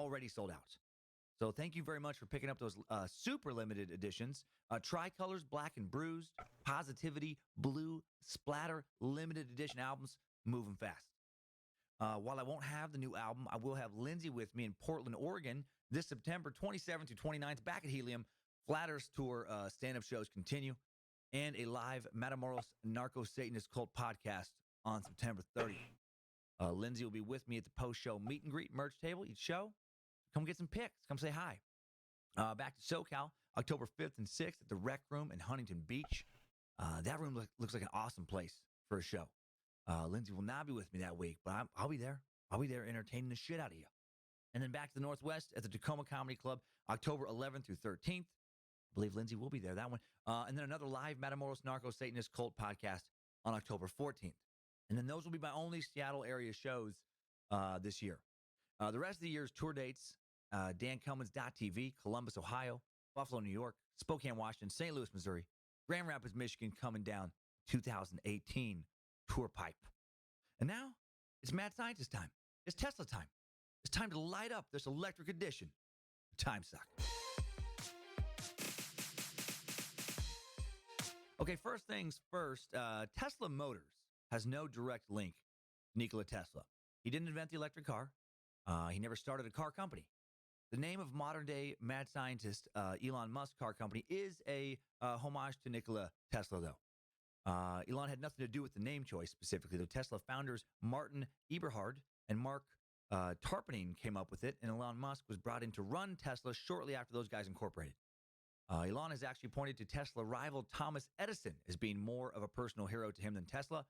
already sold out. So thank you very much for picking up those super limited editions. Tricolors, Black and Bruised, Positivity, Blue, Splatter, limited edition albums, moving fast. While I won't have the new album, I will have Lindsay with me in Portland, Oregon this September 27th through 29th, back at Helium. Flat Earth Tour stand-up shows continue, and a live Matamoros Narco-Satanist Cult podcast on September 30th. Lindsay will be with me at the post-show meet and greet merch table each show. Come get some pics. Come say hi. Back to SoCal, October 5th and 6th at the Rec Room in Huntington Beach. That room looks like an awesome place for a show. Lindsay will not be with me that week, but I'll be there. I'll be there entertaining the shit out of you. And then back to the Northwest at the Tacoma Comedy Club, October 11th through 13th. I believe Lindsay will be there, that one. And then another live Matamoros Narco-Satanist Cult podcast on October 14th. And then those will be my only Seattle area shows this year. The rest of the year's tour dates, dancummins.tv, Columbus, Ohio, Buffalo, New York, Spokane, Washington, St. Louis, Missouri, Grand Rapids, Michigan, coming down 2018 tour pipe. And now it's Mad Scientist time. It's Tesla time. It's time to light up this electric edition of Time Suck. Okay, first things first, Tesla Motors has no direct link to Nikola Tesla. He didn't invent the electric car. He never started a car company. The name of modern-day mad scientist Elon Musk car company is a homage to Nikola Tesla, though. Elon had nothing to do with the name choice specifically, though. Tesla founders Martin Eberhard and Mark Tarpenning came up with it, and Elon Musk was brought in to run Tesla shortly after those guys incorporated. Elon has actually pointed to Tesla rival Thomas Edison as being more of a personal hero to him than Tesla.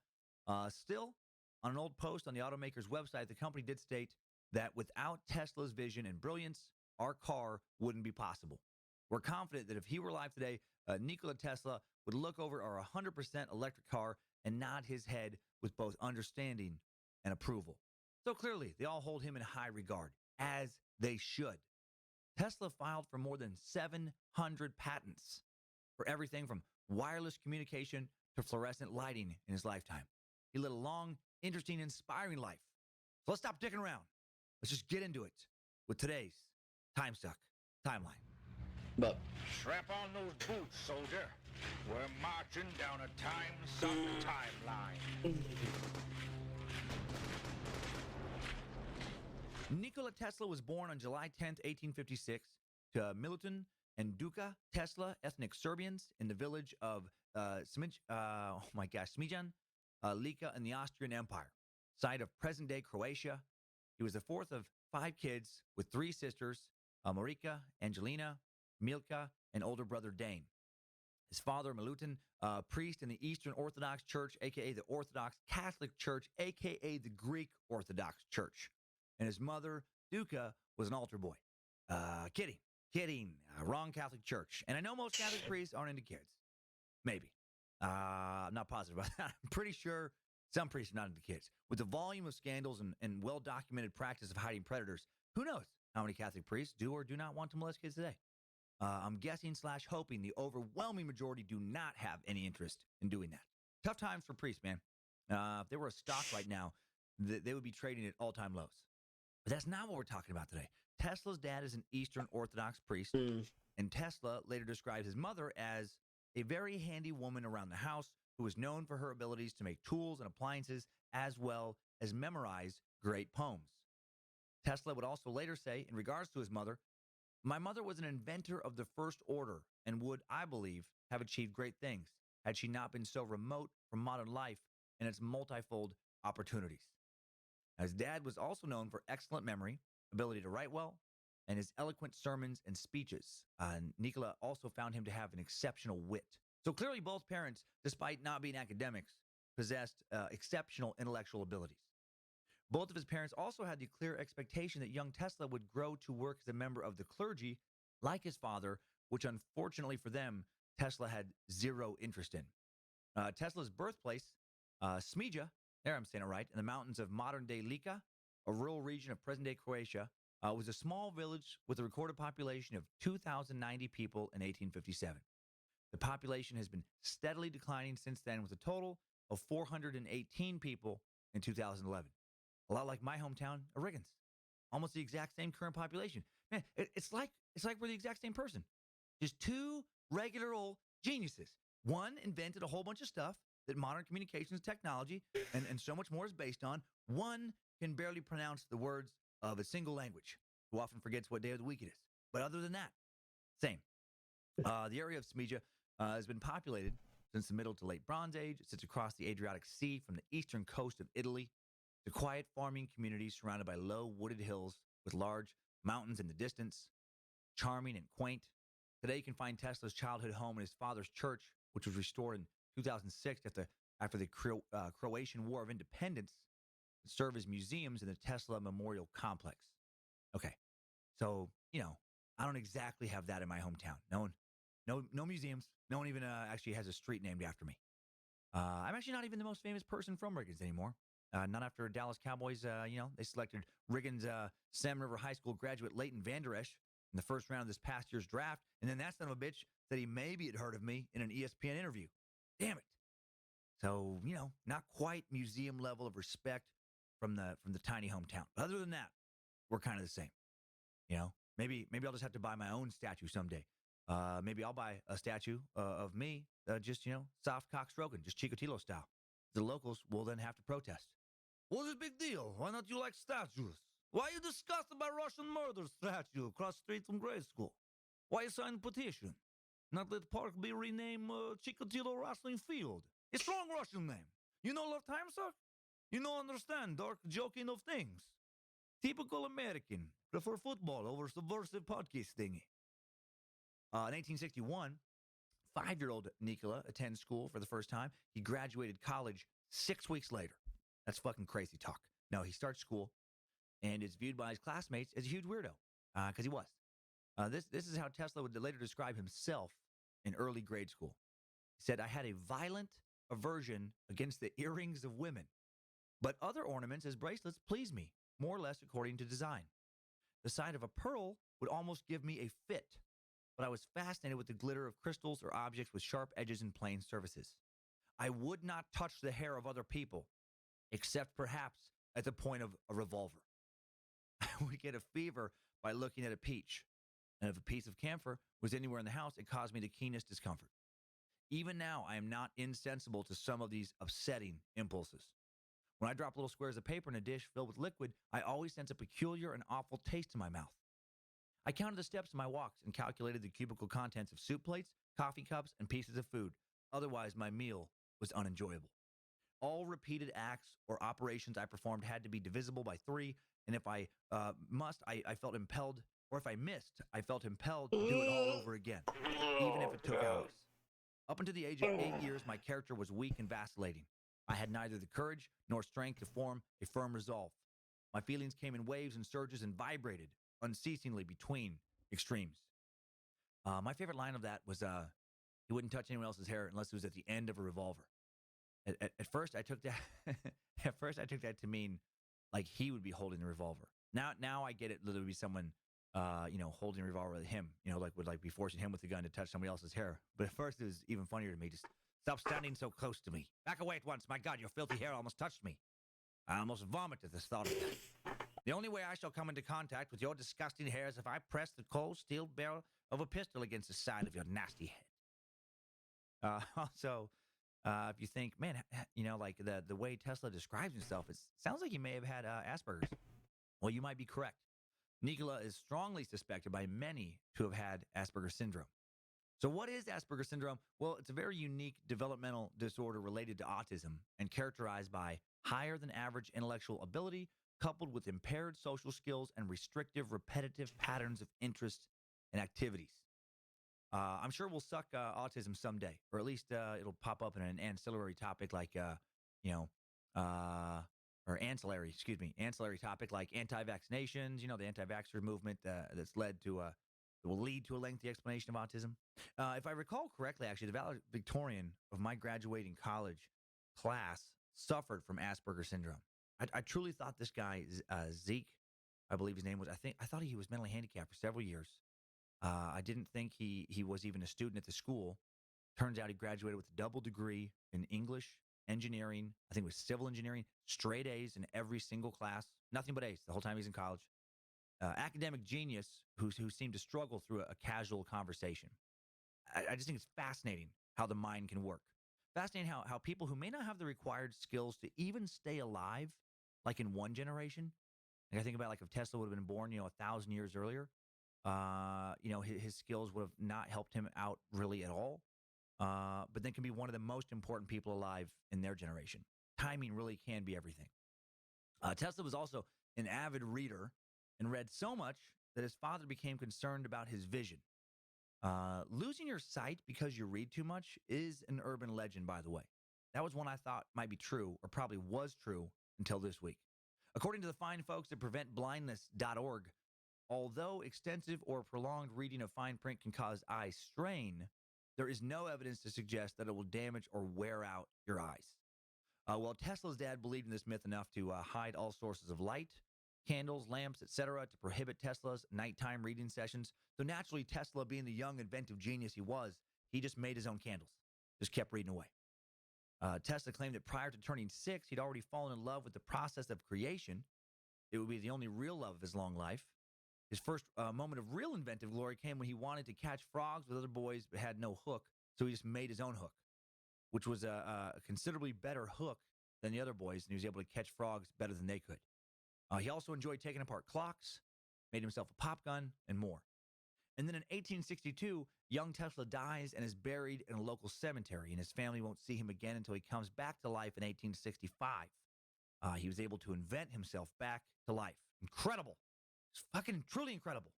Still, on an old post on the automaker's website, the company did state that without Tesla's vision and brilliance, our car wouldn't be possible. We're confident that if he were alive today, Nikola Tesla would look over our 100% electric car and nod his head with both understanding and approval. So clearly, they all hold him in high regard, as they should. Tesla filed for more than 700 patents for everything from wireless communication to fluorescent lighting in his lifetime. He led a long, interesting, inspiring life. So let's stop dicking around. Let's just get into it with today's Time Suck Timeline. But Strap on those boots, soldier. We're marching down a Time Suck timeline. Nikola Tesla was born on July 10th, 1856, to Milutin and Duka Tesla, ethnic Serbians, in the village of Smijan, Lika in the Austrian Empire, site of present-day Croatia. He was the fourth of 5 kids with 3 sisters, Marika, Angelina, Milka, and older brother Dane. His father, Milutin, priest in the Eastern Orthodox Church, a.k.a. the Orthodox Catholic Church, a.k.a. the Greek Orthodox Church. And his mother, Duka, was an altar boy. Kidding. Wrong Catholic Church. And I know most Catholic priests aren't into kids. Maybe. I'm not positive about that. I'm pretty sure some priests are not into kids. With the volume of scandals and well-documented practice of hiding predators, who knows how many Catholic priests do or do not want to molest kids today? I'm guessing / hoping the overwhelming majority do not have any interest in doing that. Tough times for priests, man. If they were a stock right now, they would be trading at all-time lows. But that's not what we're talking about today. Tesla's dad is an Eastern Orthodox priest, and Tesla later described his mother as a very handy woman around the house who was known for her abilities to make tools and appliances as well as memorize great poems. Tesla would also later say, in regards to his mother, "My mother was an inventor of the first order and would, I believe, have achieved great things had she not been so remote from modern life and its multifold opportunities." His dad was also known for excellent memory, ability to write well, and his eloquent sermons and speeches. Nikola also found him to have an exceptional wit. So clearly both parents, despite not being academics, possessed exceptional intellectual abilities. Both of his parents also had the clear expectation that young Tesla would grow to work as a member of the clergy, like his father, which unfortunately for them, Tesla had zero interest in. Tesla's birthplace, Smija, there I'm saying it right, in the mountains of modern-day Lika, a rural region of present-day Croatia, was a small village with a recorded population of 2,090 people in 1857. The population has been steadily declining since then, with a total of 418 people in 2011. A lot like my hometown of Riggins. almost the exact same current population. Man, it's like we're the exact same person. Just two regular old geniuses. One invented a whole bunch of stuff that modern communications technology and so much more is based on. One can barely pronounce the words of a single language, who often forgets what day of the week it is. But other than that, same. The area of Smija has been populated since the Middle to Late Bronze Age. It sits across the Adriatic Sea from the eastern coast of Italy to quiet farming communities surrounded by low wooded hills with large mountains in the distance, charming and quaint. Today, you can find Tesla's childhood home in his father's church, which was restored in 2006 after the Croatian War of Independence, to serve as museums in the Tesla Memorial Complex. Okay, so I don't exactly have that in my hometown. No museums. No one even actually has a street named after me. I'm actually not even the most famous person from Riggins anymore. Not after Dallas Cowboys, they selected Riggins Salmon River High School graduate Leighton Vander Esch in the first round of this past year's draft. And then that son of a bitch said he maybe had heard of me in an ESPN interview. Damn it. So, not quite museum level of respect from the tiny hometown. But other than that, we're kind of the same. Maybe I'll just have to buy my own statue someday. Maybe I'll buy a statue of me, just soft cock stroking, just Chikatilo style. The locals will then have to protest. What's the big deal? Why not you like statues? Why are you disgusted by Russian murder statue across the street from grade school? Why you sign a petition? Not let park be renamed Chikatilo Wrestling Field. It's wrong Russian name. You know love time, sir? You know understand dark joking of things. Typical American. Prefer football over subversive podcast thingy. In 1861, 5-year-old Nikola attends school for the first time. He graduated college 6 weeks later. That's fucking crazy talk. No, he starts school and is viewed by his classmates as a huge weirdo, because he was. This is how Tesla would later describe himself in early grade school. He said, I had a violent aversion against the earrings of women, but other ornaments as bracelets please me, more or less according to design. The sight of a pearl would almost give me a fit, but I was fascinated with the glitter of crystals or objects with sharp edges and plain surfaces. I would not touch the hair of other people, except perhaps at the point of a revolver. I would get a fever by looking at a peach, and if a piece of camphor was anywhere in the house, it caused me the keenest discomfort. Even now, I am not insensible to some of these upsetting impulses. When I drop little squares of paper in a dish filled with liquid, I always sense a peculiar and awful taste in my mouth. I counted the steps in my walks and calculated the cubical contents of soup plates, coffee cups, and pieces of food. Otherwise, my meal was unenjoyable. All repeated acts or operations I performed had to be divisible by 3, and if I I felt impelled, or if I missed, I felt impelled to do it all over again, even if it took hours. Up until the age of 8 years, my character was weak and vacillating. I had neither the courage nor strength to form a firm resolve. My feelings came in waves and surges and vibrated unceasingly between extremes. My favorite line of that was, he wouldn't touch anyone else's hair unless it was at the end of a revolver. At first, I took that. At first, I took that to mean like he would be holding the revolver. Now I get it. That it would be someone, holding a revolver with him. Would be forcing him with the gun to touch somebody else's hair. But at first, it was even funnier to me. Just stop standing so close to me. Back away at once. My God, your filthy hair almost touched me. I almost vomited at the thought of that. The only way I shall come into contact with your disgusting hair is if I press the cold steel barrel of a pistol against the side of your nasty head. Also, if you think, man, like the way Tesla describes himself, it sounds like he may have had Asperger's. Well, you might be correct. Nikola is strongly suspected by many to have had Asperger syndrome. So what is Asperger syndrome? Well, it's a very unique developmental disorder related to autism and characterized by higher than average intellectual ability coupled with impaired social skills and restrictive, repetitive patterns of interest and activities. I'm sure we'll suck autism someday, or at least it'll pop up in an ancillary topic like, or ancillary topic like anti-vaccinations, the anti-vaxxer movement that's will lead to a lengthy explanation of autism. If I recall correctly, actually, the valedictorian of my graduating college class suffered from Asperger syndrome. I truly thought this guy, Zeke, I believe his name was, I thought he was mentally handicapped for several years. I didn't think he was even a student at the school. Turns out he graduated with a double degree in English, engineering, I think it was civil engineering, straight A's in every single class, nothing but A's the whole time he's in college. academic genius who seemed to struggle through a casual conversation. I just think it's fascinating how the mind can work. Fascinating how people who may not have the required skills to even stay alive, like in one generation, like I think about like if Tesla would have been born, 1,000 years earlier, his skills would have not helped him out really at all. But then can be one of the most important people alive in their generation. Timing really can be everything. Tesla was also an avid reader and read so much that his father became concerned about his vision. Losing your sight because you read too much is an urban legend, by the way. That was one I thought might be true, or probably was true until this week. According to the fine folks at preventblindness.org, although extensive or prolonged reading of fine print can cause eye strain, there is no evidence to suggest that it will damage or wear out your eyes. Well, Tesla's dad believed in this myth enough to hide all sources of light, candles, lamps, etc., to prohibit Tesla's nighttime reading sessions. So naturally, Tesla, being the young, inventive genius he just made his own candles, just kept reading away. Tesla claimed that prior to turning 6, he'd already fallen in love with the process of creation. It would be the only real love of his long life. His first moment of real inventive glory came when he wanted to catch frogs with other boys but had no hook, so he just made his own hook, which was a considerably better hook than the other boys, and he was able to catch frogs better than they could. He also enjoyed taking apart clocks, made himself a pop gun, and more. And then in 1862, young Tesla dies and is buried in a local cemetery, and his family won't see him again until he comes back to life in 1865. He was able to invent himself back to life. Incredible. It's fucking truly incredible.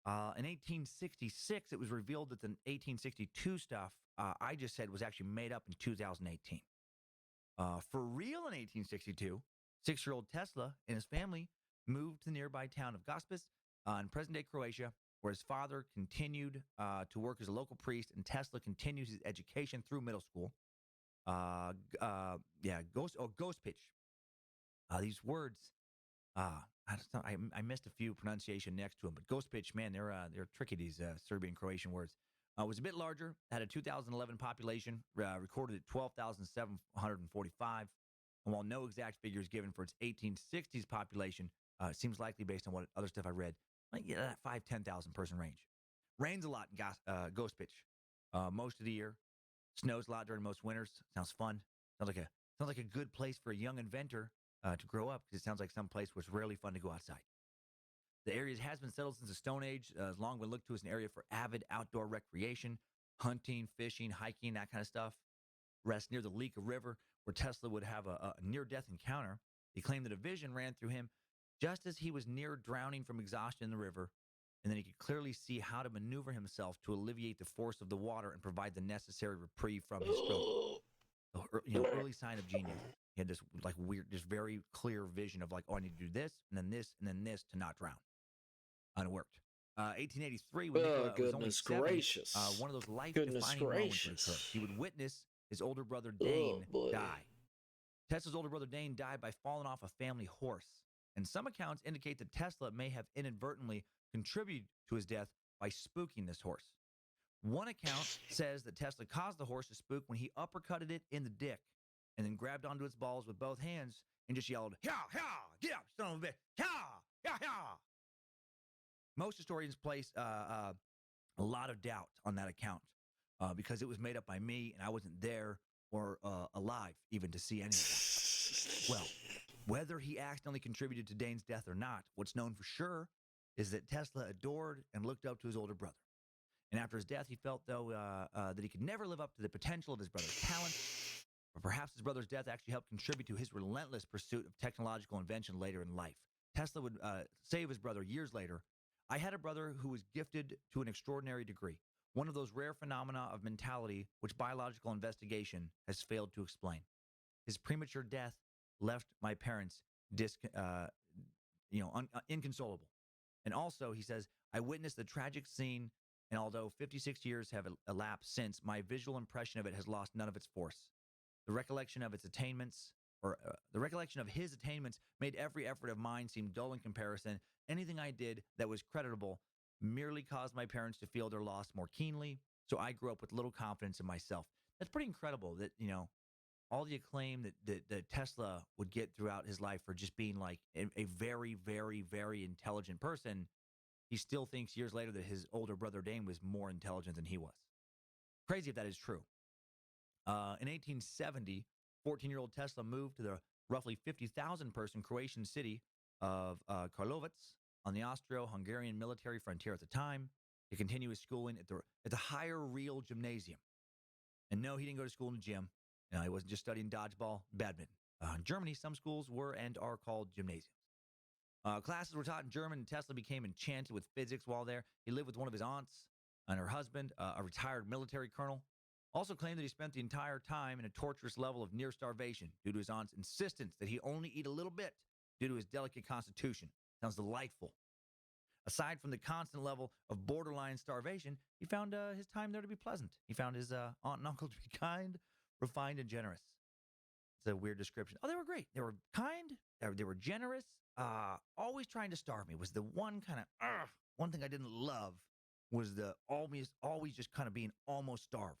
In 1866, it was revealed that the 1862 stuff I just said was actually made up in 2018. For real in 1862, 6-year-old Tesla and his family moved to the nearby town of Gospic in present-day Croatia, where his father continued to work as a local priest, and Tesla continues his education through middle school. Ghost pitch. These words, I missed a few pronunciation next to them, but ghost pitch, man, they're tricky, these Serbian Croatian words. Was a bit larger, had a 2011 population, recorded at 12,745. And while no exact figures given for its 1860s population, it seems likely based on what other stuff I read, like that 10,000 person range. Rains a lot in Ghost Pitch most of the year. Snows a lot during most winters. Sounds fun. Sounds like a good place for a young inventor to grow up, because it sounds like some place where it's rarely fun to go outside. The area has been settled since the Stone Age, has long been looked to as an area for avid outdoor recreation, hunting, fishing, hiking, that kind of stuff. Rests near the Lika River, where Tesla would have a near-death encounter. He claimed that a vision ran through him just as he was near drowning from exhaustion in the river, and then he could clearly see how to maneuver himself to alleviate the force of the water and provide the necessary reprieve from his stroke. Early sign of genius. He had this weird, this very clear vision of I need to do this, and then this, and then this to not drown. And it worked. 1883, when Nikola was only 7, one of those life-defining moments would occur. He would witness his older brother Dane die. Tesla's older brother Dane died by falling off a family horse, and some accounts indicate that Tesla may have inadvertently contributed to his death by spooking this horse. One account says that Tesla caused the horse to spook when he uppercutted it in the dick and then grabbed onto its balls with both hands and just yelled, "Hyah, hyah, get up, son of a bitch, hyah, hyah, hyah." Most historians place a lot of doubt on that account because it was made up by me, and I wasn't there or alive even to see any of that. Well, whether he accidentally contributed to Dane's death or not, what's known for sure is that Tesla adored and looked up to his older brother. And after his death, he felt, though, that he could never live up to the potential of his brother's talent. Or perhaps his brother's death actually helped contribute to his relentless pursuit of technological invention later in life. Tesla would say of his brother years later, "I had a brother who was gifted to an extraordinary degree, one of those rare phenomena of mentality which biological investigation has failed to explain. His premature death left my parents inconsolable. And also," he says, "I witnessed the tragic scene, and although 56 years have elapsed since, my visual impression of it has lost none of its force. The recollection of his attainments made every effort of mine seem dull in comparison. Anything I did that was creditable merely caused my parents to feel their loss more keenly, so I grew up with little confidence in myself." That's pretty incredible that, all the acclaim that Tesla would get throughout his life for just being like a very, very, very intelligent person, he still thinks years later that his older brother Dane was more intelligent than he was. Crazy if that is true. In 1870, 14-year-old Tesla moved to the roughly 50,000 person Croatian city of Karlovac on the Austro-Hungarian military frontier at the time to continue his schooling at the Higher Real Gymnasium. And no, he didn't go to school in the gym. He wasn't just studying dodgeball, badminton. In Germany, some schools were and are called gymnasiums. Classes were taught in German, and Tesla became enchanted with physics while there. He lived with one of his aunts and her husband, a retired military colonel. Also claimed that he spent the entire time in a torturous level of near starvation due to his aunt's insistence that he only eat a little bit due to his delicate constitution. Sounds delightful. Aside from the constant level of borderline starvation, he found his time there to be pleasant. He found his aunt and uncle to be kind, refined, and generous. It's a weird description. Oh, they were great. They were kind. They were generous. Always trying to starve me was the one one thing I didn't love was the always just kind of being almost starved.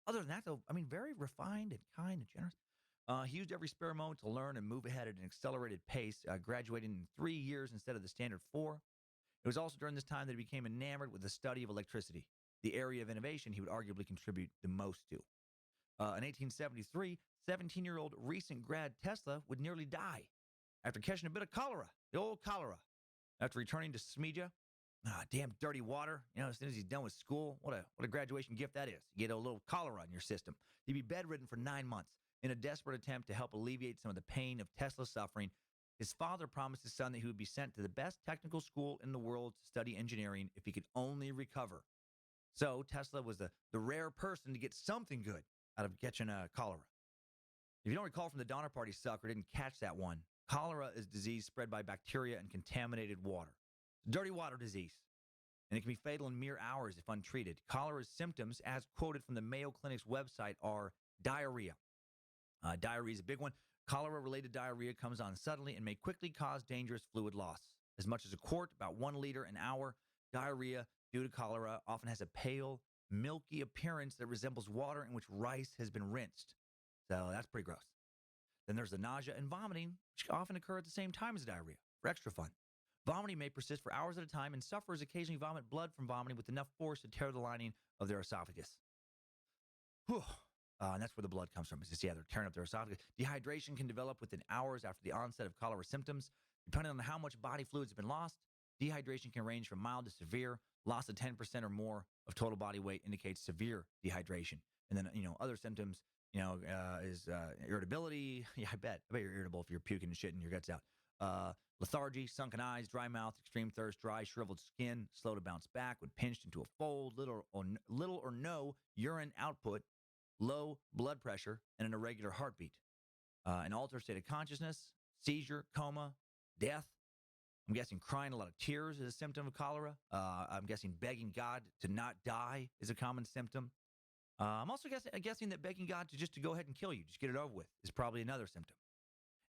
Other than that, though, I mean, very refined and kind and generous. He used every spare moment to learn and move ahead at an accelerated pace, graduating in 3 years instead of the standard 4. It was also during this time that he became enamored with the study of electricity, the area of innovation he would arguably contribute the most to. In 1873, 17-year-old recent grad Tesla would nearly die after catching a bit of cholera, the old cholera. After returning to Smija, damn dirty water, as soon as he's done with school, what a graduation gift that is. You get a little cholera in your system. He'd be bedridden for 9 months. In a desperate attempt to help alleviate some of the pain of Tesla's suffering, his father promised his son that he would be sent to the best technical school in the world to study engineering if he could only recover. So Tesla was the rare person to get something good out of catching cholera. If you don't recall from the Donner Party sucker, didn't catch that one. Cholera is a disease spread by bacteria and contaminated water. Dirty water disease. And it can be fatal in mere hours if untreated. Cholera's symptoms, as quoted from the Mayo Clinic's website, are diarrhea. Diarrhea is a big one. Cholera-related diarrhea comes on suddenly and may quickly cause dangerous fluid loss. As much as a quart, about 1 liter an hour, diarrhea due to cholera often has a pale, milky appearance that resembles water in which rice has been rinsed. So that's pretty gross. Then there's the nausea and vomiting, which often occur at the same time as diarrhea, for extra fun. Vomiting may persist for hours at a time, and sufferers occasionally vomit blood from vomiting with enough force to tear the lining of their esophagus. Whew. And that's where the blood comes from. It's just, they're tearing up their esophagus. Dehydration can develop within hours after the onset of cholera symptoms. Depending on how much body fluids have been lost, dehydration can range from mild to severe. Loss of 10% or more of total body weight indicates severe dehydration. And then, other symptoms, is irritability. Yeah, I bet you're irritable if you're puking and shitting your guts out. Lethargy, sunken eyes, dry mouth, extreme thirst, dry, shriveled skin, slow to bounce back when pinched into a fold, little or no urine output, low blood pressure, and an irregular heartbeat. An altered state of consciousness, seizure, coma, death. I'm guessing crying a lot of tears is a symptom of cholera. I'm guessing begging God to not die is a common symptom. I'm also guessing that begging God to go ahead and kill you, just get it over with, is probably another symptom.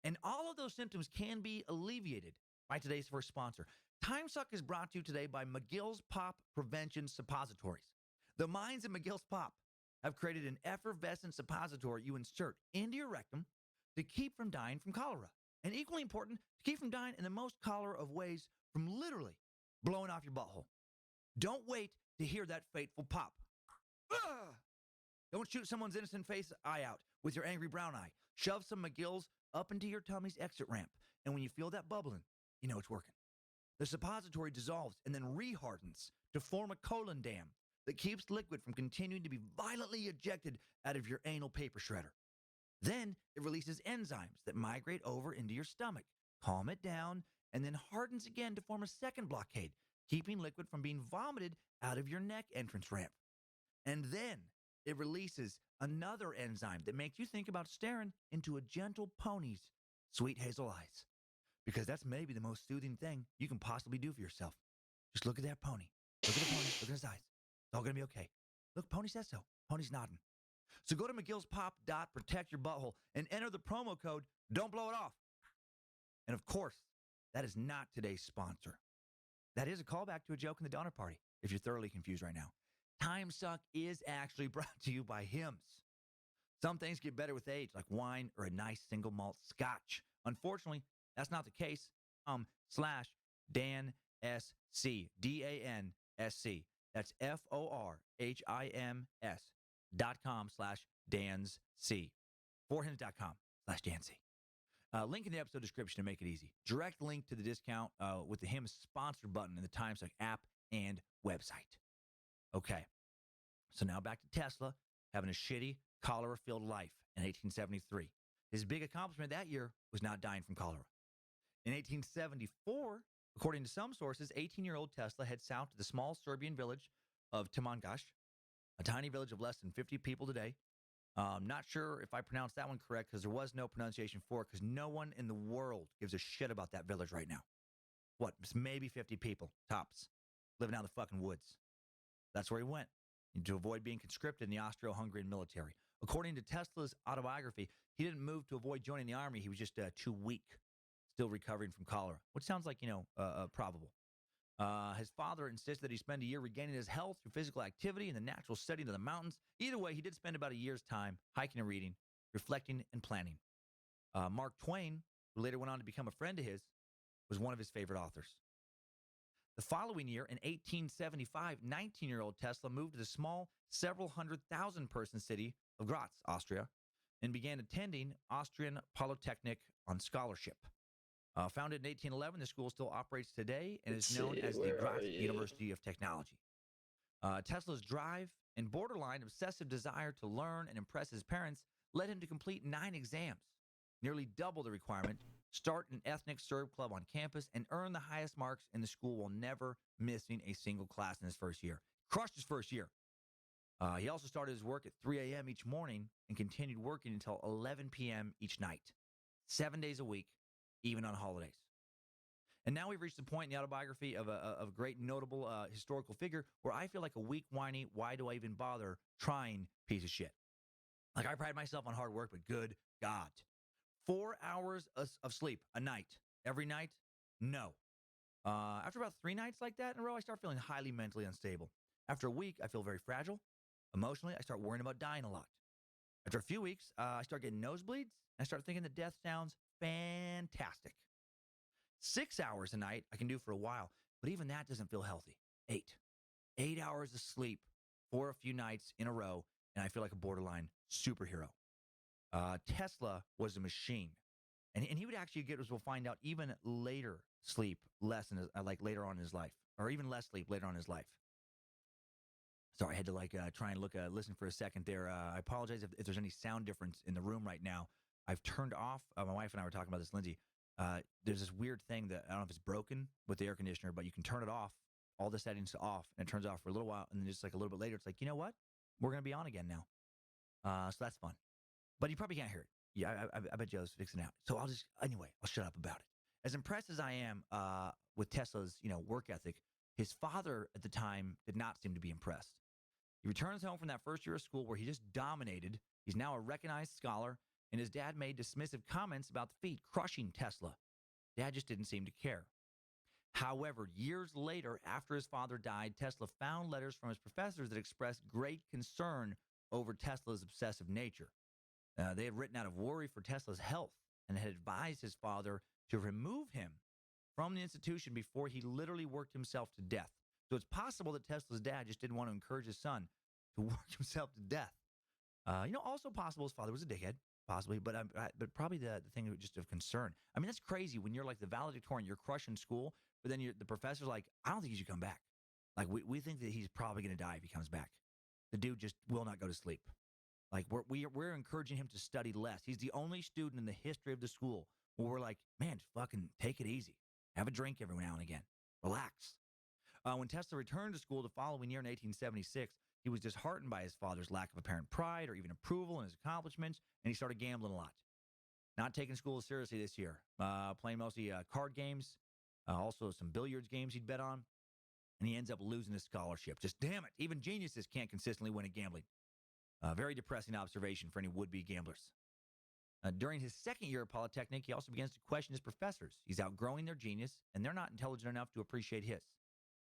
And all of those symptoms can be alleviated by today's first sponsor. Time Suck is brought to you today by McGill's Pop Prevention Suppositories. The minds of McGill's Pop have created an effervescent suppository you insert into your rectum to keep from dying from cholera. And equally important, to keep from dying in the most cholera of ways from literally blowing off your butthole. Don't wait to hear that fateful pop. Ugh! Don't shoot someone's innocent face eye out with your angry brown eye. Shove some McGill's up into your tummy's exit ramp. And when you feel that bubbling, you know it's working. The suppository dissolves and then rehardens to form a colon dam that keeps liquid from continuing to be violently ejected out of your anal paper shredder. Then it releases enzymes that migrate over into your stomach, calm it down, and then hardens again to form a second blockade, keeping liquid from being vomited out of your neck entrance ramp. And then it releases another enzyme that makes you think about staring into a gentle pony's sweet hazel eyes. Because that's maybe the most soothing thing you can possibly do for yourself. Just look at that pony. Look at the pony. Look at his eyes. It's all going to be okay. Look, Pony says so. Pony's nodding. So go to McGill'sPop.protectYourButthole and enter the promo code Don't Blow It Off. And of course, that is not today's sponsor. That is a callback to a joke in the Donner Party, if you're thoroughly confused right now. Time Suck is actually brought to you by Hims. Some things get better with age, like wine or a nice single malt scotch. Unfortunately, that's not the case. Slash Dan SC, DANSC. That's FORHIMS.com/Dan's forhims.com/Danc. Link in the episode description to make it easy. Direct link to the discount with the HIMS sponsor button in the TimeSuck app and website. Okay, so now back to Tesla having a shitty cholera-filled life in 1873. His big accomplishment that year was not dying from cholera. In 1874, according to some sources, 18-year-old Tesla heads south to the small Serbian village of Timangash, a tiny village of less than 50 people today. Not sure if I pronounced that one correct because there was no pronunciation for it because no one in the world gives a shit about that village right now. What, maybe 50 people, tops, living out in the fucking woods. That's where he went to avoid being conscripted in the Austro-Hungarian military. According to Tesla's autobiography, he didn't move to avoid joining the army. He was just too weak, still recovering from cholera, which sounds like, probable. His father insisted that he spend a year regaining his health through physical activity and the natural setting of the mountains. Either way, he did spend about a year's time hiking and reading, reflecting and planning. Mark Twain, who later went on to become a friend of his, was one of his favorite authors. The following year, in 1875, 19-year-old Tesla moved to the small, several hundred thousand person city of Graz, Austria, and began attending Austrian Polytechnic on scholarship. Founded in 1811, the school still operates today and is known as the Graz University of Technology. Tesla's drive and borderline obsessive desire to learn and impress his parents led him to complete 9 exams, nearly double the requirement, start an ethnic Serb club on campus, and earn the highest marks in the school while never missing a single class in his first year. Crushed his first year. He also started his work at 3 a.m. each morning and continued working until 11 p.m. each night, 7 days a week, even on holidays. And now we've reached the point in the autobiography of a great notable historical figure where I feel like a weak, whiny, why do I even bother trying piece of shit. Like, I pride myself on hard work, but good God. 4 hours of sleep a night, every night? No. After about 3 nights like that in a row, I start feeling highly mentally unstable. After a week, I feel very fragile. Emotionally, I start worrying about dying a lot. After a few weeks, I start getting nosebleeds, and I start thinking that death sounds fantastic. 6 hours a night I can do for a while, but even that doesn't feel healthy. 8 hours of sleep for a few nights in a row, and I feel like a borderline superhero. Tesla was a machine, and he would actually get, as we'll find out, even later sleep less in his, later on in his life, or even less sleep later on in his life. Sorry, I had to try and listen for a second there. I apologize if there's any sound difference in the room right now. I've turned off, my wife and I were talking about this, Lindsay. There's this weird thing that, I don't know if it's broken with the air conditioner, but you can turn it off, all the settings off, and it turns off for a little while, and then just like a little bit later, it's like, you know what? We're going to be on again now. So that's fun. But you probably can't hear it. Yeah, I bet Joe's fixing it out. So I'll shut up about it. As impressed as I am with Tesla's, work ethic, his father at the time did not seem to be impressed. He returns home from that first year of school where he just dominated. He's now a recognized scholar, and his dad made dismissive comments about the feat, crushing Tesla. Dad just didn't seem to care. However, years later, after his father died, Tesla found letters from his professors that expressed great concern over Tesla's obsessive nature. They had written out of worry for Tesla's health and had advised his father to remove him from the institution before he literally worked himself to death. So it's possible that Tesla's dad just didn't want to encourage his son to work himself to death. Also possible his father was a dickhead, possibly, but probably the thing just of concern. I mean, that's crazy when you're like the valedictorian, you're crushing school, but then the professor's like, I don't think you should come back. Like, we think that he's probably going to die if he comes back. The dude just will not go to sleep. Like, we're encouraging him to study less. He's the only student in the history of the school where we're like, man, just fucking take it easy. Have a drink every now and again. Relax. When Tesla returned to school the following year in 1876, he was disheartened by his father's lack of apparent pride or even approval in his accomplishments, and he started gambling a lot. Not taking school seriously this year. Playing mostly card games, also some billiards games he'd bet on, and he ends up losing his scholarship. Just damn it, even geniuses can't consistently win at gambling. Very depressing observation for any would-be gamblers. During his second year at Polytechnic, he also begins to question his professors. He's outgrowing their genius, and they're not intelligent enough to appreciate his.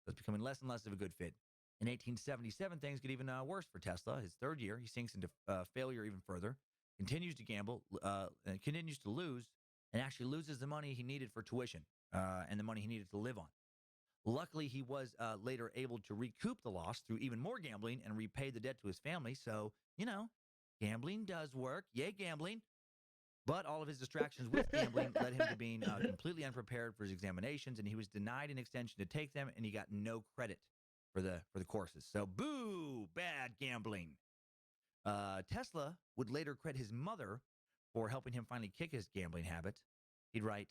So it's becoming less and less of a good fit. In 1877, things get even worse for Tesla. His third year, he sinks into failure even further, continues to gamble, and continues to lose, and actually loses the money he needed for tuition and the money he needed to live on. Luckily, he was later able to recoup the loss through even more gambling and repay the debt to his family. So, gambling does work. Yay, gambling. But all of his distractions with gambling led him to being completely unprepared for his examinations, and he was denied an extension to take them, and he got no credit for the courses. So, boo, bad gambling. Tesla would later credit his mother for helping him finally kick his gambling habit. He'd write,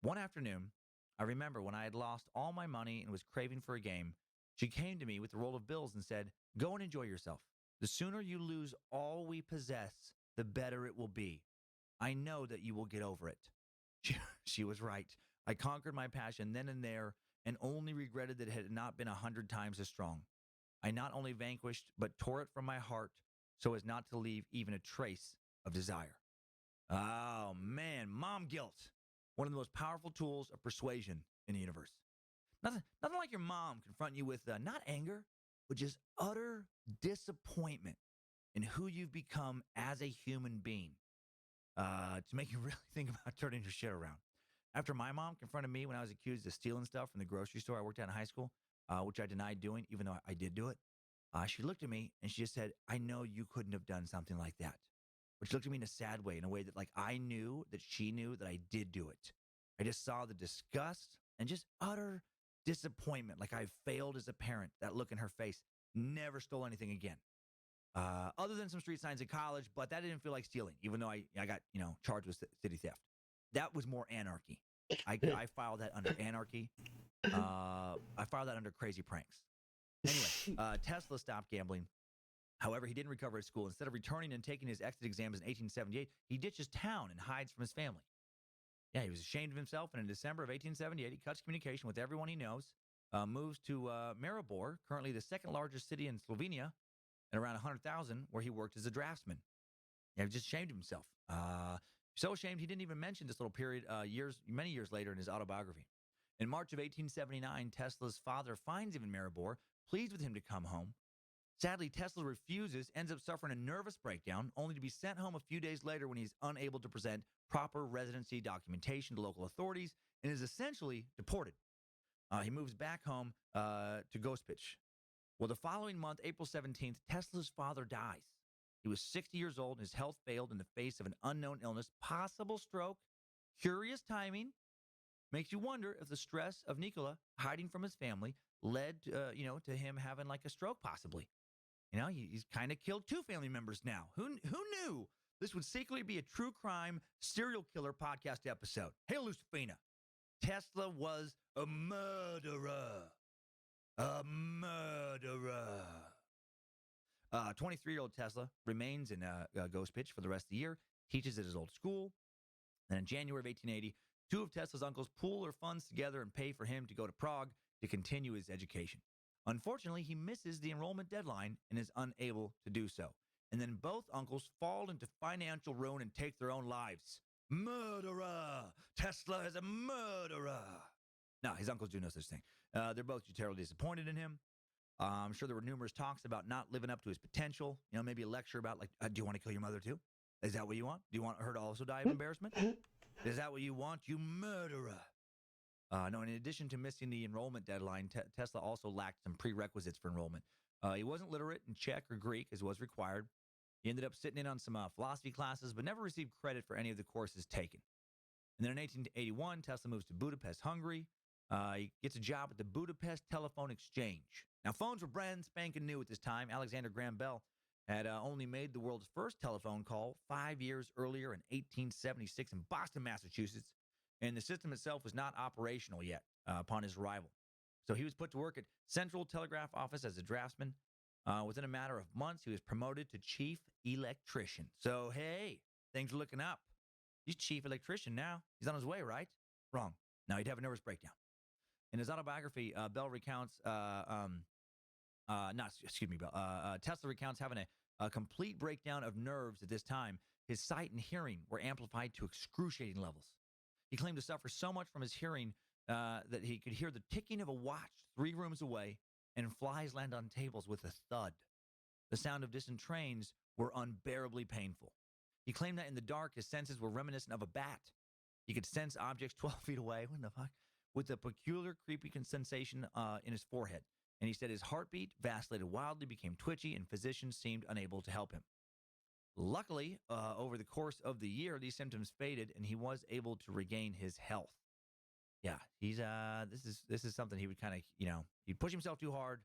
"One afternoon, I remember when I had lost all my money and was craving for a game, she came to me with a roll of bills and said, 'Go and enjoy yourself. The sooner you lose all we possess, the better it will be. I know that you will get over it.'" She was right. I conquered my passion then and there and only regretted that it had not been 100 times as strong. I not only vanquished, but tore it from my heart so as not to leave even a trace of desire. Oh, man, mom guilt. One of the most powerful tools of persuasion in the universe. Nothing like your mom confronting you with not anger, but just utter disappointment in who you've become as a human being. To make you really think about turning your shit around. After my mom confronted me when I was accused of stealing stuff from the grocery store I worked at in high school, which I denied doing, even though I did do it, she looked at me and she just said, "I know you couldn't have done something like that." But she looked at me in a sad way, in a way that like I knew that she knew that I did do it. I just saw the disgust and just utter disappointment, like I failed as a parent. That look in her face. Never stole anything again. Other than some street signs in college, but that didn't feel like stealing, even though I got, charged with city theft. That was more anarchy. I filed that under anarchy. I filed that under crazy pranks. Anyway, Tesla stopped gambling. However, he didn't recover at school. Instead of returning and taking his exit exams in 1878, he ditches town and hides from his family. Yeah, he was ashamed of himself, and in December of 1878, he cuts communication with everyone he knows, moves to Maribor, currently the second largest city in Slovenia, and around 100,000, where he worked as a draftsman. Yeah, he just ashamed of himself. So ashamed he didn't even mention this little period many years later in his autobiography. In March of 1879, Tesla's father finds him in Maribor, pleads with him to come home. Sadly, Tesla refuses, ends up suffering a nervous breakdown, only to be sent home a few days later when he's unable to present proper residency documentation to local authorities and is essentially deported. He moves back home to Gospic. Well, the following month, April 17th, Tesla's father dies. He was 60 years old and his health failed in the face of an unknown illness, possible stroke. Curious timing. Makes you wonder if the stress of Nikola hiding from his family led to him having like a stroke possibly. He's kind of killed two family members now. Who knew this would secretly be a true crime serial killer podcast episode? Hey, Lucifina, Tesla was a murderer. A murderer. 23-year-old Tesla remains in Gospic for the rest of the year, teaches at his old school. And in January of 1880, two of Tesla's uncles pool their funds together and pay for him to go to Prague to continue his education. Unfortunately, he misses the enrollment deadline and is unable to do so. And then both uncles fall into financial ruin and take their own lives. Murderer! Tesla is a murderer! No, his uncles do no such thing. They're both terribly disappointed in him. I'm sure there were numerous talks about not living up to his potential. Maybe a lecture about like, do you want to kill your mother too? Is that what you want? Do you want her to also die of embarrassment? Is that what you want, you murderer? No, in addition to missing the enrollment deadline, Tesla also lacked some prerequisites for enrollment. He wasn't literate in Czech or Greek, as was required. He ended up sitting in on some philosophy classes, but never received credit for any of the courses taken. And then in 1881, Tesla moves to Budapest, Hungary. He gets a job at the Budapest Telephone Exchange. Now, phones were brand spanking new at this time. Alexander Graham Bell had only made the world's first telephone call 5 years earlier in 1876 in Boston, Massachusetts. And the system itself was not operational yet upon his arrival. So he was put to work at Central Telegraph Office as a draftsman. Within a matter of months, he was promoted to chief electrician. So, hey, things are looking up. He's chief electrician now. He's on his way, right? Wrong. Now he'd have a nervous breakdown. In his autobiography, Bell recounts, Tesla recounts having a complete breakdown of nerves at this time. His sight and hearing were amplified to excruciating levels. He claimed to suffer so much from his hearing that he could hear the ticking of a watch 3 rooms away and flies land on tables with a thud. The sound of distant trains were unbearably painful. He claimed that in the dark, his senses were reminiscent of a bat. He could sense objects 12 feet away, what the fuck, with a peculiar creepy sensation in his forehead. And he said his heartbeat vacillated wildly, became twitchy, and physicians seemed unable to help him. Luckily, over the course of the year, these symptoms faded, and he was able to regain his health. Yeah, he's this is something he would kind of he'd push himself too hard,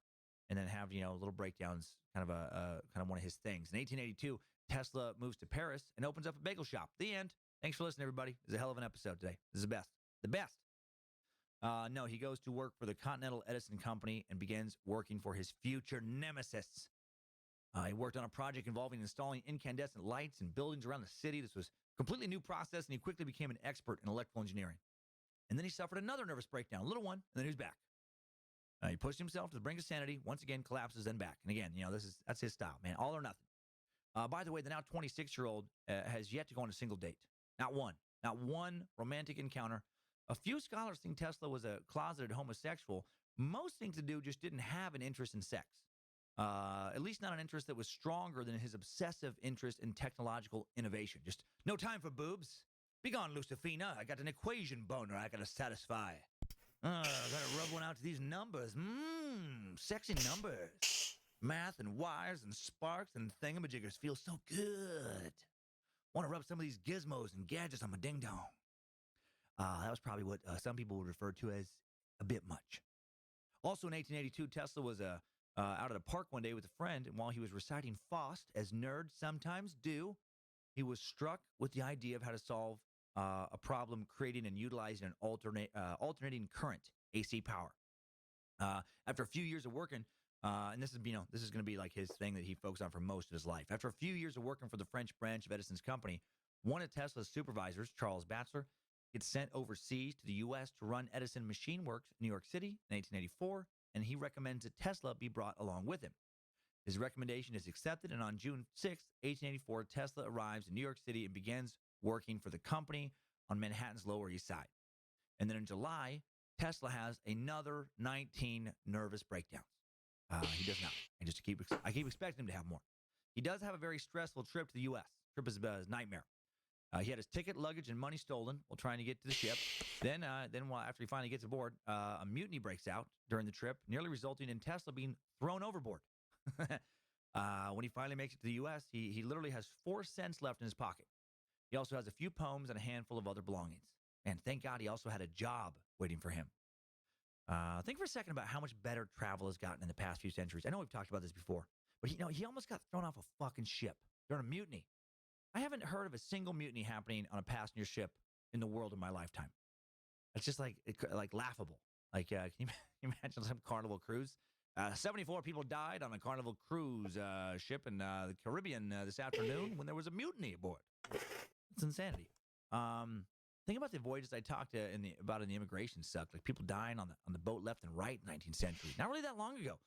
and then have little breakdowns. Kind of one of his things. In 1882, Tesla moves to Paris and opens up a bagel shop. The end. Thanks for listening, everybody. This is a hell of an episode today. This is the best. The best. No, he goes to work for the Continental Edison Company and begins working for his future nemesis. He worked on a project involving installing incandescent lights in buildings around the city. This was a completely new process, and he quickly became an expert in electrical engineering. And then he suffered another nervous breakdown, a little one, and then he was back. He pushed himself to the brink of sanity, once again collapses, then back. And again, that's his style, man, all or nothing. By the way, the now 26-year-old has yet to go on a single date. Not one romantic encounter. A few scholars think Tesla was a closeted homosexual. Most think the dude just didn't have an interest in sex. At least not an interest that was stronger than his obsessive interest in technological innovation. Just no time for boobs. Be gone, Lucifina. I got an equation boner I gotta satisfy. Gotta rub one out to these numbers. Sexy numbers. Math and wires and sparks and thingamajiggers feel so good. Want to rub some of these gizmos and gadgets on my ding-dong. That was probably what some people would refer to as a bit much. Also in 1882, Tesla was out at a park one day with a friend, and while he was reciting Faust, as nerds sometimes do, he was struck with the idea of how to solve a problem creating and utilizing an alternating current, AC power. After a few years of working, and this is going to be like his thing that he focused on for most of his life. After a few years of working for the French branch of Edison's company, one of Tesla's supervisors, Charles Batchelor, gets sent overseas to the U.S. to run Edison Machine Works in New York City in 1884, and he recommends that Tesla be brought along with him. His recommendation is accepted, and on June 6, 1884, Tesla arrives in New York City and begins working for the company on Manhattan's Lower East Side. And then in July, Tesla has another 19 nervous breakdowns. He does not. I keep expecting him to have more. He does have a very stressful trip to the U.S. Trip is a nightmare. He had his ticket, luggage, and money stolen while trying to get to the ship. Then after he finally gets aboard, a mutiny breaks out during the trip, nearly resulting in Tesla being thrown overboard. When he finally makes it to the U.S., he literally has 4 cents left in his pocket. He also has a few poems and a handful of other belongings. And thank God he also had a job waiting for him. Think for a second about how much better travel has gotten in the past few centuries. I know we've talked about this before, but he almost got thrown off a fucking ship during a mutiny. I haven't heard of a single mutiny happening on a passenger ship in the world in my lifetime. It's just like laughable. Like, can you imagine some Carnival cruise? 74 people died on a Carnival cruise ship in the Caribbean this afternoon when there was a mutiny aboard. It's insanity. Think about the voyages I talked about in the immigration suck. Like people dying on the boat left and right in the 19th century. Not really that long ago.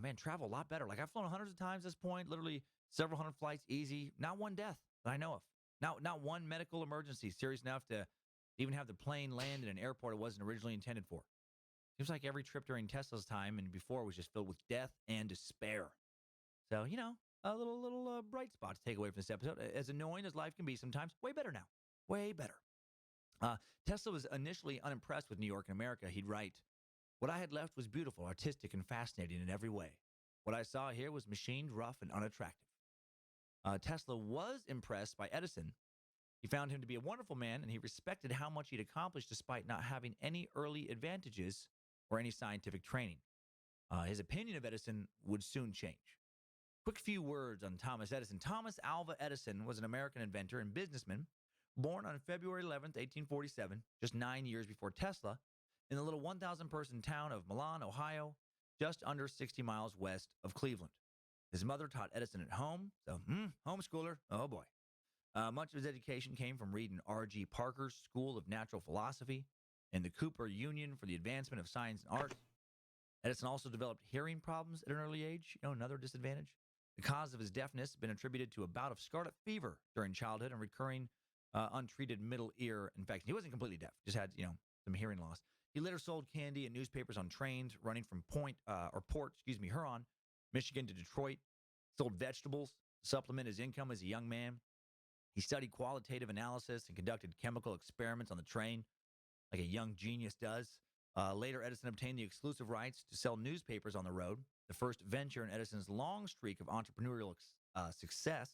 Man, travel a lot better. Like I've flown hundreds of times at this point, literally several hundred flights, easy. Not one death that I know of. Not one medical emergency serious enough to even have the plane land in an airport it wasn't originally intended for. Seems like every trip during Tesla's time and before was just filled with death and despair. So, a little bright spot to take away from this episode. As annoying as life can be sometimes, way better now. Way better. Tesla was initially unimpressed with New York and America. He'd write, "What I had left was beautiful, artistic, and fascinating in every way. What I saw here was machined, rough, and unattractive." Tesla was impressed by Edison. He found him to be a wonderful man, and he respected how much he'd accomplished despite not having any early advantages or any scientific training. His opinion of Edison would soon change. Quick few words on Thomas Edison. Thomas Alva Edison was an American inventor and businessman born on February 11th, 1847, just 9 years before Tesla, in the little 1,000-person town of Milan, Ohio, just under 60 miles west of Cleveland. His mother taught Edison at home, so homeschooler, oh boy. Much of his education came from reading R.G. Parker's School of Natural Philosophy and the Cooper Union for the Advancement of Science and Art. Edison also developed hearing problems at an early age, another disadvantage. The cause of his deafness had been attributed to a bout of scarlet fever during childhood and recurring untreated middle ear infection. He wasn't completely deaf, just had, some hearing loss. He later sold candy and newspapers on trains running from Port, Huron, Michigan to Detroit. Sold vegetables to supplement his income as a young man. He studied qualitative analysis and conducted chemical experiments on the train, like a young genius does. Later, Edison obtained the exclusive rights to sell newspapers on the road, the first venture in Edison's long streak of entrepreneurial success.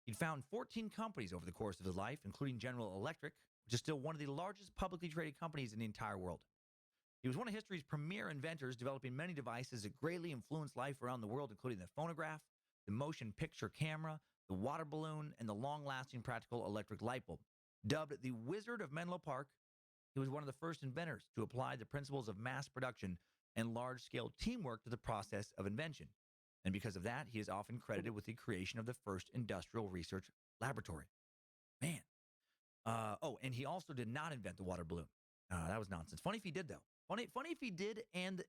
He'd found 14 companies over the course of his life, including General Electric, which is still one of the largest publicly traded companies in the entire world. He was one of history's premier inventors, developing many devices that greatly influenced life around the world, including the phonograph, the motion picture camera, the water balloon, and the long-lasting practical electric light bulb. Dubbed the Wizard of Menlo Park, he was one of the first inventors to apply the principles of mass production and large-scale teamwork to the process of invention. And because of that, he is often credited with the creation of the first industrial research laboratory. Man. And he also did not invent the water balloon. That was nonsense. Funny if he did, though. Funny if he did, and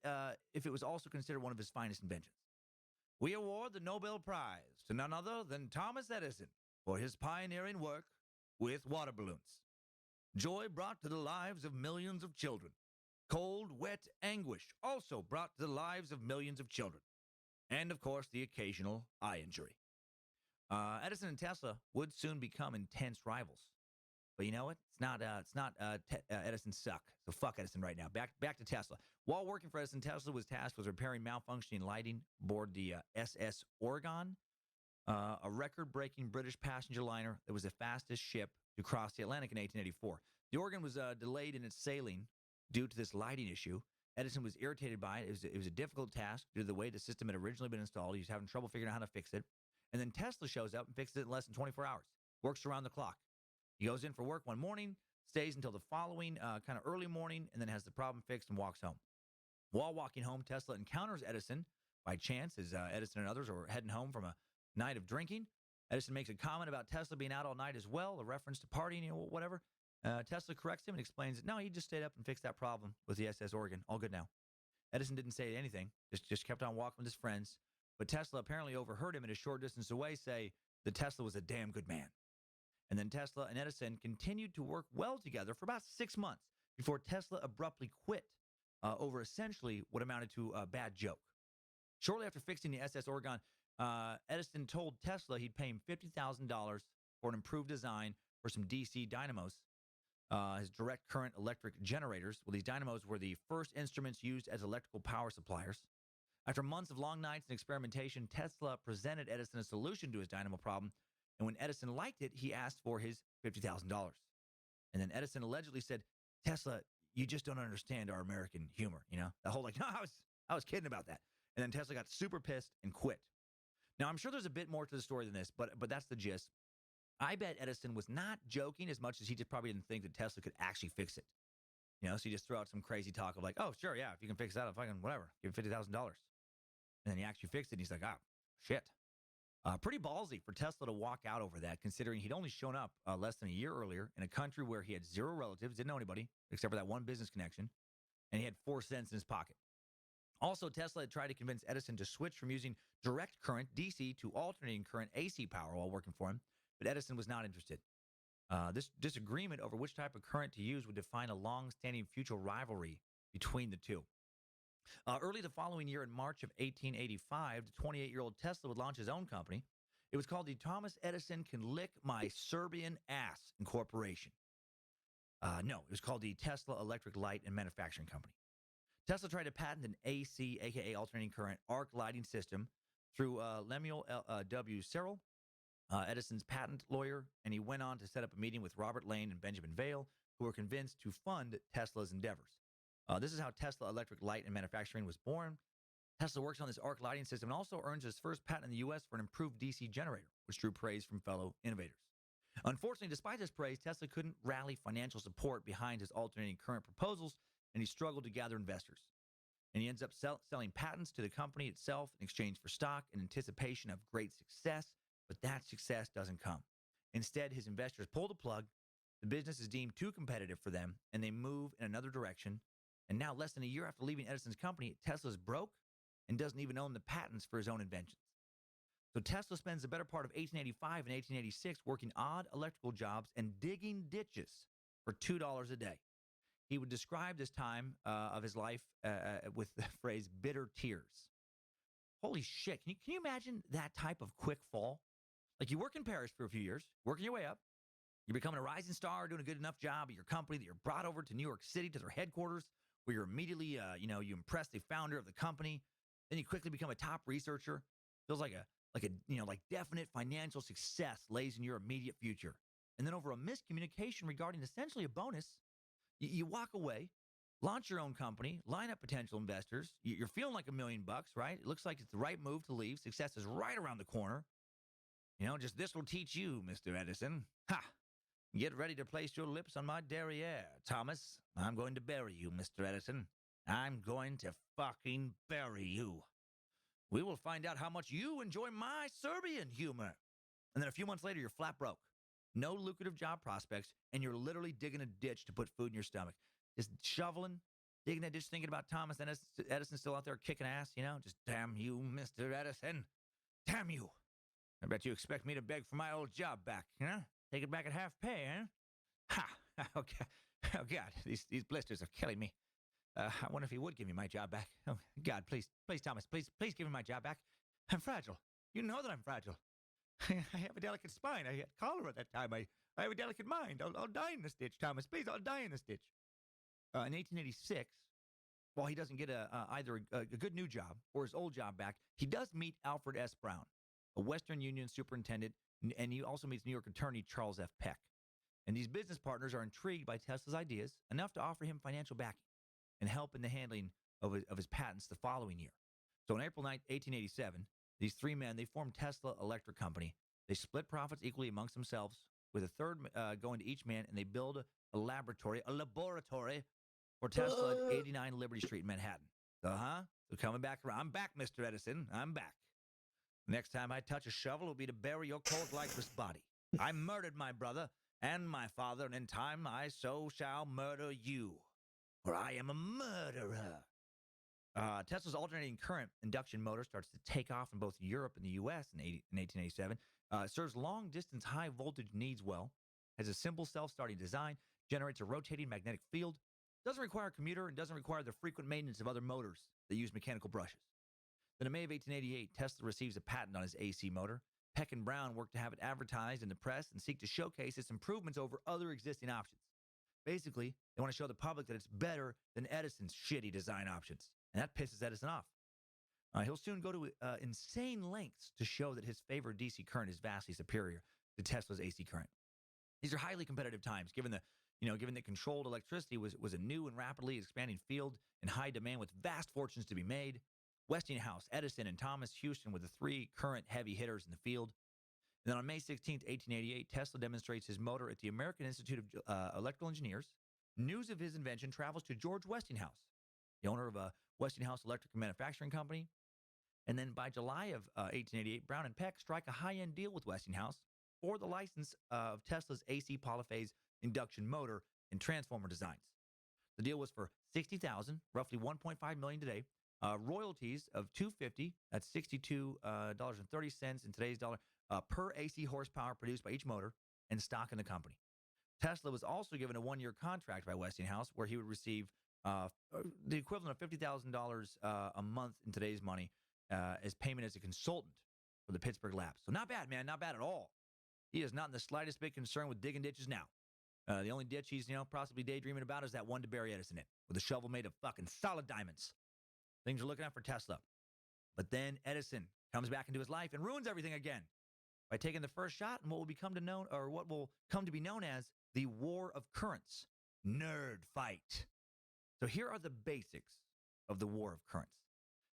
if it was also considered one of his finest inventions. We award the Nobel Prize to none other than Thomas Edison for his pioneering work with water balloons. Joy brought to the lives of millions of children. Cold, wet anguish also brought to the lives of millions of children. And, of course, the occasional eye injury. Edison and Tesla would soon become intense rivals. But you know what? Edison suck. So fuck Edison right now. Back to Tesla. While working for Edison, Tesla was tasked with repairing malfunctioning lighting aboard the SS Oregon, a record-breaking British passenger liner that was the fastest ship to cross the Atlantic in 1884. The Oregon was delayed in its sailing due to this lighting issue. Edison was irritated by it. It was a difficult task due to the way the system had originally been installed. He was having trouble figuring out how to fix it. And then Tesla shows up and fixes it in less than 24 hours. Works around the clock. He goes in for work one morning, stays until the following kind of early morning, and then has the problem fixed and walks home. While walking home, Tesla encounters Edison by chance as Edison and others are heading home from a night of drinking. Edison makes a comment about Tesla being out all night as well, a reference to partying, whatever. Tesla corrects him and explains that, no, he just stayed up and fixed that problem with the SS Oregon. All good now. Edison didn't say anything, just kept on walking with his friends. But Tesla apparently overheard him at a short distance away say that Tesla was a damn good man. And then Tesla and Edison continued to work well together for about 6 months before Tesla abruptly quit over essentially what amounted to a bad joke. Shortly after fixing the SS Oregon, Edison told Tesla he'd pay him $50,000 for an improved design for some DC dynamos, his direct current electric generators. Well, these dynamos were the first instruments used as electrical power suppliers. After months of long nights and experimentation, Tesla presented Edison a solution to his dynamo problem. And when Edison liked it, he asked for his $50,000. And then Edison allegedly said, Tesla, you just don't understand our American humor, The whole no, I was kidding about that. And then Tesla got super pissed and quit. Now, I'm sure there's a bit more to the story than this, but that's the gist. I bet Edison was not joking as much as he just probably didn't think that Tesla could actually fix it. So he just threw out some crazy talk of like, oh, sure, yeah, if you can fix that, fucking whatever, give him $50,000. And then he actually fixed it, and he's like, shit. Pretty ballsy for Tesla to walk out over that, considering he'd only shown up less than a year earlier in a country where he had zero relatives, didn't know anybody, except for that one business connection, and he had 4 cents in his pocket. Also, Tesla had tried to convince Edison to switch from using direct current, DC, to alternating current, AC power while working for him, but Edison was not interested. This disagreement over which type of current to use would define a long-standing future rivalry between the two. Early the following year, in March of 1885, the 28-year-old Tesla would launch his own company. It was called the Thomas Edison Can Lick My Serbian Ass Incorporation. No, it was called the Tesla Electric Light and Manufacturing Company. Tesla tried to patent an AC, aka alternating current, arc lighting system through Lemuel W. Searle, Edison's patent lawyer, and he went on to set up a meeting with Robert Lane and Benjamin Vail, who were convinced to fund Tesla's endeavors. This is how Tesla Electric Light and Manufacturing was born. Tesla works on this arc lighting system and also earns his first patent in the U.S. for an improved DC generator, which drew praise from fellow innovators. Unfortunately, despite this praise, Tesla couldn't rally financial support behind his alternating current proposals, and he struggled to gather investors. And he ends up selling patents to the company itself in exchange for stock in anticipation of great success, but that success doesn't come. Instead, his investors pull the plug, the business is deemed too competitive for them, and they move in another direction. And now, less than a year after leaving Edison's company, Tesla's broke and doesn't even own the patents for his own inventions. So Tesla spends the better part of 1885 and 1886 working odd electrical jobs and digging ditches for $2 a day. he would describe this time of his life with the phrase bitter tears. Holy shit. Can you imagine that type of quick fall? Like you work in Paris for a few years, working your way up. You're becoming a rising star, doing a good enough job at your company that you're brought over to New York City to their headquarters, where you're immediately, you impress the founder of the company. Then you quickly become a top researcher. Feels like definite financial success lays in your immediate future. And then over a miscommunication regarding essentially a bonus, you walk away, launch your own company, line up potential investors. You're feeling like $1 million, right? It looks like it's the right move to leave. Success is right around the corner. Just this will teach you, Mr. Edison. Ha! Get ready to place your lips on my derriere, Thomas. I'm going to bury you, Mr. Edison. I'm going to fucking bury you. We will find out how much you enjoy my Serbian humor. And then a few months later, you're flat broke. No lucrative job prospects, and you're literally digging a ditch to put food in your stomach. Just shoveling, digging a ditch, thinking about Thomas Edison still out there kicking ass, Just damn you, Mr. Edison. Damn you. I bet you expect me to beg for my old job back, Take it back at half pay, huh? Ha! Okay. Oh, God, these blisters are killing me. I wonder if he would give me my job back. Oh, God, please, Thomas, please give me my job back. I'm fragile. You know that I'm fragile. I have a delicate spine. I had cholera at that time. I have a delicate mind. I'll die in this ditch, Thomas. Please, I'll die in this ditch. In 1886, while he doesn't get either a good new job or his old job back, he does meet Alfred S. Brown, a Western Union superintendent, and he also meets New York attorney Charles F. Peck. And these business partners are intrigued by Tesla's ideas enough to offer him financial backing and help in the handling of his patents the following year. So on April 9, 1887, these three men, they formed Tesla Electric Company. They split profits equally amongst themselves, with a third going to each man, and they build a laboratory for Tesla at 89 Liberty Street in Manhattan. So coming back around. I'm back, Mr. Edison. I'm back. Next time I touch a shovel, it'll be to bury your cold, lifeless body. I murdered my brother and my father, and in time I so shall murder you, for I am a murderer. Tesla's alternating current induction motor starts to take off in both Europe and the U.S. in 1887. Serves long-distance high-voltage needs well, has a simple self-starting design, generates a rotating magnetic field, doesn't require a commuter, and doesn't require the frequent maintenance of other motors that use mechanical brushes. Then in May of 1888, Tesla receives a patent on his AC motor. Peck and Brown work to have it advertised in the press and seek to showcase its improvements over other existing options. Basically, they want to show the public that it's better than Edison's shitty design options. And that pisses Edison off. He'll soon go to insane lengths to show that his favored DC current is vastly superior to Tesla's AC current. These are highly competitive times, given that controlled electricity was a new and rapidly expanding field in high demand with vast fortunes to be made. Westinghouse, Edison, and Thomas Houston were the three current heavy hitters in the field. And then on May 16, 1888, Tesla demonstrates his motor at the American Institute of Electrical Engineers. News of his invention travels to George Westinghouse, the owner of a Westinghouse Electric Manufacturing Company. And then by July of 1888, Brown and Peck strike a high-end deal with Westinghouse for the license of Tesla's AC polyphase induction motor and transformer designs. The deal was for $60,000, roughly $1.5 million today. Royalties of $250, that's $62.30 in today's dollar, per AC horsepower produced by each motor, and stock in the company. Tesla was also given a one-year contract by Westinghouse where he would receive the equivalent of $50,000 a month in today's money as payment as a consultant for the Pittsburgh Labs. So not bad, man, not bad at all. He is not in the slightest bit concerned with digging ditches now. The only ditch he's, possibly daydreaming about is that one to bury Edison in, with a shovel made of fucking solid diamonds. Things are looking up for Tesla. But then Edison comes back into his life and ruins everything again by taking the first shot in what will come to be known as the War of Currents. Nerd fight. So here are the basics of the War of Currents.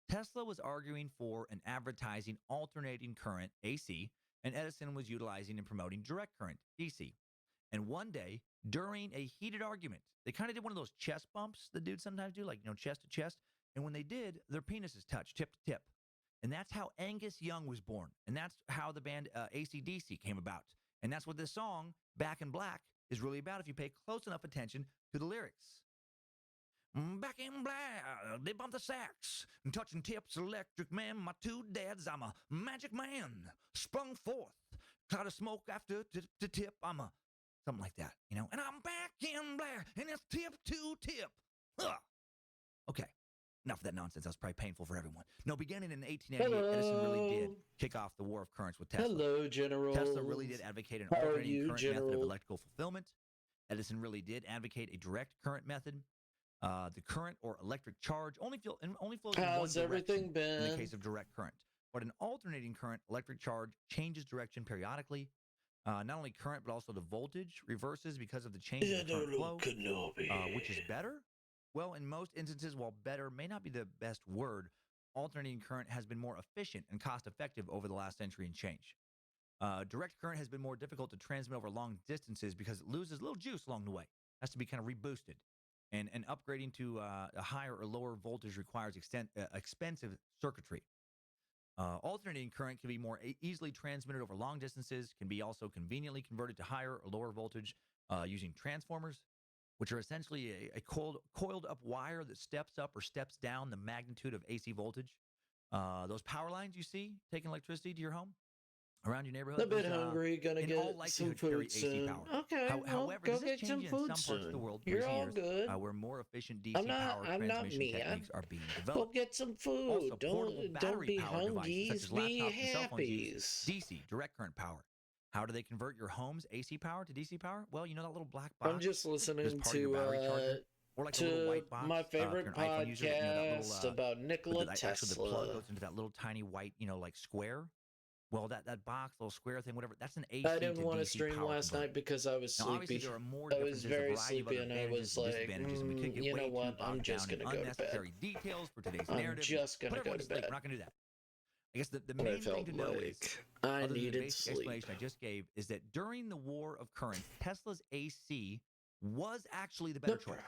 Tesla was arguing for an advertising alternating current, AC, and Edison was utilizing and promoting direct current, DC. And one day, during a heated argument, they kind of did one of those chest bumps that dudes sometimes do, like, chest to chest. And when they did, their penises touched tip to tip. And that's how Angus Young was born. And that's how the band AC/DC came about. And that's what this song, Back in Black, is really about if you pay close enough attention to the lyrics. Back in black, they bump the sax, touching tips, electric man, my two dads, I'm a magic man, sprung forth, cloud of smoke after to tip, I'm a something like that, you know. And I'm back in Blair, and it's tip to tip. Ugh. Okay, enough of that nonsense. That was probably painful for everyone. No, beginning in 1888, Edison really did kick off the war of currents with Tesla. Hello, General. Tesla really did advocate an alternating current method of electrical fulfillment. Edison really did advocate a direct current method. The current or electric charge only flows in one direction in the case of direct current. But an alternating current electric charge changes direction periodically. Not only current, but also the voltage reverses because of the change in the current flow, which is better. Well, in most instances, while better may not be the best word, alternating current has been more efficient and cost-effective over the last century and change. Direct current has been more difficult to transmit over long distances because it loses a little juice along the way. It has to be kind of reboosted. And upgrading to a higher or lower voltage requires expensive circuitry. Alternating current can be more easily transmitted over long distances, can be also conveniently converted to higher or lower voltage using transformers, which are essentially a coiled up wire that steps up or steps down the magnitude of AC voltage. Those power lines you see taking electricity to your home, around your neighborhood. A bit hungry, gonna get some food soon. Okay, however, go this get some food in some parts of the world You're all good. Where more efficient DC power transmission techniques are being developed. Go get some food. Also, don't be hungry. Be happy. DC, direct current power. How do they convert your home's AC power to DC power? Well, you know that little black box? I'm just listening to or like a little white box, my favorite podcast about Nikola Tesla. Actually, the plug goes into that little tiny white, like square. Well, that box, little square thing, whatever, that's an AC. I didn't want to stream last night because I was sleepy. There are more I was very sleepy, and I was like, you know what? I'm just going to go to bed. Details for today's I'm just going to go to bed. We're not going to do that. I guess the main thing to know is, I other than the needed basic sleep. explanation I just gave, is that during the war of currents, Tesla's AC was actually the better choice.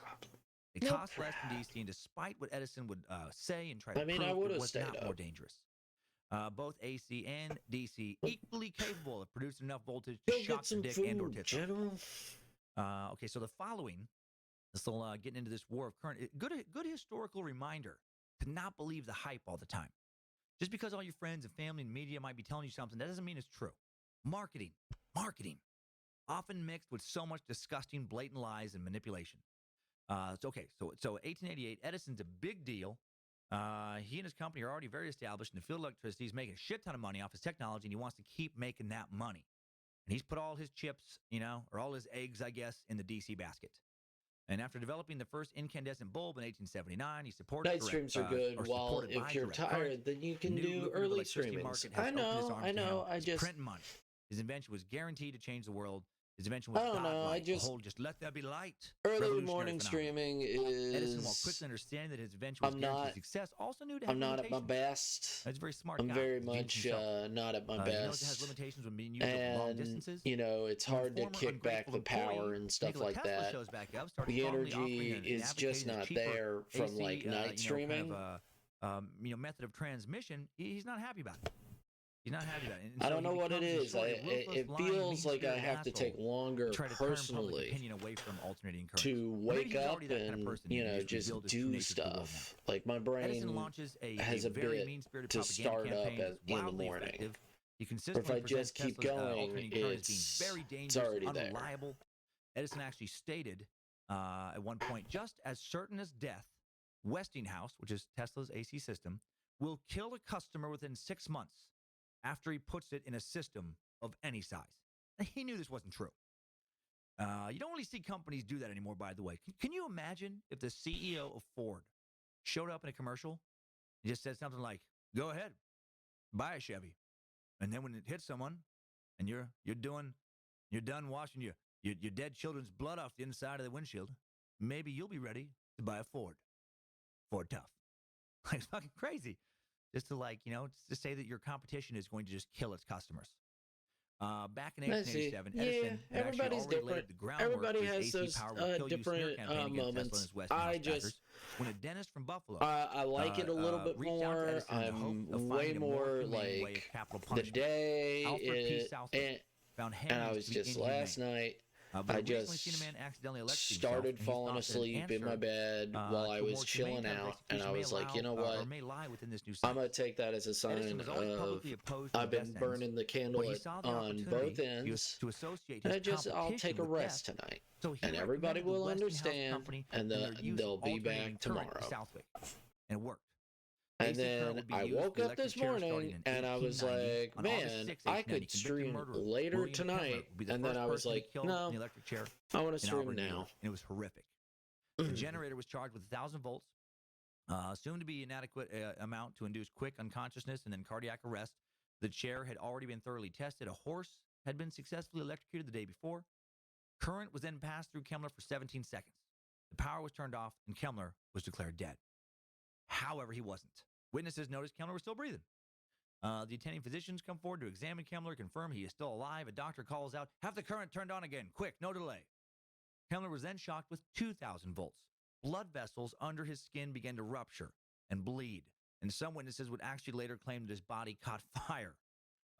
It cost less than DC, and despite what Edison would say and try to prove, it was not more dangerous. Both AC and DC equally capable of producing enough voltage to shock the dick and or tits. Okay, so the following, this will getting into this war of current. Good historical reminder to not believe the hype all the time. Just because all your friends and family and media might be telling you something, that doesn't mean it's true. Marketing, often mixed with so much disgusting, blatant lies and manipulation. So 1888, Edison's a big deal. He and his company are already very established in the field of electricity. He's making a shit ton of money off his technology, and he wants to keep making that money. And he's put all his chips, or all his eggs, I guess, in the DC basket. And after developing the first incandescent bulb in 1879, he supported night streams are good. While if you're tired, then you can do early streamings. I know. I just print money. His invention was guaranteed to change the world. His invention was just let there be light. Early morning streaming is. Edison, while quickly understanding that his invention was guaranteed success, also knew to have I'm not at my best. That's very smart. I'm very much not at my best. It has limitations when being used over long distances. It's hard to kick back the power and stuff like that. The energy is just not there from night streaming. Method of transmission. He's not happy about it. He's not happy about it. I don't know what it is. It feels like I have to take longer personally to wake up and just do stuff. Like my brain has a bit to start up in the morning. Or if I just keep going, it's already there. Edison actually stated at one point, just as certain as death, Westinghouse, which is Tesla's AC system, will kill a customer within 6 months after he puts it in a system of any size. He knew this wasn't true. You don't really see companies do that anymore, by the way. Can you imagine if the CEO of Ford showed up in a commercial and just said something like, go ahead, buy a Chevy. And then when it hits someone and you're done washing your dead children's blood off the inside of the windshield, maybe you'll be ready to buy a Ford. Ford tough. It's fucking crazy. Just to to say that your competition is going to just kill its customers. Back in 1887, Edison everybody's different. Everybody has those different moments. When a dentist from Buffalo, I like it a little bit more. I'm way more like the day, and I was just last night. I just started falling asleep in my bed while I was chilling out, and I was like, you know what? I'm going to take that as a sign of I've been burning the candle on both ends, and I'll take a rest tonight, and everybody will understand, and they'll be back tomorrow. And it worked. And then I woke up this morning and I was like, man, I could stream later tonight. And then I was like, no, I want to stream now. And it was horrific. The generator was charged with 1,000 volts, assumed to be inadequate amount to induce quick unconsciousness and then cardiac arrest. The chair had already been thoroughly tested. A horse had been successfully electrocuted the day before. Current was then passed through Kemmler for 17 seconds. The power was turned off and Kemmler was declared dead. However, he wasn't. Witnesses noticed Kemmler was still breathing. The attending physicians come forward to examine Kemmler, confirm he is still alive. A doctor calls out, have the current turned on again, quick, no delay. Kemmler was then shocked with 2,000 volts. Blood vessels under his skin began to rupture and bleed, and some witnesses would actually later claim that his body caught fire.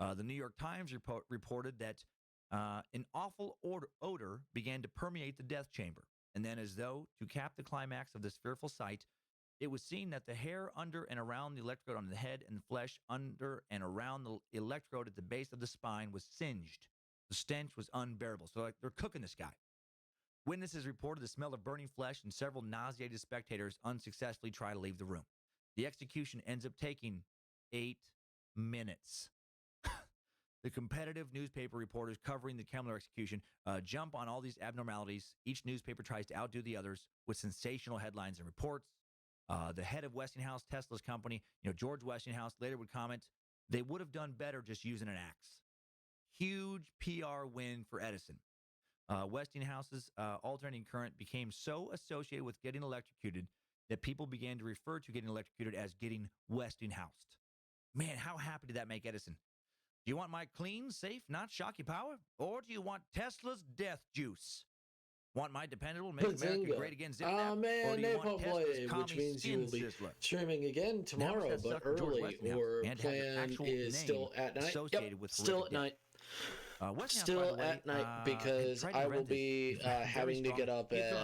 The New York Times reported that an awful odor began to permeate the death chamber, and then as though to cap the climax of this fearful sight, it was seen that the hair under and around the electrode on the head and the flesh under and around the electrode at the base of the spine was singed. The stench was unbearable. So they're cooking this guy. Witnesses reported the smell of burning flesh, and several nauseated spectators unsuccessfully try to leave the room. The execution ends up taking 8 minutes. The competitive newspaper reporters covering the Kemmler execution jump on all these abnormalities. Each newspaper tries to outdo the others with sensational headlines and reports. The head of Westinghouse, Tesla's company, George Westinghouse, later would comment, they would have done better just using an axe. Huge PR win for Edison. Westinghouse's alternating current became so associated with getting electrocuted that people began to refer to getting electrocuted as getting Westinghoused. Man, how happy did that make Edison? Do you want my clean, safe, not shocky power? Or do you want Tesla's death juice? Want my dependable, make America great again zip nap? Oh man, Napalm Blade, which means you will be streaming again tomorrow, but early, or plan is still at night. Yep, still at night. Still at night, because I will be having to get up at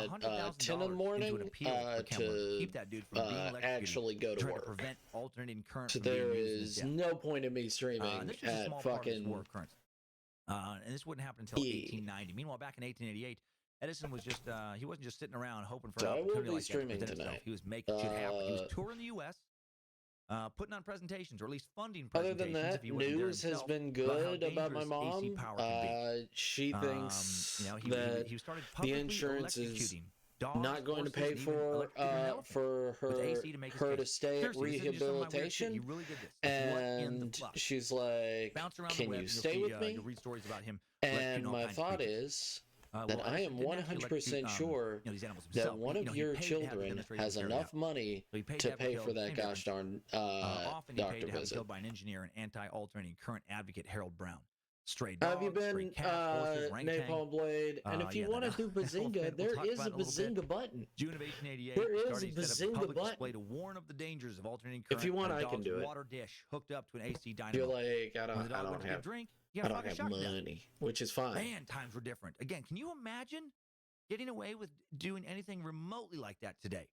10 in the morning to actually go to work. So there is no point in me streaming at fucking... And this wouldn't happen until 1890. Meanwhile, back in 1888, Edison was just, he wasn't just sitting around hoping for an opportunity like that to present himself. He was making shit happen. He was touring the U.S., putting on presentations, or at least funding presentations. Other than that, news has been good about my mom. She thinks that the insurance is not going to pay for her to stay at rehabilitation. And she's like, can you stay with me? And my thought is that I am 100% sure that one of your children has enough money to pay for that gosh darn doctor visit. Killed by an engineer and anti-alternating current advocate Harold Brown. Stray dogs, have you been Napalm Blade? And if you want to do Bazinga, there is a Bazinga button. June of 1888. There is a Bazinga button. To warn of the dangers of alternating current. If you want, I can do it. Water dish hooked up to an AC dynamo. You're like, I don't have money, which is fine. Man, times were different. Again, can you imagine getting away with doing anything remotely like that today?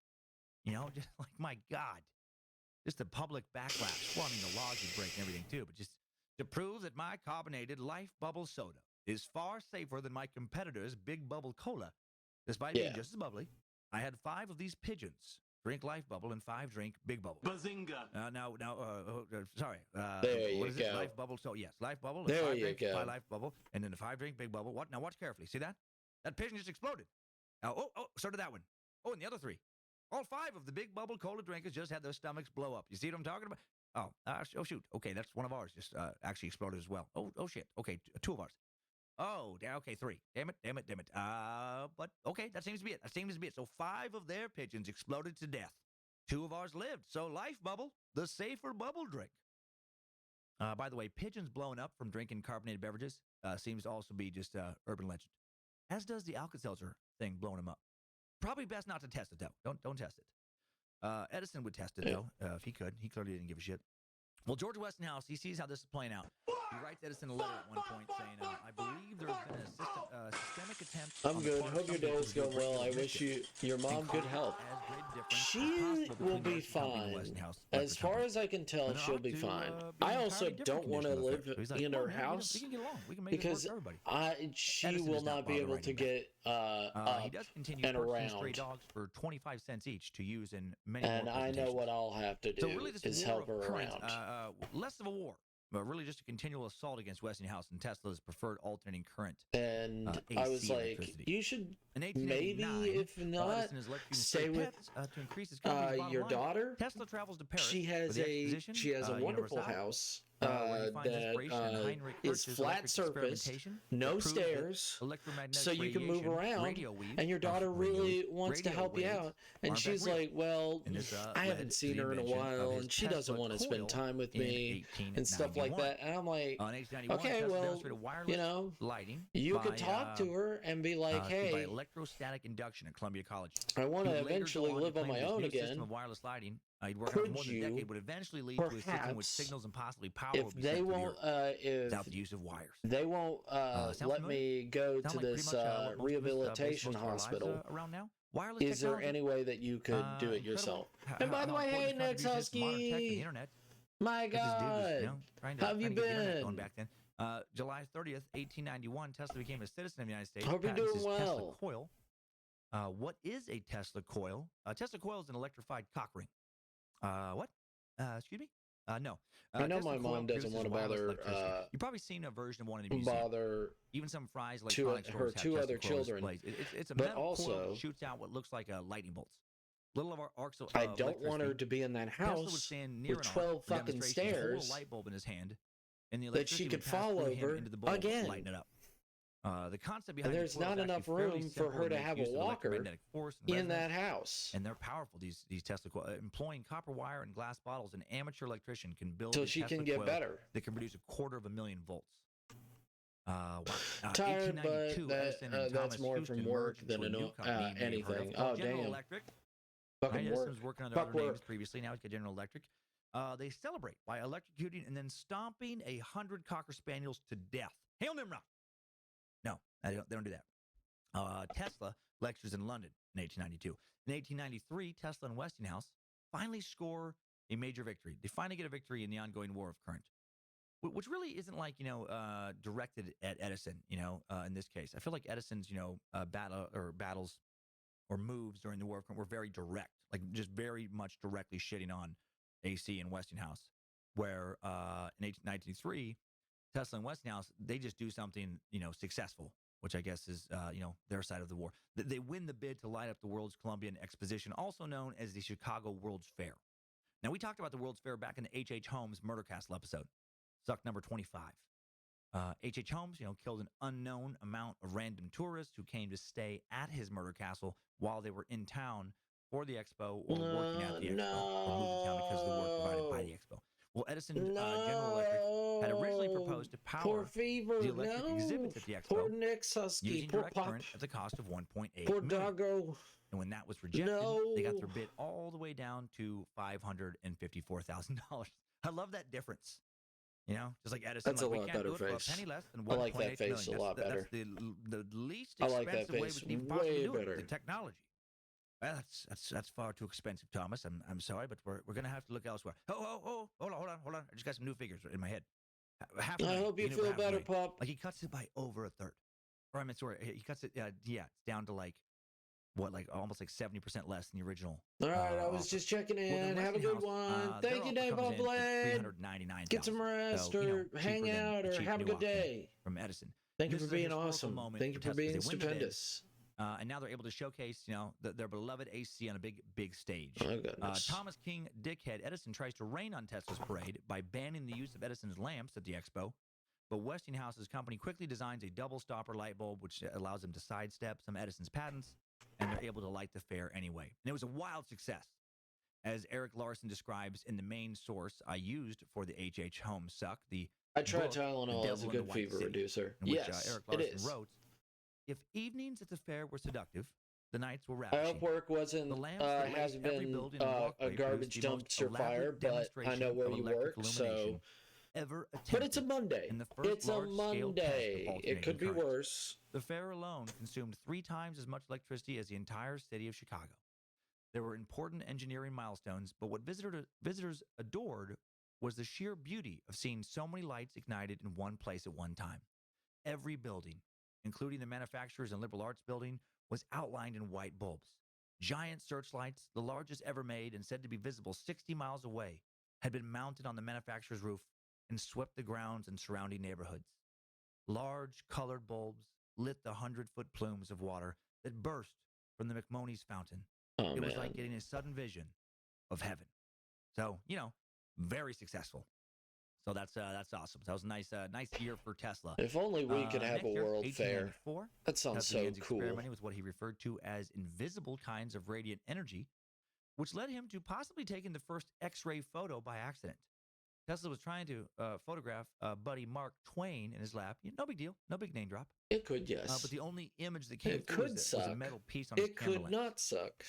Just like, my God, just the public backlash. Well, I mean, the laws you break and everything too, but just to prove that my carbonated Life Bubble soda is far safer than my competitor's Big Bubble Cola, despite being just as bubbly. I had 5 of these pigeons drink Life Bubble and 5 drink Big Bubble. Bazinga! Sorry. There you go. Life Bubble. So yes, Life Bubble. There 5 you drink, go. 5 Life Bubble, and then the 5 drink Big Bubble. What? Now watch carefully. See that? That pigeon just exploded. So did that one. Oh, and the other 3. All 5 of the Big Bubble Cola drinkers just had their stomachs blow up. You see what I'm talking about? Oh, shoot. Okay, that's one of ours. Just actually exploded as well. Oh, shit. Okay, 2 of ours. Oh, okay, 3. Damn it. But okay, that seems to be it. So 5 of their pigeons exploded to death. 2 of ours lived. So Life Bubble, the safer bubble drink. By the way, pigeons blowing up from drinking carbonated beverages seems to also be just urban legend. As does the Alka-Seltzer thing blowing them up. Probably best not to test it, though. Don't test it. Edison would test it, though, if he could. He clearly didn't give a shit. Well, George Westinghouse, he sees how this is playing out. He writes Edison a letter at one point saying, I believe there has been a systemic attempt. I'm good. Hope your day is going well. I wish your mom good health. She will be fine. As far as I can tell, she'll be fine. I also don't want to live in her house because she will not be able to get up he does continue and around. Stray dogs for 25 cents each to use in many. And I know what I'll have to do is help her around. Less of a war, but really just a continual assault against Westinghouse and Tesla's preferred alternating current. And I was like, you should maybe, if not, stay with to increase his your daughter. Tesla travels to Paris. She has a wonderful house that is flat surface, no stairs, so you can move around, and your daughter really wants to help you out. And she's like, well, I haven't seen her in a while, and she doesn't want to spend time with me and stuff like that. And I'm like, okay, well, you know, you could talk to her and be like, hey, by electrostatic induction at Columbia College. I want to eventually live on my own again. Wireless lighting. He'd work on more than a decade, would eventually lead to a system with signals and possibly power. If they won't, without the use of wires, they won't let me go to this rehabilitation hospital. Around now, is there any way that you could do it yourself? And by the way, hey, Next Husky, my God, how have you been? Going back then, July 30th, 1891, Tesla became a citizen of the United States. Hope you're doing well. Tesla coil. What is a Tesla coil? A Tesla coil is an electrified cock ring. What? Excuse me? No. I know my mom doesn't want to bother. You've probably seen a version of one in the museum. Bother. Even some Fry's her two other children. It's a metal coil that shoots out what looks like lightning bolts. Little of our arcs. I don't want her to be in that house with 12 fucking stairs. A light bulb in his hand, and the that she could fall over again. Lighten it up. The concept behind and there's not enough room for her to have a walker in that house. And they're powerful. These Tesla coils, employing copper wire and glass bottles, an amateur electrician can build so she can get better. That can produce 250,000 volts. Wow. Tired, but that's more from work than anything. Oh, damn. Electric. Fucking work. Was working on their other names previously. Now it's got General Electric. They celebrate by electrocuting and then stomping 100 Cocker Spaniels to death. Hail Nimrod! No, they don't do that. Tesla lectures in London in 1892. In 1893, Tesla and Westinghouse finally score a major victory. They finally get a victory in the ongoing war of current, which really isn't like, directed at Edison, in this case. I feel like Edison's, battles or moves during the war of current were very direct, like just very much directly shitting on AC and Westinghouse, where in 1993, Tesla and Westinghouse, they just do something, successful, which I guess is, their side of the war. They win the bid to light up the World's Columbian Exposition, also known as the Chicago World's Fair. Now, we talked about the World's Fair back in the H.H. Holmes Murder Castle episode, suck number 25. H.H. Holmes, killed an unknown amount of random tourists who came to stay at his murder castle while they were in town for the expo or working at the expo, or moved to town because of the work provided by the expo. Well, Edison General Electric had originally proposed to power the electric exhibits at the expo poor Next Husky, using poor direct Pop, current at the cost of $1.8 poor million. doggo. And when that was rejected, they got their bid all the way down to $554,000. I love that difference. Just like Edison, that's a lot better face. For a penny less than I like that face million. a lot better. That's the least I expensive like that face way we can possibly do better. it. The technology. Well, that's far too expensive, Thomas. I'm sorry, but we're gonna have to look elsewhere. Oh, hold on. I just got some new figures in my head. I hope you feel better, Pop. Like he cuts it by over a third. Or I mean, sorry, he cuts it. It's down to almost 70% less than the original. All right, I was just checking in. Have a good one. Thank you, Dave Blade. Get some rest, or hang out, or have a good day. From Edison. Thank you for being awesome. Thank you for being stupendous. And now they're able to showcase, their beloved AC on a big stage. Oh, goodness. Thomas King Dickhead Edison tries to rain on Tesla's parade by banning the use of Edison's lamps at the expo. But Westinghouse's company quickly designs a double stopper light bulb, which allows them to sidestep some Edison's patents, and they're able to light the fair anyway. And it was a wild success. As Eric Larson describes in the main source I used for the H.H. Holmes suck, I tried Tylenol as a good fever reducer. Yes, Eric Larson wrote, if evenings at the fair were seductive, the nights were ravishing. I hope work hasn't been a garbage dumpster fire, but I know where you work, so ever attempted. But it's a Monday. In the first it's a Monday. It could be current. worse. The fair alone consumed 3 times as much electricity as the entire city of Chicago. There were important engineering milestones, but what visitors adored was the sheer beauty of seeing so many lights ignited in one place at one time. Every building, including the manufacturers and liberal arts building, was outlined in white bulbs. Giant searchlights, the largest ever made and said to be visible 60 miles away, had been mounted on the manufacturer's roof and swept the grounds and surrounding neighborhoods. Large colored bulbs lit the 100-foot plumes of water that burst from the McMoney's fountain. It was like getting a sudden vision of heaven. So, very successful. So that's awesome. That was a nice year for Tesla. If only we could have a world fair. That sounds so cool. Experimenting with what he referred to as invisible kinds of radiant energy, which led him to possibly taking the first X-ray photo by accident. Tesla was trying to photograph buddy Mark Twain in his lab. No big deal. No big name drop. It could, yes. But the only image that came through was a metal piece on his camera lens. It could not suck.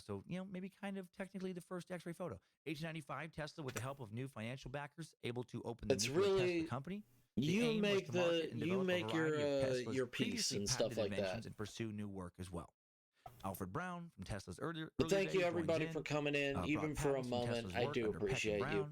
So, maybe kind of technically the first X-ray photo. 1895, Tesla, with the help of new financial backers, able to open the Tesla company. You make your piece and stuff like that, and pursue new work as well. Alfred Brown from Tesla's earlier. Thank you everybody for coming in, even for a moment. I do appreciate you.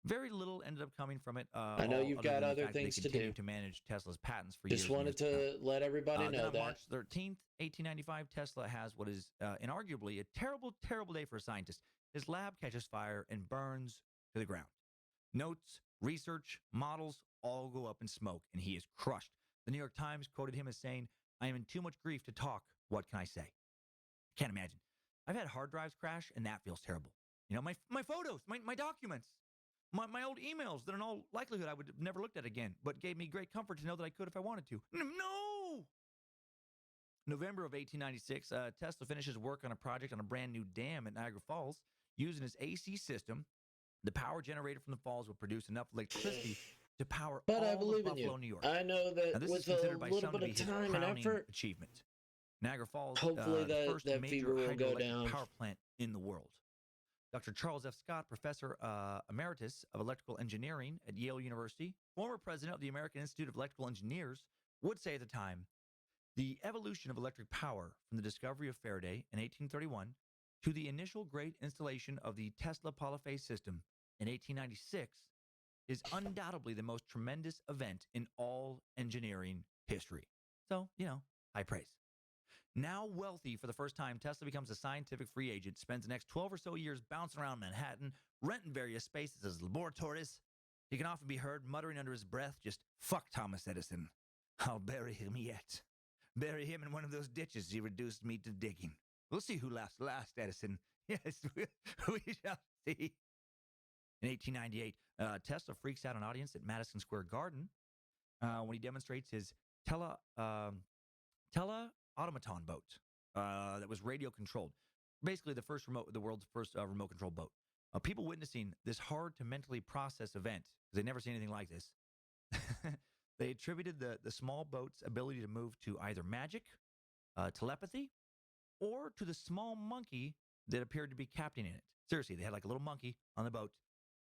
Very little ended up coming from it. I know you've got other things to do. To manage Tesla's patents for years. Just wanted to let everybody know that. On March 13th, 1895, Tesla has what is inarguably a terrible, terrible day for a scientist. His lab catches fire and burns to the ground. Notes, research, models all go up in smoke, and he is crushed. The New York Times quoted him as saying, "I am in too much grief to talk. What can I say?" Can't imagine. I've had hard drives crash, and that feels terrible. My photos, my documents. My old emails that in all likelihood I would have never looked at again, but gave me great comfort to know that I could if I wanted to. No! November of 1896, Tesla finishes work on a project on a brand new dam at Niagara Falls. Using his AC system, the power generated from the falls would produce enough electricity to power all of Buffalo, New York. I know that with a little bit of time and effort, achievement. Niagara Falls, hopefully the first that major fever will go down. Power plant in the world. Dr. Charles F. Scott, Professor Emeritus of Electrical Engineering at Yale University, former president of the American Institute of Electrical Engineers, would say at the time, the evolution of electric power from the discovery of Faraday in 1831 to the initial great installation of the Tesla polyphase system in 1896 is undoubtedly the most tremendous event in all engineering history. So, high praise. Now wealthy for the first time, Tesla becomes a scientific free agent, spends the next 12 or so years bouncing around Manhattan, renting various spaces as laboratories. He can often be heard muttering under his breath, just, "Fuck Thomas Edison. I'll bury him yet. Bury him in one of those ditches he reduced me to digging. We'll see who laughs last, Edison. Yes, we shall see." In 1898, Tesla freaks out an audience at Madison Square Garden when he demonstrates his automaton boat that was radio controlled. Basically, the world's first remote control boat. People witnessing this hard to mentally process event, because they'd never seen anything like this, they attributed the small boat's ability to move to either magic, telepathy, or to the small monkey that appeared to be captaining it. Seriously, they had like a little monkey on the boat,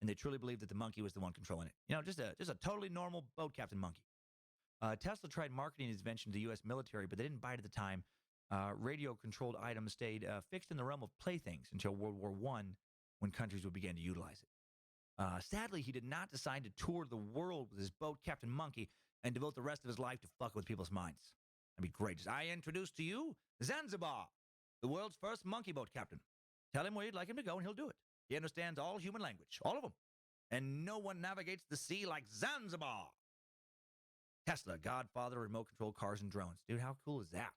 and they truly believed that the monkey was the one controlling it. Just a totally normal boat captain monkey. Tesla tried marketing his invention to the U.S. military, but they didn't buy it at the time. Radio-controlled items stayed fixed in the realm of playthings until World War I, when countries would begin to utilize it. Sadly, he did not decide to tour the world with his boat captain monkey and devote the rest of his life to fuck with people's minds. That'd be great. I introduce to you Zanzibar, the world's first monkey boat captain. Tell him where you'd like him to go, and he'll do it. He understands all human language, all of them. And no one navigates the sea like Zanzibar. Tesla, godfather of remote control cars and drones. Dude, how cool is that?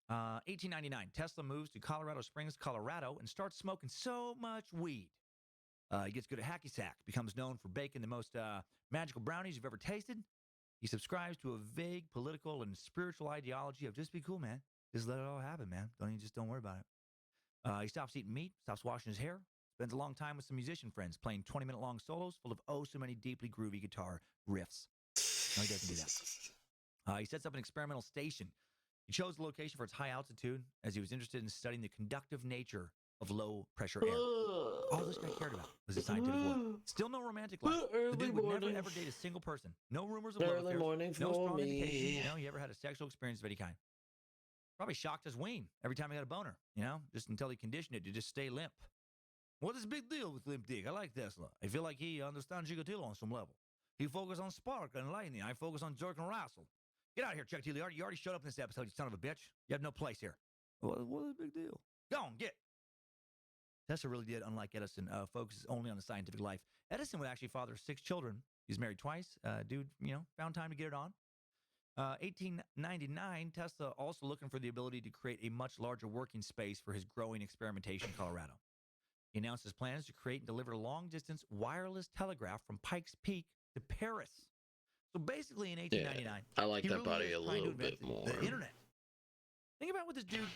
1899, Tesla moves to Colorado Springs, Colorado, and starts smoking so much weed. He gets good at hacky sack, becomes known for baking the most magical brownies you've ever tasted. He subscribes to a vague political and spiritual ideology of just be cool, man. Just let it all happen, man. Don't worry about it. He stops eating meat, stops washing his hair, spends a long time with some musician friends, playing 20-minute long solos full of so many deeply groovy guitar riffs. No, he doesn't do that. He sets up an experimental station. He chose the location for its high altitude as he was interested in studying the conductive nature of low-pressure air. All this guy cared about was his scientific work. Still no romantic life. The dude would never, ever date a single person. No rumors of love affairs. No strong indication, he ever had a sexual experience of any kind. Probably shocked his ween every time he got a boner, just until he conditioned it to just stay limp. What is the big deal with limp dick? I like Tesla. I feel like he understands Gigatillo on some level. He focuses on spark and lightning. I focus on jerk and wrestle. Get out of here, Chuck T. You already showed up in this episode, you son of a bitch. You have no place here. What is the big deal? Go on, get. Tesla really did, unlike Edison, focus only on the scientific life. Edison would actually father 6 children. He was married twice. Dude, found time to get it on. 1899, Tesla also looking for the ability to create a much larger working space for his growing experimentation in Colorado. He announced his plans to create and deliver a long-distance wireless telegraph from Pikes Peak to Paris. So basically in 1899, I like that body a little bit more. The internet. Think about what this dude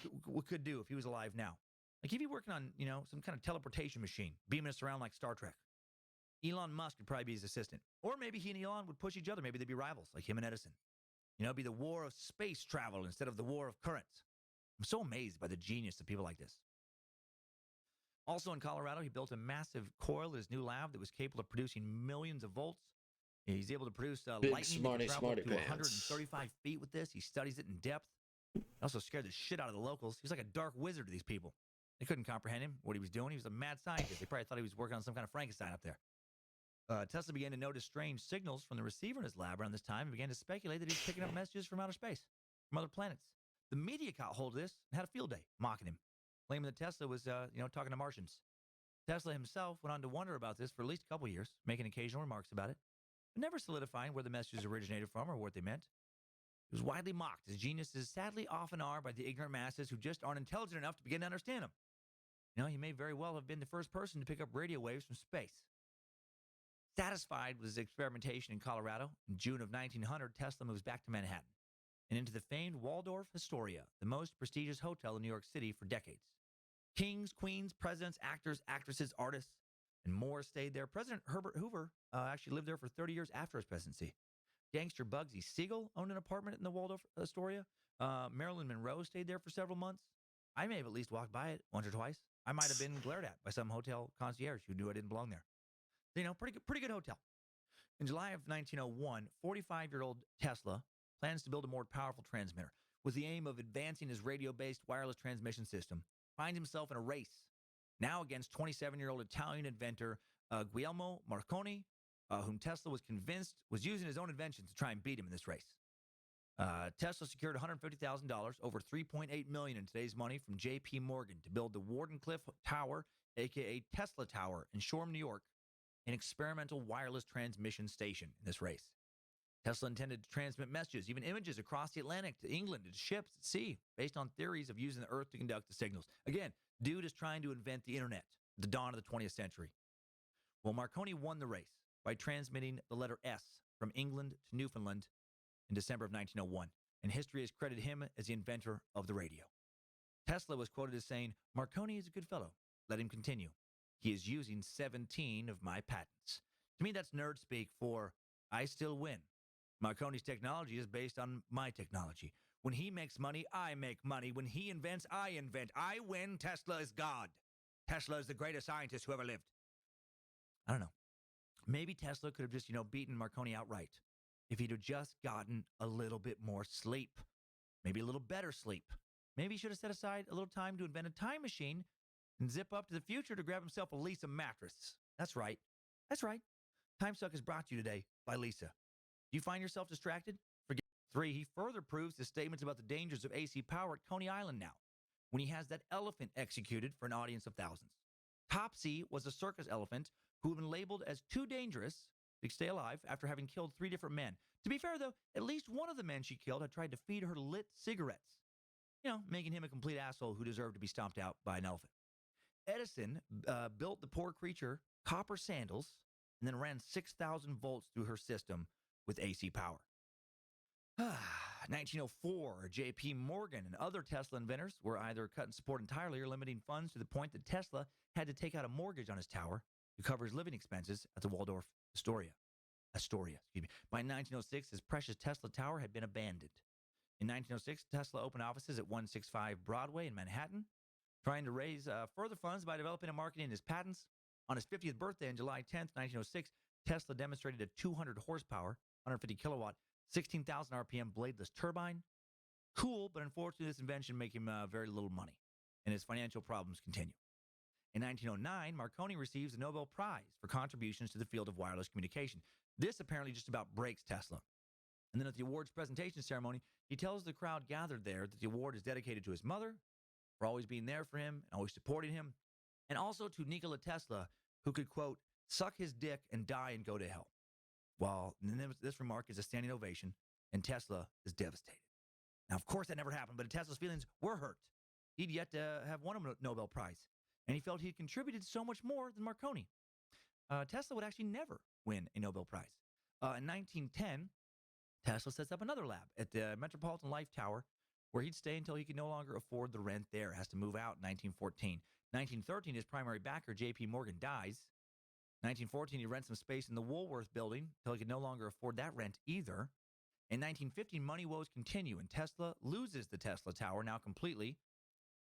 could do if he was alive now. Like if he working on, some kind of teleportation machine, beaming us around like Star Trek. Elon Musk would probably be his assistant. Or maybe he and Elon would push each other. Maybe they'd be rivals, like him and Edison. It'd be the war of space travel instead of the war of currents. I'm so amazed by the genius of people like this. Also in Colorado, he built a massive coil in his new lab that was capable of producing millions of volts. He's able to produce lightning that can travel to 135 feet with this. He studies it in depth. He also scared the shit out of the locals. He was like a dark wizard to these people. They couldn't comprehend him, what he was doing. He was a mad scientist. They probably thought he was working on some kind of Frankenstein up there. Tesla began to notice strange signals from the receiver in his lab around this time and began to speculate that he was picking up messages from outer space, from other planets. The media caught hold of this and had a field day, mocking him, claiming that Tesla was, talking to Martians. Tesla himself went on to wonder about this for at least a couple years, making occasional remarks about it, but never solidifying where the messages originated from or what they meant. He was widely mocked, as geniuses sadly often are, by the ignorant masses who just aren't intelligent enough to begin to understand him. He may very well have been the first person to pick up radio waves from space. Satisfied with his experimentation in Colorado, in June of 1900, Tesla moves back to Manhattan and into the famed Waldorf Astoria, the most prestigious hotel in New York City for decades. Kings, queens, presidents, actors, actresses, artists, and more stayed there. President Herbert Hoover actually lived there for 30 years after his presidency. Gangster Bugsy Siegel owned an apartment in the Waldorf Astoria. Marilyn Monroe stayed there for several months. I may have at least walked by it once or twice. I might have been glared at by some hotel concierge who knew I didn't belong there. Pretty good hotel. In July of 1901, 45-year-old Tesla plans to build a more powerful transmitter with the aim of advancing his radio-based wireless transmission system. Finds himself in a race, now against 27-year-old Italian inventor Guglielmo Marconi, whom Tesla was convinced was using his own inventions to try and beat him in this race. Tesla secured $150,000, over $3.8 million in today's money, from J.P. Morgan to build the Wardenclyffe Tower, a.k.a. Tesla Tower, in Shoreham, New York, an experimental wireless transmission station in this race. Tesla intended to transmit messages, even images, across the Atlantic to England and to ships at sea, based on theories of using the Earth to conduct the signals. Again, dude is trying to invent the internet at the dawn of the 20th century. Well, Marconi won the race by transmitting the letter S from England to Newfoundland in December of 1901, and history has credited him as the inventor of the radio. Tesla was quoted as saying, "Marconi is a good fellow. Let him continue. He is using 17 of my patents." To me, that's nerd speak for I still win. Marconi's technology is based on my technology. When he makes money, I make money. When he invents, I invent. I win. Tesla is God. Tesla is the greatest scientist who ever lived. I don't know. Maybe Tesla could have just, beaten Marconi outright if he'd have just gotten a little bit more sleep. Maybe a little better sleep. Maybe he should have set aside a little time to invent a time machine and zip up to the future to grab himself a Lisa mattress. That's right. Time Suck is brought to you today by Lisa. Do you find yourself distracted? Forget 3. He further proves his statements about the dangers of AC power at Coney Island now, when he has that elephant executed for an audience of thousands. Topsy was a circus elephant who had been labeled as too dangerous to stay alive after having killed 3 different men. To be fair, though, at least one of the men she killed had tried to feed her lit cigarettes, making him a complete asshole who deserved to be stomped out by an elephant. Edison built the poor creature copper sandals and then ran 6,000 volts through her system with AC power. 1904, J.P. Morgan and other Tesla inventors were either cutting support entirely or limiting funds to the point that Tesla had to take out a mortgage on his tower to cover his living expenses at the Waldorf Astoria. By 1906, his precious Tesla Tower had been abandoned. In 1906, Tesla opened offices at 165 Broadway in Manhattan. Trying to raise further funds by developing and marketing his patents. On his 50th birthday on July 10th, 1906, Tesla demonstrated a 200 horsepower, 150 kilowatt, 16,000 RPM bladeless turbine. Cool, but unfortunately this invention made him very little money, and his financial problems continue. In 1909, Marconi receives the Nobel Prize for contributions to the field of wireless communication. This apparently just about breaks Tesla. And then at the awards presentation ceremony, he tells the crowd gathered there that the award is dedicated to his mother for always being there for him and always supporting him, and also to Nikola Tesla, who could, quote, suck his dick and die and go to hell. Well, this remark is a standing ovation, and Tesla is devastated. Now, of course, that never happened, but Tesla's feelings were hurt. He'd yet to have won a Nobel Prize, and he felt he'd contributed so much more than Marconi. Tesla would actually never win a Nobel Prize. In 1910, Tesla sets up another lab at the Metropolitan Life Tower, where he'd stay until he could no longer afford the rent there. Has to move out in 1914. 1913, his primary backer, J.P. Morgan, dies. 1914, he rents some space in the Woolworth building until he could no longer afford that rent either. In 1915, money woes continue, and Tesla loses the Tesla Tower now completely.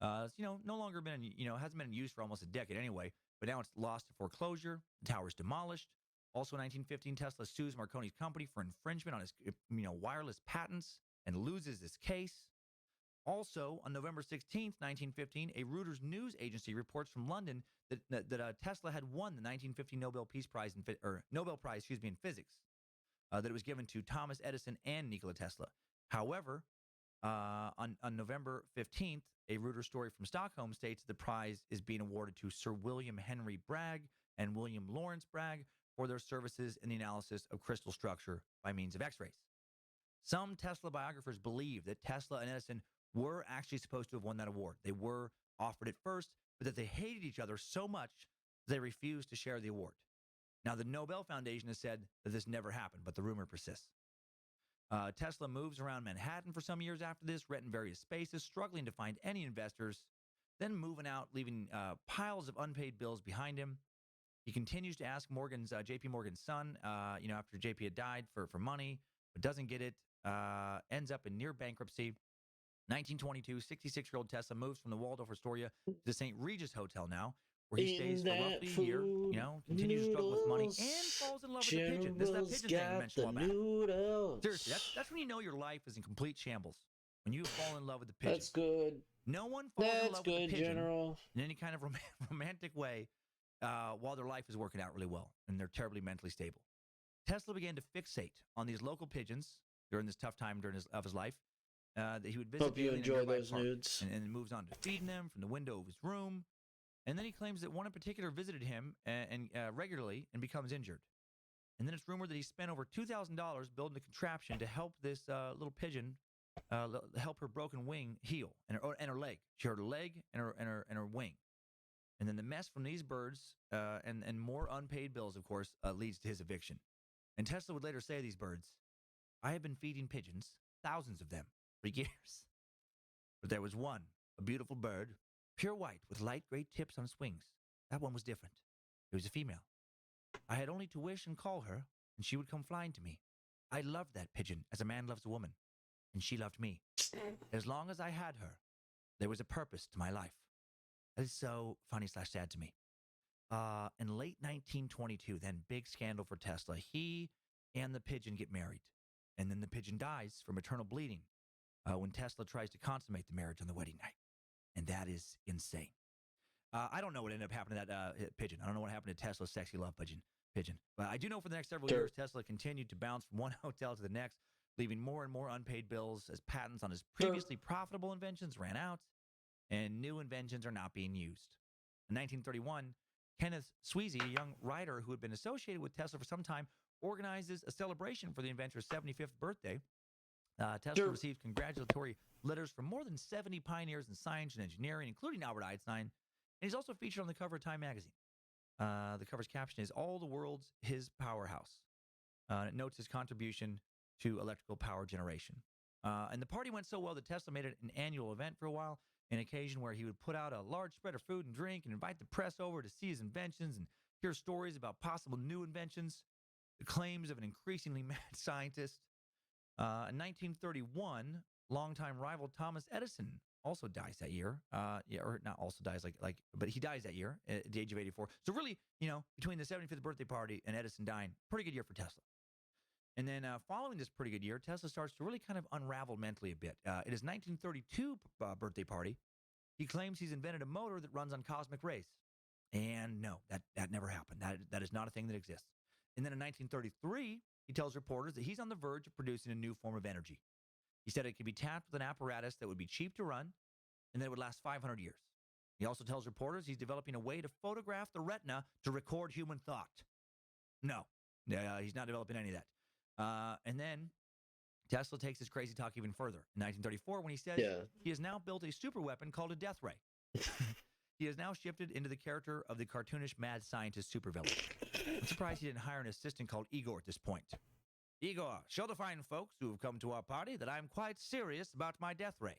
It's, no longer been, hasn't been in use for almost a decade anyway, but now it's lost to foreclosure. The tower's demolished. Also in 1915, Tesla sues Marconi's company for infringement on his, wireless patents and loses this case. Also, on November 16th, 1915, a Reuters news agency reports from London that Tesla had won the 1915 Nobel Prize in physics. That it was given to Thomas Edison and Nikola Tesla. However, on November 15th, a Reuters story from Stockholm states the prize is being awarded to Sir William Henry Bragg and William Lawrence Bragg for their services in the analysis of crystal structure by means of X-rays. Some Tesla biographers believe that Tesla and Edison were actually supposed to have won that award. They were offered it first, but that they hated each other so much they refused to share the award. Now, the Nobel Foundation has said that this never happened, but the rumor persists. Tesla moves around Manhattan for some years after this, renting various spaces, struggling to find any investors, then moving out, leaving piles of unpaid bills behind him. He continues to ask J.P. Morgan's son, after J.P. had died, for money, but doesn't get it, ends up in near bankruptcy. 1922, 66-year-old Tesla moves from the Waldorf Astoria to the St. Regis Hotel now, where he stays for roughly a year, continues to struggle with money, and falls in love with the pigeon. This is that pigeon thing you mentioned a while back. Seriously, that's when you know your life is in complete shambles. When you fall in love with the pigeon. That's good. No one falls in love with the pigeon in any kind of romantic way while their life is working out really well and they're terribly mentally stable. Tesla began to fixate on these local pigeons during this tough time of his life. That he would visit. Hope you enjoy those nudes. And moves on to feeding them from the window of his room. And then he claims that one in particular visited him and regularly and becomes injured. And then it's rumored that he spent over $2,000 building a contraption to help this little pigeon help her broken wing heal and her leg. She hurt her leg and her wing. And then the mess from these birds and more unpaid bills, of course, leads to his eviction. And Tesla would later say of these birds, "I have been feeding pigeons, thousands of them, for years. But there was one, a beautiful bird, pure white with light gray tips on its wings. That one was different. It was a female. I had only to wish and call her, and she would come flying to me. I loved that pigeon as a man loves a woman, and she loved me. As long as I had her, there was a purpose to my life." That is so funny/sad to me. In late 1922, then big scandal for Tesla. He and the pigeon get married, and then the pigeon dies from maternal bleeding when Tesla tries to consummate the marriage on the wedding night. And that is insane. I don't know what ended up happening to that pigeon. I don't know what happened to Tesla's sexy love pigeon. But I do know for the next several years, Tesla continued to bounce from one hotel to the next, leaving more and more unpaid bills as patents on his previously profitable inventions ran out, and new inventions are not being used. In 1931, Kenneth Sweezy, a young writer who had been associated with Tesla for some time, organizes a celebration for the inventor's 75th birthday. Tesla received congratulatory letters from more than 70 pioneers in science and engineering, including Albert Einstein, and he's also featured on the cover of Time magazine. The cover's caption is, "All the world's his powerhouse." It notes his contribution to electrical power generation. And the party went so well that Tesla made it an annual event for a while, an occasion where he would put out a large spread of food and drink and invite the press over to see his inventions and hear stories about possible new inventions, the claims of an increasingly mad scientist. In 1931, longtime rival Thomas Edison also dies that year. Or not also dies, but he dies that year at the age of 84. So really, between the 75th birthday party and Edison dying, pretty good year for Tesla. And then following this pretty good year, Tesla starts to really kind of unravel mentally a bit. At his 1932 birthday party, he claims he's invented a motor that runs on cosmic rays. And no, that never happened. That is not a thing that exists. And then in 1933, he tells reporters that he's on the verge of producing a new form of energy. He said it could be tapped with an apparatus that would be cheap to run and that it would last 500 years. He also tells reporters he's developing a way to photograph the retina to record human thought. No, he's not developing any of that. And then Tesla takes his crazy talk even further. In 1934, when he says he has now built a super weapon called a death ray. He has now shifted into the character of the cartoonish mad scientist supervillain. I'm surprised he didn't hire an assistant called Igor at this point. Igor, show the fine folks who have come to our party that I'm quite serious about my death ray.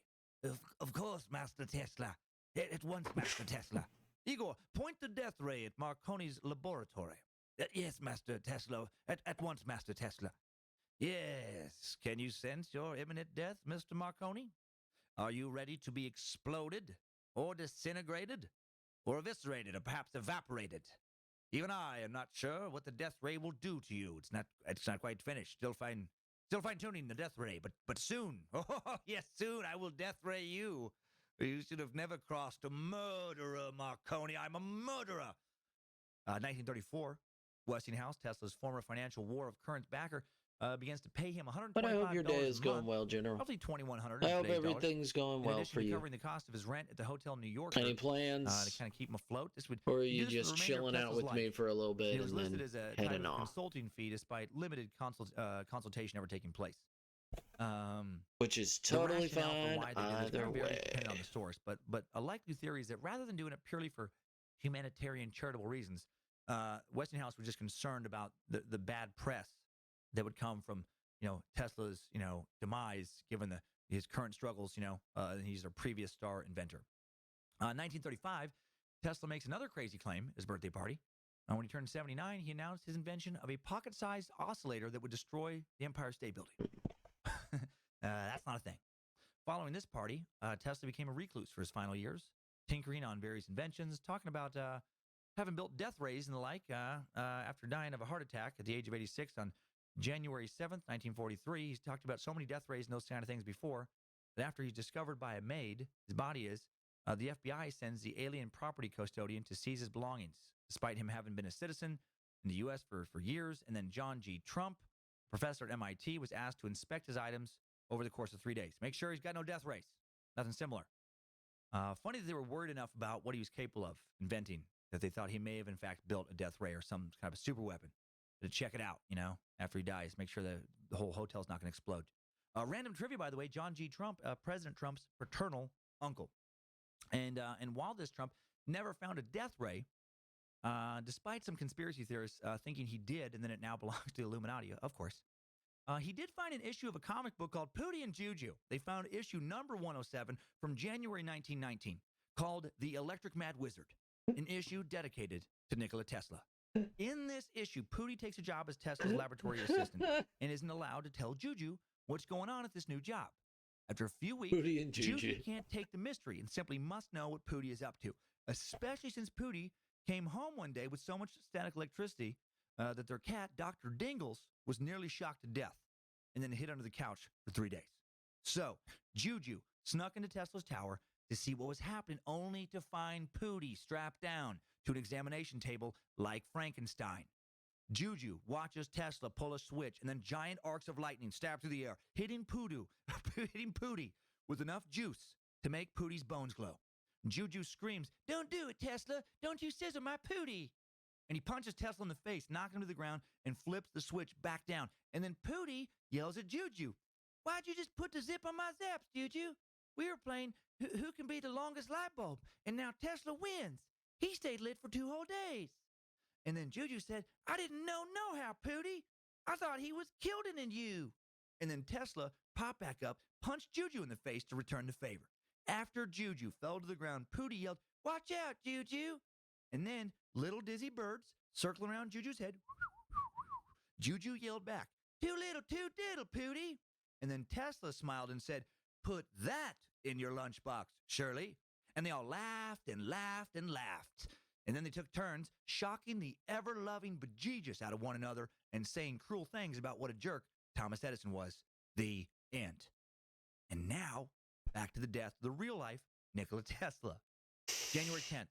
Of course, Master Tesla. At once, Master Tesla. Igor, point the death ray at Marconi's laboratory. Yes, Master Tesla. At once, Master Tesla. Yes. Can you sense your imminent death, Mr. Marconi? Are you ready to be exploded, or disintegrated, or eviscerated, or perhaps evaporated? Even I am not sure what the death ray will do to you. It's not quite finished. Still fine tuning the death ray, but soon. Oh yes, soon I will death ray you. You should have never crossed a murderer, Marconi. I'm a murderer. 1934, Westinghouse, Tesla's former financial war of current backer, begins to pay him $125. But I hope your day is going well, General. Roughly $2,100. I hope everything's going well for you. Covering the cost of his rent at the Hotel New York. Any plans to kind of keep him afloat? Or are you just chilling out with me for a little bit and then as a heading off? Consulting fee, despite limited consultation ever taking place. Which is totally fine either way. Depending on the source, but a likely theory is that rather than doing it purely for humanitarian charitable reasons, Westinghouse was just concerned about the bad press that would come from Tesla's demise, given his current struggles. He's a previous star inventor. 1935, Tesla makes another crazy claim at his birthday party. When he turned 79, he announced his invention of a pocket-sized oscillator that would destroy the Empire State Building. That's not a thing. Following this party, Tesla became a recluse for his final years, tinkering on various inventions, talking about having built death rays and the like after dying of a heart attack at the age of 86 on January 7th, 1943. He's talked about so many death rays and those kind of things before that after he's discovered by a maid, his body is, the FBI sends the alien property custodian to seize his belongings, despite him having been a citizen in the U.S. for years. And then John G. Trump, professor at MIT, was asked to inspect his items over the course of 3 days. Make sure he's got no death rays. Nothing similar. Funny that they were worried enough about what he was capable of inventing that they thought he may have, in fact, built a death ray or some kind of a super weapon to check it out, after he dies, make sure the whole hotel's not going to explode. Random trivia, by the way, John G. Trump, President Trump's paternal uncle. And while this Trump never found a death ray, despite some conspiracy theorists thinking he did, and then it now belongs to the Illuminati, of course, he did find an issue of a comic book called Pootie and Juju. They found issue number 107 from January 1919 called The Electric Mad Wizard, an issue dedicated to Nikola Tesla. In this issue, Pootie takes a job as Tesla's laboratory assistant and isn't allowed to tell Juju what's going on at this new job. After a few weeks, Juju can't take the mystery and simply must know what Pootie is up to, especially since Pootie came home one day with so much static electricity that their cat, Dr. Dingles, was nearly shocked to death and then hid under the couch for 3 days. So, Juju snuck into Tesla's tower to see what was happening, only to find Pootie strapped down to an examination table like Frankenstein. Juju watches Tesla pull a switch, and then giant arcs of lightning stab through the air, hitting Pootie with enough juice to make Pootie's bones glow. Juju screams, "Don't do it, Tesla! Don't you scissor my Pootie!" And he punches Tesla in the face, knocking him to the ground, and flips the switch back down. And then Pootie yells at Juju, "Why'd you just put the zip on my zaps, Juju? We were playing who can be the longest light bulb, and now Tesla wins. He stayed lit for 2 whole days." And then Juju said, "I didn't know how, Pootie. I thought he was killed in you." And then Tesla popped back up, punched Juju in the face to return the favor. After Juju fell to the ground, Pootie yelled, "Watch out, Juju." And then little dizzy birds circling around Juju's head. Juju yelled back, "Too little, too diddle, Pootie." And then Tesla smiled and said, "Put that in your lunchbox, Shirley. And they all laughed and laughed and laughed. And then they took turns shocking the ever-loving bejesus out of one another and saying cruel things about what a jerk Thomas Edison was. The end. And now, back to the death of the real-life Nikola Tesla. January 10th,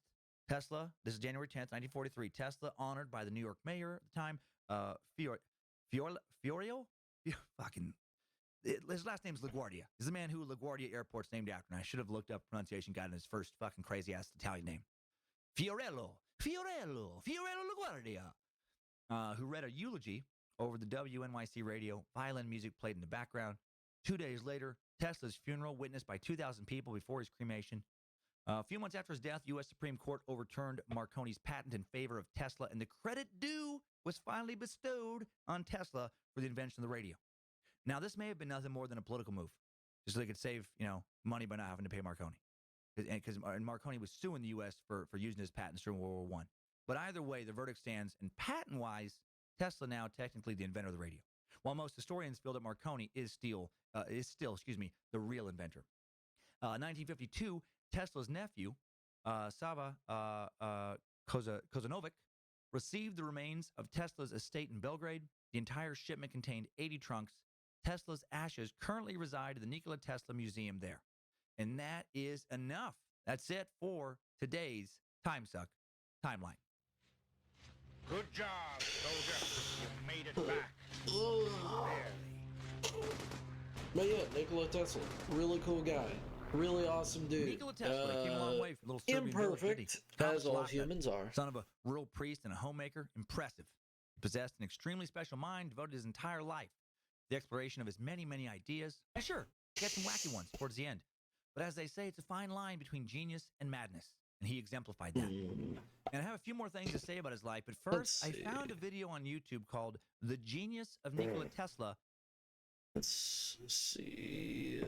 Tesla, this is January 10th, 1943, Tesla honored by the New York mayor at the time, Fiorio? His last name is LaGuardia. He's the man who LaGuardia Airport's named after, and I should have looked up pronunciation guide in his first fucking crazy-ass Italian name. Fiorello LaGuardia, who read a eulogy over the WNYC radio, violin music played in the background. 2 days later, Tesla's funeral witnessed by 2,000 people before his cremation. A few months after his death, U.S. Supreme Court overturned Marconi's patent in favor of Tesla, and the credit due was finally bestowed on Tesla for the invention of the radio. Now, this may have been nothing more than a political move, just so they could save, money by not having to pay Marconi. Because Marconi was suing the U.S. for using his patents during World War I. But either way, the verdict stands, and patent-wise, Tesla now technically the inventor of the radio, while most historians feel that Marconi is still the real inventor. 1952, Tesla's nephew, Sava Kozanovic, received the remains of Tesla's estate in Belgrade. The entire shipment contained 80 trunks. Tesla's ashes currently reside in the Nikola Tesla Museum there. And that is enough. That's it for today's Time Suck Timeline. Good job, soldier. You made it back. Barely. But yeah, Nikola Tesla, really cool guy. Really awesome dude. Nikola Tesla came a long way from little Serbian imperfect, as all humans are. Son of a rural priest and a homemaker, impressive. He possessed an extremely special mind, devoted his entire life to the exploration of his many, many ideas. Yeah, sure, he had some wacky ones towards the end. But as they say, it's a fine line between genius and madness, and he exemplified that. And I have a few more things to say about his life, but first, I found a video on YouTube called The Genius of Nikola Tesla. Let's see.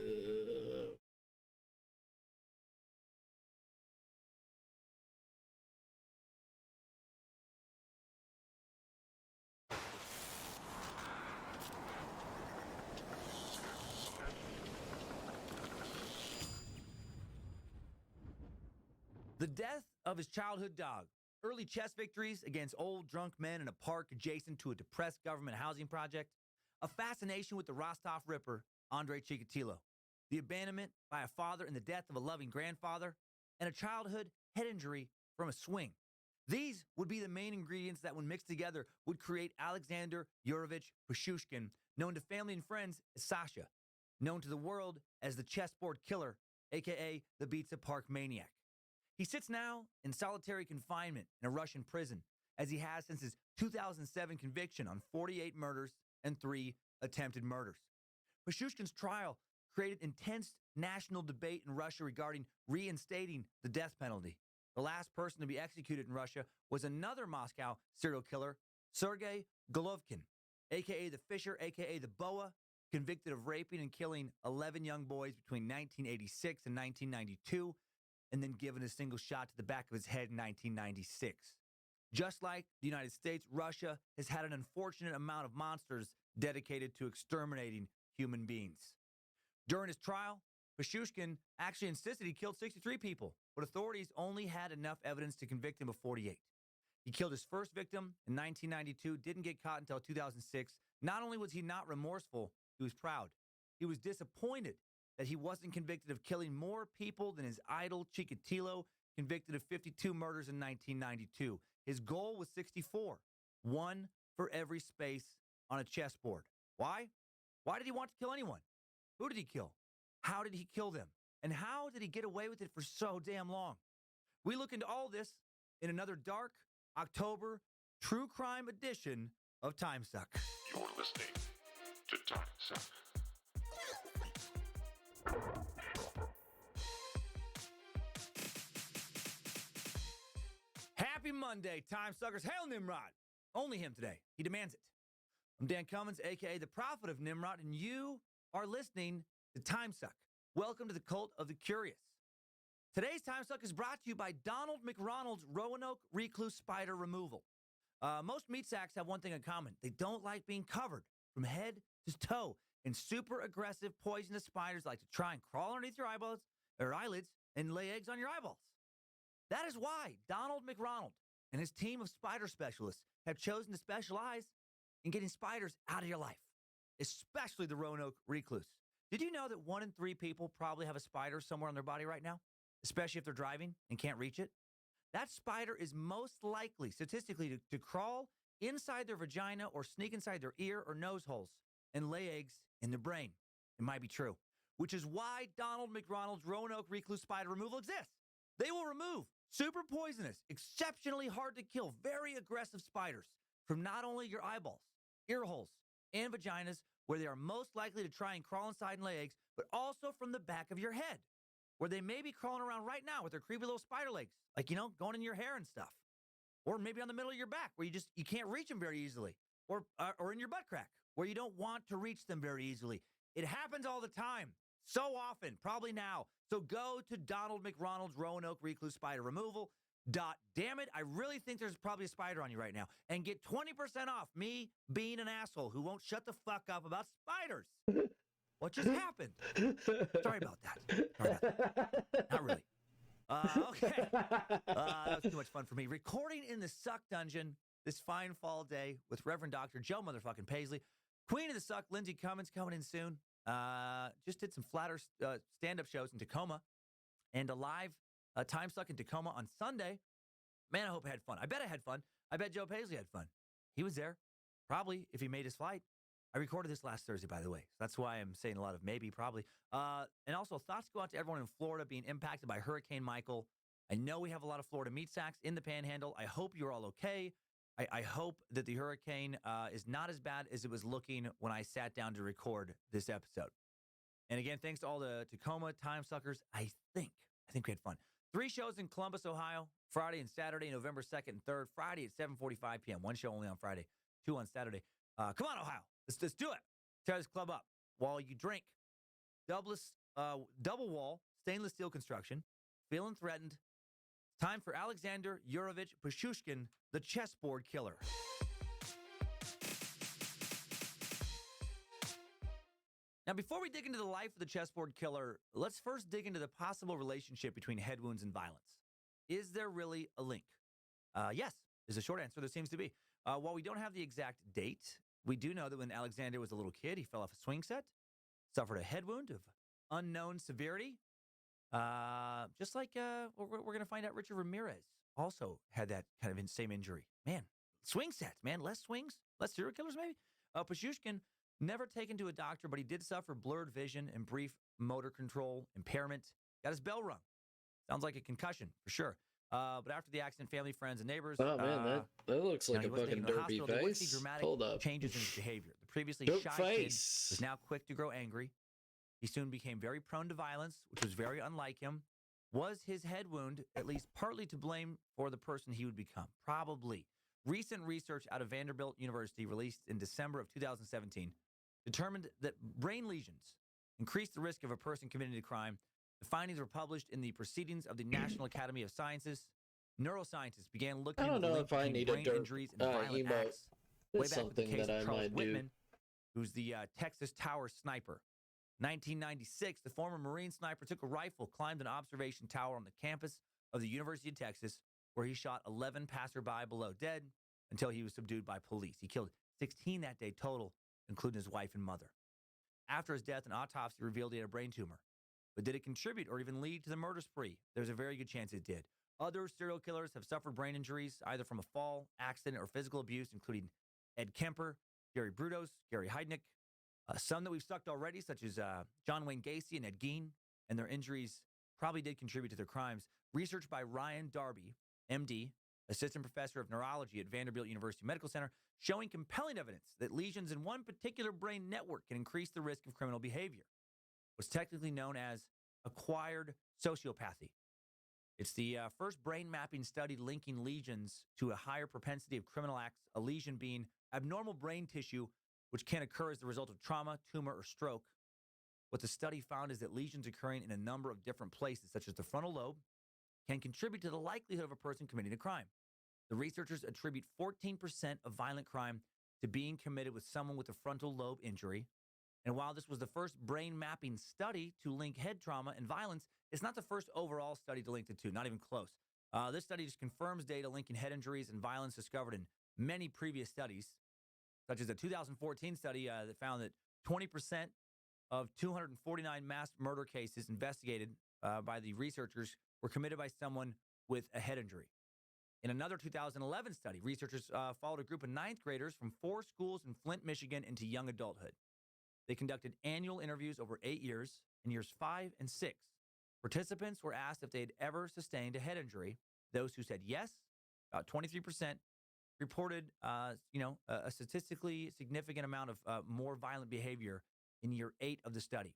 The death of his childhood dog, early chess victories against old drunk men in a park adjacent to a depressed government housing project, a fascination with the Rostov Ripper, Andrei Chikatilo, the abandonment by a father and the death of a loving grandfather, and a childhood head injury from a swing. These would be the main ingredients that, when mixed together, would create Alexander Yurovich Pichushkin, known to family and friends as Sasha, known to the world as the chessboard killer, a.k.a. the Pizza Park maniac. He sits now in solitary confinement in a Russian prison, as he has since his 2007 conviction on 48 murders and 3 attempted murders. Pichushkin's trial created intense national debate in Russia regarding reinstating the death penalty. The last person to be executed in Russia was another Moscow serial killer, Sergei Golovkin, a.k.a. the Fisher, a.k.a. the Boa, convicted of raping and killing 11 young boys between 1986 and 1992, and then given a single shot to the back of his head in 1996. Just like the United States, Russia has had an unfortunate amount of monsters dedicated to exterminating human beings. During his trial, Pichushkin actually insisted he killed 63 people, but authorities only had enough evidence to convict him of 48. He killed his first victim in 1992, didn't get caught until 2006. Not only was he not remorseful, he was proud. He was disappointed that he wasn't convicted of killing more people than his idol Chikatilo, convicted of 52 murders in 1992. His goal was 64, one for every space on a chessboard. Why? Why did he want to kill anyone? Who did he kill? How did he kill them? And how did he get away with it for so damn long? We look into all this in another dark October true crime edition of Time Suck. You're listening to Time Suck. Happy Monday, Time Suckers. Hail Nimrod. Only him today. He demands it. I'm Dan Cummins, a.k.a. the Prophet of Nimrod, and you are listening to Time Suck. Welcome to the Cult of the Curious. Today's Time Suck is brought to you by Donald McRonald's Roanoke Recluse Spider Removal. Most meat sacks have one thing in common. They don't like being covered from head to toe. And super aggressive poisonous spiders like to try and crawl underneath your eyeballs, or eyelids and lay eggs on your eyeballs. That is why Donald McRonald and his team of spider specialists have chosen to specialize in getting spiders out of your life, especially the Roanoke recluse. Did you know that 1 in 3 people probably have a spider somewhere on their body right now, especially if they're driving and can't reach it? That spider is most likely, statistically, to crawl inside their vagina or sneak inside their ear or nose holes and lay eggs in their brain. It might be true, which is why Donald McRonald's Roanoke recluse spider removal exists. They will remove super poisonous, exceptionally hard to kill, very aggressive spiders from not only your eyeballs, ear holes, and vaginas, where they are most likely to try and crawl inside and lay eggs, but also from the back of your head, where they may be crawling around right now with their creepy little spider legs, like, going in your hair and stuff. Or maybe on the middle of your back, where you can't reach them very easily. Or in your butt crack, where you don't want to reach them very easily. It happens all the time. So often, probably now. So go to Donald McRonald's Roanoke Recluse Spider Removal. Damn it, I really think there's probably a spider on you right now. And get 20% off me being an asshole who won't shut the fuck up about spiders. What just happened? Sorry about that. Not really. Okay. That was too much fun for me. Recording in the Suck Dungeon this fine fall day with Reverend Dr. Joe motherfucking Paisley. Queen of the Suck, Lindsay Cummins, coming in soon. Just did some flatter stand-up shows in Tacoma and a live time suck in Tacoma on Sunday. Man, I hope I had fun. I bet I had fun. I bet Joe Paisley had fun. He was there, probably, if he made his flight. I recorded this last Thursday, by the way. So that's why I'm saying a lot of maybe, probably. And also, thoughts go out to everyone in Florida being impacted by Hurricane Michael. I know we have a lot of Florida meat sacks in the Panhandle. I hope you're all okay. I hope that the hurricane is not as bad as it was looking when I sat down to record this episode. And again, thanks to all the Tacoma time suckers. I think we had fun. 3 shows in Columbus, Ohio, Friday and Saturday, November 2nd and 3rd. Friday at 7:45 p.m. 1 show only on Friday, 2 on Saturday. Come on, Ohio. Let's do it. Tear this club up while you drink. Double wall, stainless steel construction. Feeling threatened. Time for Alexander Yurovich Pashushkin, the chessboard killer. Now, before we dig into the life of the chessboard killer, let's first dig into the possible relationship between head wounds and violence. Is there really a link? Yes, is the short answer. There seems to be. While we don't have the exact date, we do know that when Alexander was a little kid, he fell off a swing set, suffered a head wound of unknown severity. Just like we're going to find out Richard Ramirez also had that kind of same injury. Man, swing sets, man. Less swings, less serial killers maybe. Pashushkin, never taken to a doctor, but he did suffer blurred vision and brief motor control impairment. Got his bell rung. Sounds like a concussion for sure. But after the accident, family, friends, and neighbors. Oh, man, that looks like a fucking derpy face. Hold up. Changes in his behavior. The previously Derp shy face. kid was now quick to grow angry. He soon became very prone to violence, which was very unlike him. Was his head wound at least partly to blame for the person he would become? Probably. Recent research out of Vanderbilt University, released in December of 2017, determined that brain lesions increase the risk of a person committing a crime. The findings were published in the Proceedings of the National Academy of Sciences. Neuroscientists began looking into the link between brain injuries and violent acts. Way back with the case of Charles Whitman, who's the Texas Tower sniper. 1996, the former Marine sniper took a rifle, climbed an observation tower on the campus of the University of Texas, where he shot 11 passerby below dead until he was subdued by police. He killed 16 that day total, including his wife and mother. After his death, an autopsy revealed he had a brain tumor. But did it contribute or even lead to the murder spree? There's a very good chance it did. Other serial killers have suffered brain injuries, either from a fall, accident, or physical abuse, including Ed Kemper, Gary Brudos, Gary Heidnik. Some that we've sucked already, such as John Wayne Gacy and Ed Gein, and their injuries probably did contribute to their crimes. Research by Ryan Darby, MD, assistant professor of neurology at Vanderbilt University Medical Center, showing compelling evidence that lesions in one particular brain network can increase the risk of criminal behavior. What's technically known as acquired sociopathy. It's the first brain mapping study linking lesions to a higher propensity of criminal acts, a lesion being abnormal brain tissue which can occur as the result of trauma, tumor, or stroke. What the study found is that lesions occurring in a number of different places, such as the frontal lobe, can contribute to the likelihood of a person committing a crime. The researchers attribute 14% of violent crime to being committed with someone with a frontal lobe injury, And while this was the first brain mapping study to link head trauma and violence, it's not the first overall study to link the two, not even close. This study just confirms data linking head injuries and violence discovered in many previous studies, such as a 2014 study that found that 20% of 249 mass murder cases investigated by the researchers were committed by someone with a head injury. In another 2011 study, researchers followed a group of ninth graders from 4 schools in Flint, Michigan into young adulthood. They conducted annual interviews over 8 years. In years 5 and 6, participants were asked if they had ever sustained a head injury. Those who said yes, about 23%, reported a statistically significant amount of more violent behavior in year 8 of the study.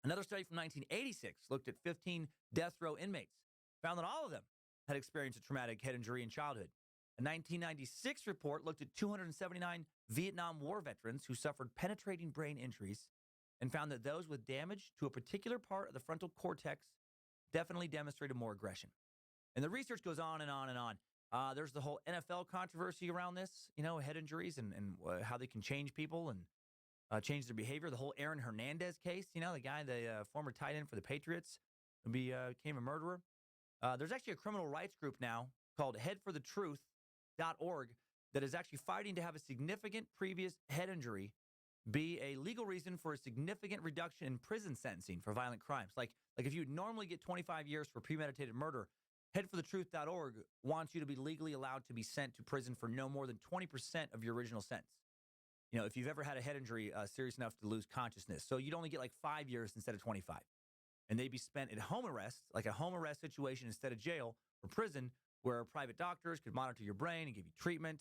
Another study from 1986 looked at 15 death row inmates, found that all of them had experienced a traumatic head injury in childhood. A 1996 report looked at 279 Vietnam War veterans who suffered penetrating brain injuries and found that those with damage to a particular part of the frontal cortex definitely demonstrated more aggression. And the research goes on and on and on. There's the whole NFL controversy around this, head injuries and how they can change people and change their behavior. The whole Aaron Hernandez case, the guy, the former tight end for the Patriots, became a murderer. There's actually a criminal rights group now called headforthetruth.org that is actually fighting to have a significant previous head injury be a legal reason for a significant reduction in prison sentencing for violent crimes. Like if you normally get 25 years for premeditated murder, headforthetruth.org wants you to be legally allowed to be sent to prison for no more than 20% of your original sentence. If you've ever had a head injury serious enough to lose consciousness. So you'd only get like 5 years instead of 25. And they'd be spent at home arrest, like a home arrest situation instead of jail or prison, where private doctors could monitor your brain and give you treatment.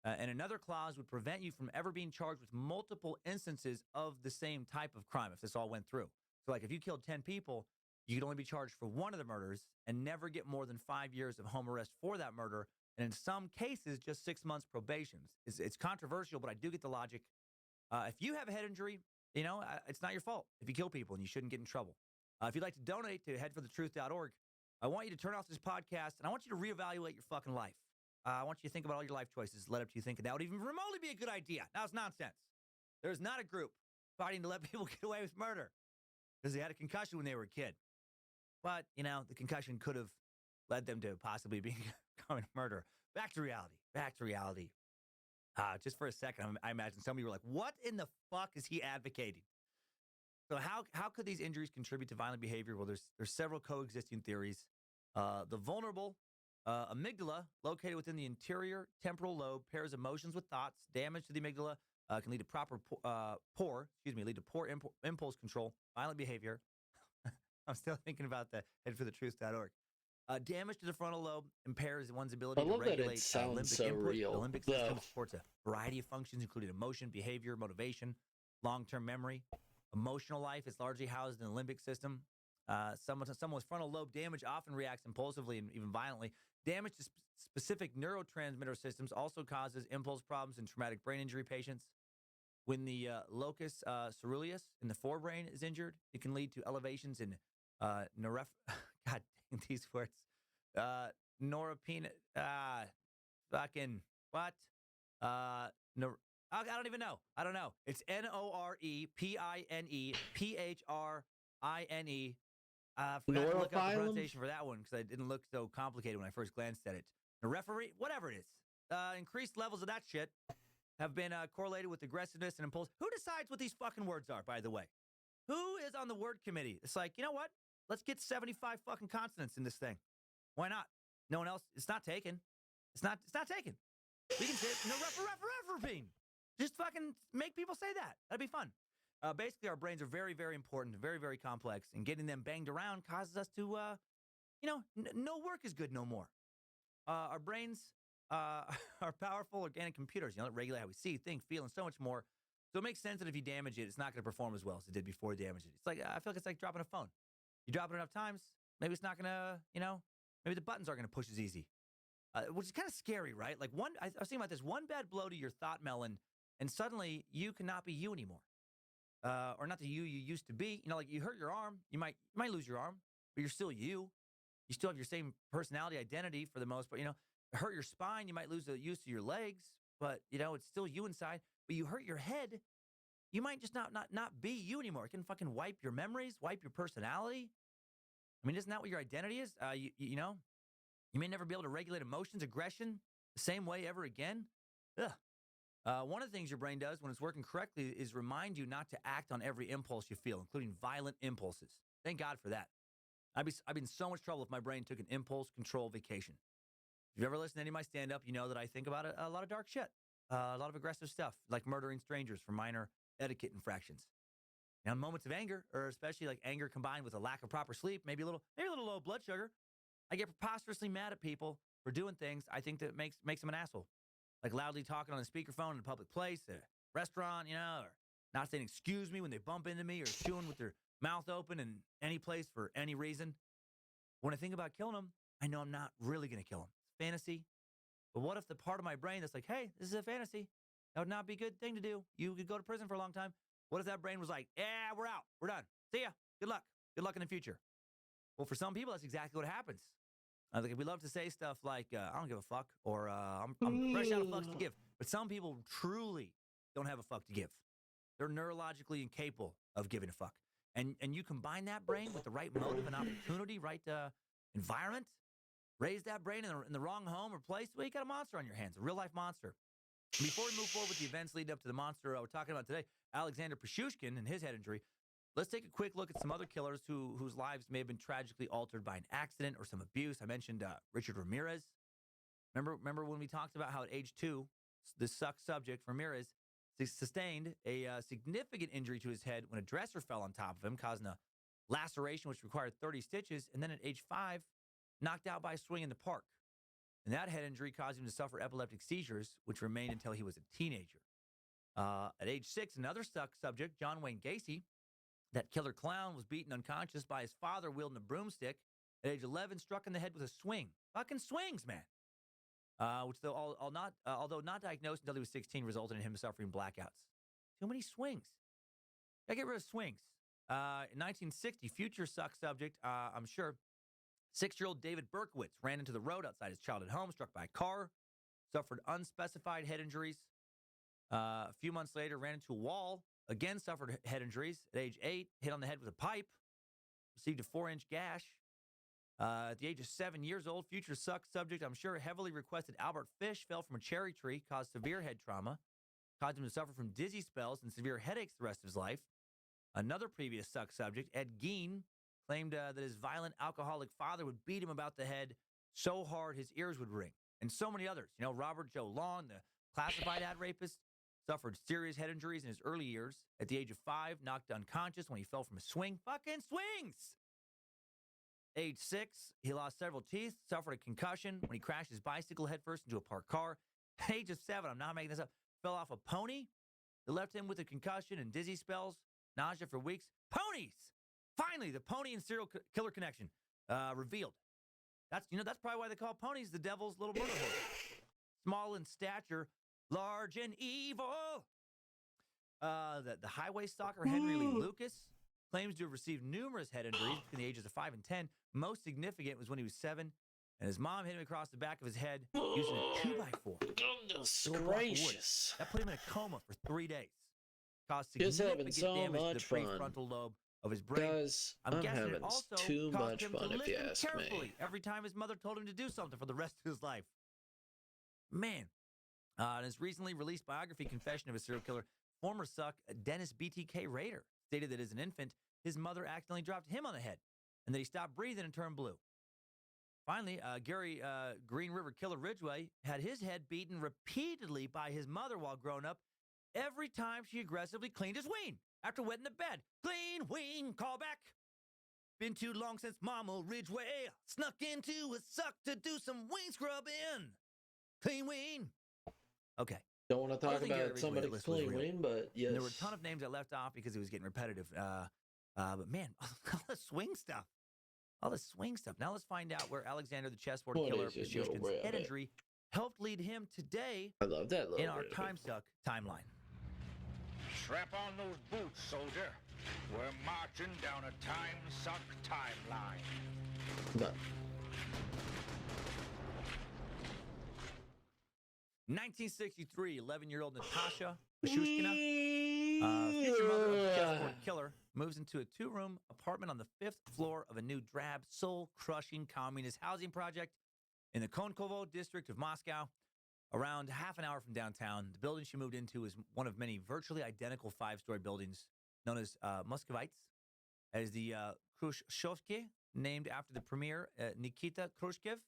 And another clause would prevent you from ever being charged with multiple instances of the same type of crime if this all went through. So like if you killed 10 people, you could only be charged for one of the murders and never get more than 5 years of home arrest for that murder. And in some cases, just 6 months probation. It's controversial, but I do get the logic. If you have a head injury, it's not your fault if you kill people, and you shouldn't get in trouble. If you'd like to donate to headforthetruth.org, I want you to turn off this podcast, and I want you to reevaluate your fucking life. I want you to think about all your life choices, led up to you thinking that would even remotely be a good idea. Now, it's nonsense. There's not a group fighting to let people get away with murder because they had a concussion when they were a kid. But, the concussion could have led them to possibly becoming a murderer. Back to reality. Just for a second, I imagine some of you were like, what in the fuck is he advocating? So how could these injuries contribute to violent behavior? Well, there's several coexisting theories. The vulnerable amygdala, located within the anterior temporal lobe, pairs emotions with thoughts. Damage to the amygdala can lead to poor impulse control, violent behavior. I'm still thinking about the headforthetruth.org. Damage to the frontal lobe impairs one's ability to regulate limbic input. Real, the limbic system supports a variety of functions, including emotion, behavior, motivation, long-term memory. Emotional life is largely housed in the limbic system. Someone with frontal lobe damage often reacts impulsively and even violently. Damage to specific neurotransmitter systems also causes impulse problems in traumatic brain injury patients. When the locus ceruleus in the forebrain is injured, it can lead to elevations in God dang these words. Norepinephrine. Fucking what? I don't even know. I don't know. It's Norepinephrine. Forgot to look up the pronunciation for that one because it didn't look so complicated when I first glanced at it. Norepinephrine, whatever it is. Increased levels of that shit have been correlated with aggressiveness and impulse. Who decides what these fucking words are, by the way? Who is on the word committee? It's like, you know what? Let's get 75 fucking consonants in this thing. Why not? No one else. It's not taken. It's not taken. We can say norepinephrine. Just fucking make people say that. That'd be fun. Basically, our brains are very, very important, very, very complex, and getting them banged around causes us to, no work is good no more. Our brains are powerful organic computers, that regulate how we see, think, feel, and so much more. So it makes sense that if you damage it, it's not going to perform as well as it did before you damaged it. It's like, I feel like it's like dropping a phone. You drop it enough times, maybe it's not going to, maybe the buttons aren't going to push as easy. Which is kind of scary, right? Like I was thinking about this, one bad blow to your thought melon, and suddenly you cannot be you anymore. Or not the you used to be. Like you hurt your arm, you might lose your arm, but you're still you. You still have your same personality, identity for the most part. Hurt your spine, you might lose the use of your legs, but it's still you inside. But you hurt your head, you might just not be you anymore. It can fucking wipe your memories, wipe your personality. I mean, isn't that what your identity is? You know, you may never be able to regulate emotions, aggression the same way ever again. Ugh. One of the things your brain does when it's working correctly is remind you not to act on every impulse you feel, including violent impulses. Thank God for that. I'd be in so much trouble if my brain took an impulse control vacation. If you've ever listened to any of my stand-up, you know that I think about a lot of dark shit, a lot of aggressive stuff, like murdering strangers for minor etiquette infractions. Now, in moments of anger, or especially like anger combined with a lack of proper sleep, maybe a little low blood sugar, I get preposterously mad at people for doing things I think that makes them an asshole. Like loudly talking on a speakerphone in a public place, a restaurant, you know, or not saying excuse me when they bump into me, or chewing with their mouth open in any place for any reason. When I think about killing them, I know I'm not really going to kill them. It's fantasy. But what if the part of my brain that's like, hey, this is a fantasy. That would not be a good thing to do. You could go to prison for a long time. What if that brain was like, yeah, we're out. We're done. See ya. Good luck. Good luck in the future. Well, for some people, that's exactly what happens. Like, we love to say stuff like, I don't give a fuck, or I'm fresh out of fucks to give. But some people truly don't have a fuck to give. They're neurologically incapable of giving a fuck. And you combine that brain with the right motive and opportunity, right environment, raise that brain in the wrong home or place, well, you got a monster on your hands, a real-life monster. Before we move forward with the events leading up to the monster we're talking about today, Alexander Pichushkin and his head injury, let's take a quick look at some other killers whose lives may have been tragically altered by an accident or some abuse. I mentioned Richard Ramirez. Remember when we talked about how at age 2, the subject, Ramirez, sustained a significant injury to his head when a dresser fell on top of him, causing a laceration which required 30 stitches, and then at age 5, knocked out by a swing in the park. And that head injury caused him to suffer epileptic seizures, which remained until he was a teenager. At age 6, another subject, John Wayne Gacy, that killer clown, was beaten unconscious by his father wielding a broomstick. At age 11, struck in the head with a swing. Fucking swings, man. Which, although not diagnosed until he was 16, resulted in him suffering blackouts. Too many swings. Gotta get rid of swings. In 1960, future subject, I'm sure, 6-year-old David Berkowitz ran into the road outside his childhood home, struck by a car, suffered unspecified head injuries. A few months later, ran into a wall, again suffered head injuries. At age 8, hit on the head with a pipe, received a 4-inch gash. At the age of 7 years old, future subject, I'm sure, heavily requested Albert Fish, fell from a cherry tree, caused severe head trauma, caused him to suffer from dizzy spells and severe headaches the rest of his life. Another previous subject, Ed Gein, claimed that his violent alcoholic father would beat him about the head so hard his ears would ring. And so many others. You know, Robert Joe Long, the classified ad rapist, suffered serious head injuries in his early years. At the age of 5, knocked unconscious when he fell from a swing. Fucking swings! Age 6, he lost several teeth, suffered a concussion when he crashed his bicycle headfirst into a parked car. At age of 7, I'm not making this up, fell off a pony that left him with a concussion and dizzy spells, nausea for weeks. Ponies! Finally, the pony and serial killer connection revealed. That's probably why they call ponies the devil's little murder horse. Small in stature, large and evil. The highway stalker Henry Lee Lucas claims to have received numerous head injuries between the ages of 5 and 10. Most significant was when he was 7, and his mom hit him across the back of his head using a 2x4. Goodness gracious! That put him in a coma for 3 days. Caused significant damage to the prefrontal lobe of his brain. I'm guessing it also too much fun, if you ask me. Every time his mother told him to do something for the rest of his life. Man. In his recently released biography, Confession of a Serial Killer, former suck Dennis BTK Rader stated that as an infant, his mother accidentally dropped him on the head and that he stopped breathing and turned blue. Finally, Gary Green River Killer Ridgway had his head beaten repeatedly by his mother while growing up every time she aggressively cleaned his ween after wetting the bed. Clean ween, call back. Been too long since Mama Ridgway snuck into a suck to do some ween scrubbing. Clean ween. Okay. Don't want to talk about somebody's clean ween, but yes. And there were a ton of names I left off because it was getting repetitive. But man, all the swing stuff. All the swing stuff. Now let's find out where Alexander the Chessboard Killer Pichushkin's head injury helped lead him today. I love that in our time suck timeline. Strap on those boots, soldier. We're marching down a time suck timeline. No. 1963, 11-year-old Natasha Pichushkina Future mother of the chessboard killer moves into a 2-room apartment on the 5th floor of a new drab, soul-crushing communist housing project in the Konkovo district of Moscow, around half an hour from downtown. The building she moved into is one of many virtually identical 5-story buildings known as Muscovites, as the Khrushchevsky, named after the premier Nikita Khrushchev.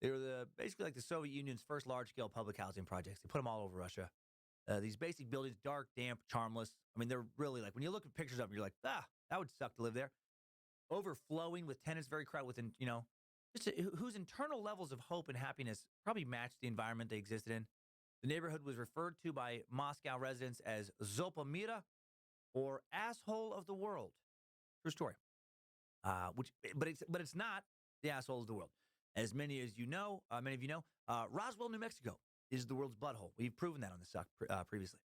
They were basically like the Soviet Union's first large-scale public housing projects. They put them all over Russia. These basic buildings, dark, damp, charmless. I mean, they're really like, when you look at pictures of them, you're like, that would suck to live there. Overflowing with tenants, very crowded with, just whose internal levels of hope and happiness probably matched the environment they existed in. The neighborhood was referred to by Moscow residents as Zopa Mira, or asshole of the world. True story. But it's not the asshole of the world. As many of you know, Roswell, New Mexico is the world's butthole. We've proven that on the suck previously.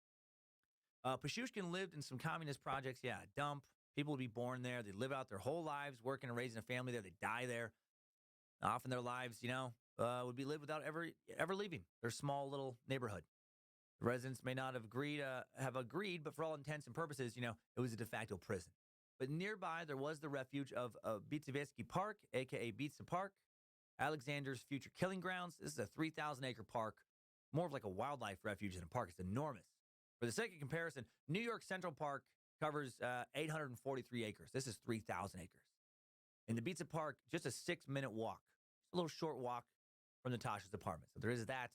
Pashushkin lived in some communist projects. Yeah, dump. People would be born there. They'd live out their whole lives working and raising a family there. They'd die there. Often their lives, would be lived without ever leaving their small little neighborhood. The residents may not have agreed, but for all intents and purposes, it was a de facto prison. But nearby, there was the refuge of Bitsevetsky Park, a.k.a. Bitsa Park, Alexander's future killing grounds. This is a 3,000-acre park, more of like a wildlife refuge than a park. It's enormous. For the sake of comparison, New York Central Park covers 843 acres. This is 3,000 acres. In the Bitsa Park, just a 6-minute walk, just a little short walk from Natasha's apartment. So there is that.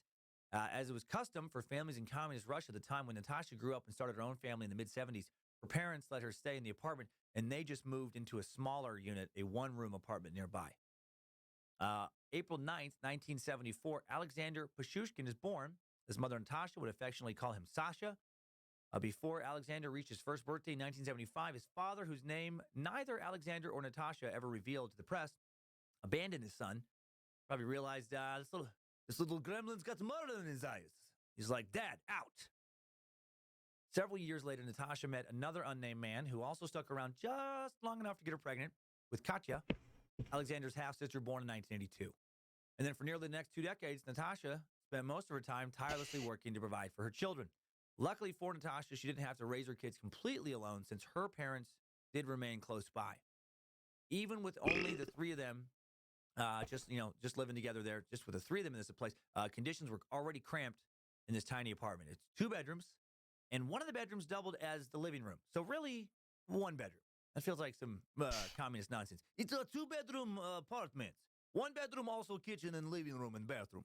As it was custom for families in communist Russia at the time when Natasha grew up and started her own family in the mid-'70s, her parents let her stay in the apartment, and they just moved into a smaller unit, a 1-room apartment nearby. April 9th, 1974, Alexander Pashushkin is born. His mother, Natasha, would affectionately call him Sasha. Before Alexander reached his first birthday in 1975, his father, whose name neither Alexander or Natasha ever revealed to the press, abandoned his son. Probably realized this little gremlin's got murder in his eyes. He's like, Dad, out. Several years later, Natasha met another unnamed man who also stuck around just long enough to get her pregnant with Katya, Alexander's half-sister, born in 1982. And then for nearly the next 2 decades, Natasha spent most of her time tirelessly working to provide for her children. Luckily for Natasha, she didn't have to raise her kids completely alone since her parents did remain close by. Even with only the 3 of them, just living together there, just with the 3 of them in this place, conditions were already cramped in this tiny apartment. It's 2 bedrooms, and one of the bedrooms doubled as the living room. So really, 1 bedroom. That feels like some communist nonsense. It's a 2-bedroom apartment. 1 bedroom, also kitchen and living room and bathroom.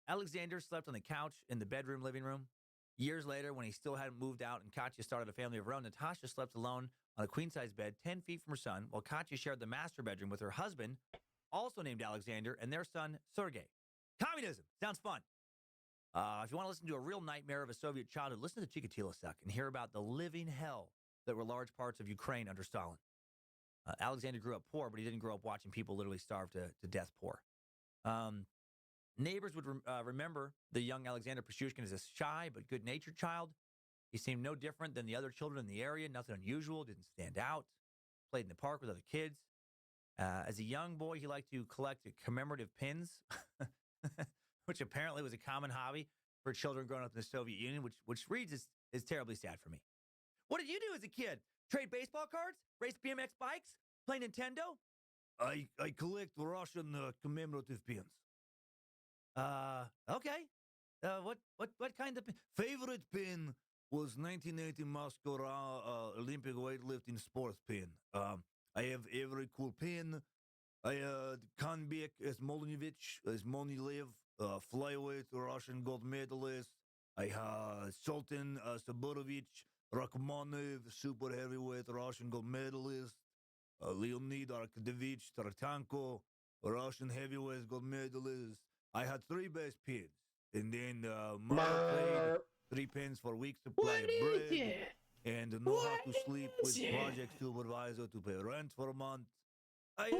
Alexander slept on the couch in the living room. Years later, when he still hadn't moved out and Katya started a family of her own, Natasha slept alone on a queen-size bed 10 feet from her son, while Katya shared the master bedroom with her husband, also named Alexander, and their son, Sergei. Communism. Sounds fun. If you want to listen to a real nightmare of a Soviet childhood, listen to Chikatilo Suck and hear about the living hell that were large parts of Ukraine under Stalin. Alexander grew up poor, but he didn't grow up watching people literally starve to death poor. Neighbors would remember the young Alexander Pashushkin as a shy but good-natured child. He seemed no different than the other children in the area, nothing unusual, didn't stand out, played in the park with other kids. As a young boy, he liked to collect commemorative pins, which apparently was a common hobby for children growing up in the Soviet Union, which reads is terribly sad for me. What did you do as a kid? Trade baseball cards? Race BMX bikes? Play Nintendo? I collect Russian commemorative pins. Okay. What kind of pin? Favorite pin was 1980 Moscow Olympic weightlifting sports pin. I have every cool pin. I Kanbek Smolnyevich, Smolnylev, flyweight Russian gold medalist. I have Sultan Saburovich Rachmanov, super heavyweight Russian gold medalist. Leonid Arkadovich Tartanko, Russian heavyweight gold medalist. I had 3 best pins, and then Mark 3 pins for weeks to play bread, and know how to sleep with project supervisor to pay rent for a month. I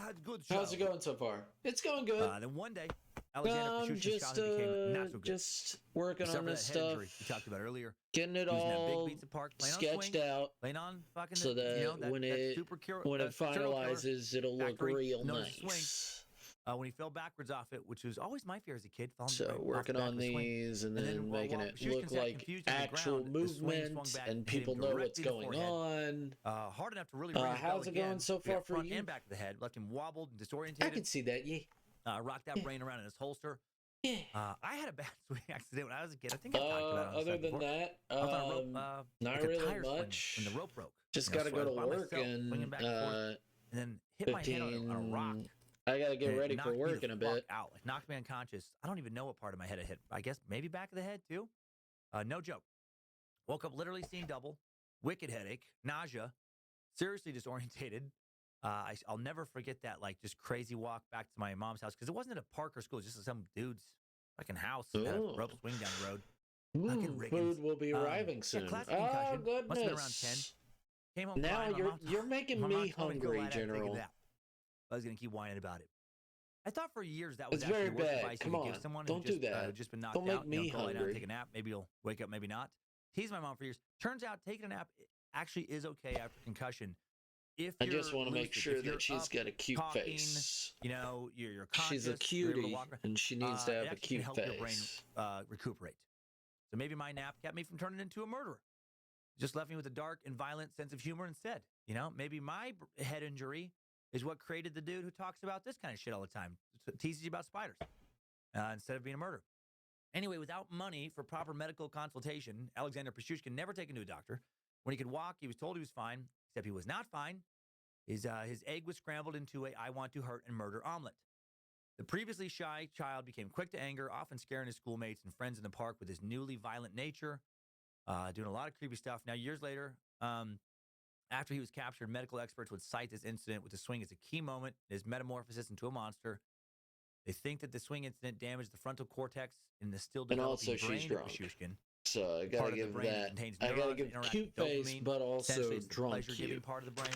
had good childhood. How's it going so far? It's going good. Then one day, Alexander Pashushkin's childhood became not so good. Just working on this stuff. We talked about earlier. Getting it all sketched out, playing on fucking so that when it finalizes, it'll look real nice. when he fell backwards off it, which was always my fear as a kid. So working on these and then making it look like actual movement and people know what's going on. Hard enough to really how's it going so far for you? And back of the head, left him wobbled and disorientated. I can see that, yeah. Rocked that brain around in his holster. Yeah. I had a bad swing accident when I was a kid. I think I talked about it. Other than that, not really much. When the rope broke. Just got to go to work and then hit my head on a rock. I got to get ready for work in a bit. Out, like knocked me unconscious. I don't even know what part of my head it hit. I guess maybe back of the head too. No joke. Woke up literally seeing double. Wicked headache, nausea, seriously disorientated. I'll never forget that like just crazy walk back to my mom's house because it wasn't at a park or school. It was just some dude's fucking house that had a rope swing down the road. Food will be arriving soon. Oh goodness! Must have been around 10. Came home. Now you're making me hungry, General. I was gonna keep whining about it. I thought for years that was it's very bad. Advice Come on, give someone don't who do that. Just been knocked don't make out, me go lie down, hungry. take a nap. Maybe you'll wake up, maybe not. Teased my mom for years. Turns out taking a nap actually is okay after concussion. If I just want to make sure that she's got a cute talking, face. You know, you're conscious. She's a cutie, and she needs to have a cute help face. Your brain recuperate. So maybe my nap kept me from turning into a murderer. Just left me with a dark and violent sense of humor instead. You know, maybe my head injury is what created the dude who talks about this kind of shit all the time, teases you about spiders, instead of being a murderer. Anyway, without money for proper medical consultation, Alexander Pichushkin never taken to a doctor. When he could walk, he was told he was fine, except he was not fine. His egg was scrambled into a I want to hurt and murder omelet. The previously shy child became quick to anger, often scaring his schoolmates and friends in the park with his newly violent nature, doing a lot of creepy stuff. Now, years later, after he was captured, medical experts would cite this incident with the swing as a key moment in his metamorphosis into a monster. They think that the swing incident damaged the frontal cortex in the still developing brain of Pichushkin. So I gotta give that. I gotta give cute face, but also drunk cute. Part of the brain.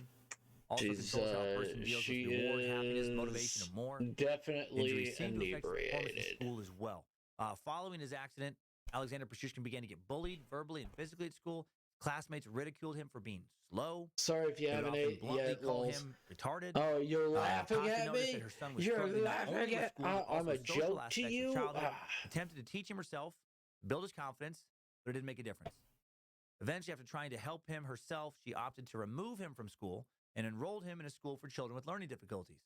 Also controls how a person deals with reward, happiness, motivation, and more. Definitely inebriated. School as well. Following his accident, Alexander Pichushkin began to get bullied verbally and physically at school. Classmates ridiculed him for being slow. Sorry if you haven't ate yet, call him retarded. Oh, you're laughing at me? You're laughing at I'm a joke to you? Attempted to teach him herself, build his confidence, but it didn't make a difference. Eventually, after trying to help him herself, she opted to remove him from school and enrolled him in a school for children with learning difficulties.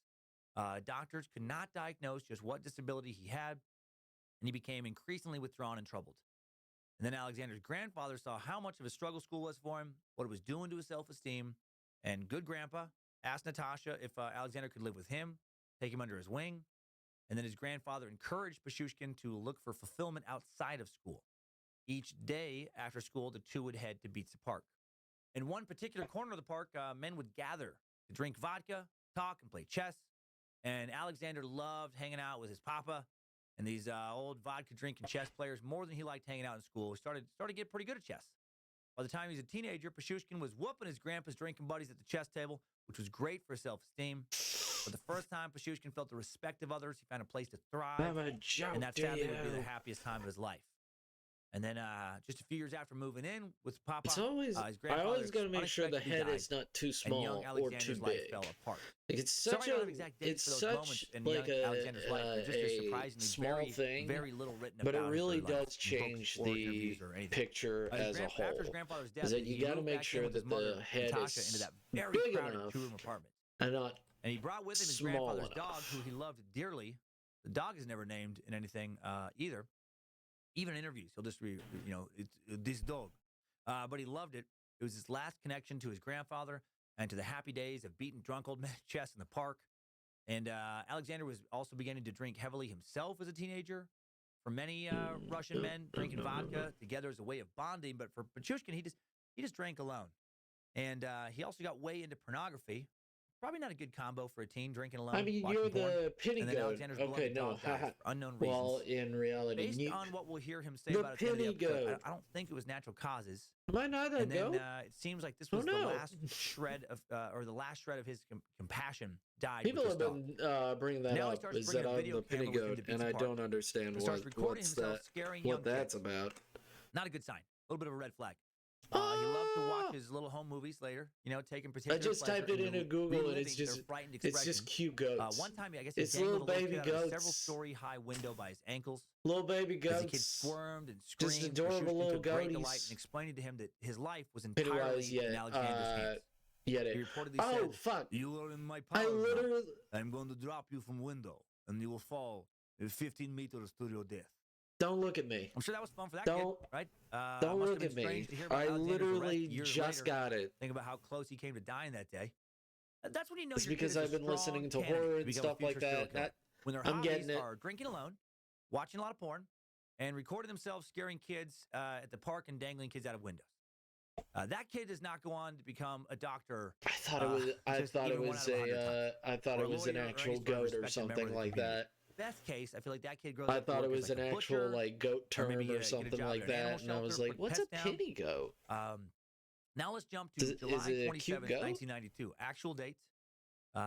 Doctors could not diagnose just what disability he had, and he became increasingly withdrawn and troubled. And then Alexander's grandfather saw how much of a struggle school was for him, what it was doing to his self-esteem, and good grandpa asked Natasha if Alexander could live with him, take him under his wing, and then his grandfather encouraged Pichushkin to look for fulfillment outside of school. Each day after school, the two would head to Pizza Park. In one particular corner of the park, men would gather to drink vodka, talk, and play chess. And Alexander loved hanging out with his papa and these old vodka-drinking chess players more than he liked hanging out in school. He started to get pretty good at chess. By the time he was a teenager, Pichushkin was whooping his grandpa's drinking buddies at the chess table, which was great for self-esteem. For the first time, Pichushkin felt the respect of others. He found a place to thrive. And that sadly would be the happiest time of his life. And then just a few years after moving in with Papa, his grandfather, I always got to make sure the head is not too small or too big. Fell apart. Like it's such like a small thing, very little written but it about really does change the picture as a whole. Is that you got to make sure that the head is big enough and not and he brought with him his grandfather's dog, who he loved dearly. The dog is never named in anything either. Even in interviews, he'll just it's this dog. But he loved it. It was his last connection to his grandfather and to the happy days of beating drunk old men at chess in the park. And Alexander was also beginning to drink heavily himself as a teenager. For many Russian men, drinking vodka together is a way of bonding. But for Pichushkin, he just drank alone. And he also got way into pornography. Probably not a good combo for a teen, drinking alone. I mean, you're the pity goat. Okay, no. Unknown reasons. Well, in reality, based on what we'll hear him say about it, I don't think it was natural causes. Why not? And then it seems like this was the last shred of, or the last shred of his compassion died. People have been bringing that up. Is that I'm the pity goat, and I don't understand what that's about. Not a good sign. A little bit of a red flag. He loved to watch his little home movies later, taking particular I just typed it into Google, and it's just cute goats. One time, I guess he dangled a little kid out of a several-story-high window by his ankles. Little baby goats. As the kid squirmed and screamed, just adorable little great goaties. delight in explaining to him that his life was entirely in Alexander's hands. He reportedly said, fuck. "You are in my power now. I'm going to drop you from window, and you will fall 15 meters to your death." Don't look at me. I'm sure that was fun for that kid, right? Don't look at me. I literally just got it. Think about how close he came to dying that day. That's when you know. It's because I've been listening to horror and stuff like that. When their hobbies are drinking alone, watching a lot of porn, and recording themselves scaring kids at the park and dangling kids out of windows. That kid does not go on to become a doctor. I thought it was an actual goat or something like that. Best case, I feel like that kid grows up. I thought it was an actual goat term or something like that, and I was like, "What's a penny goat?" Now let's jump to July 27th, 1992. Actual date. We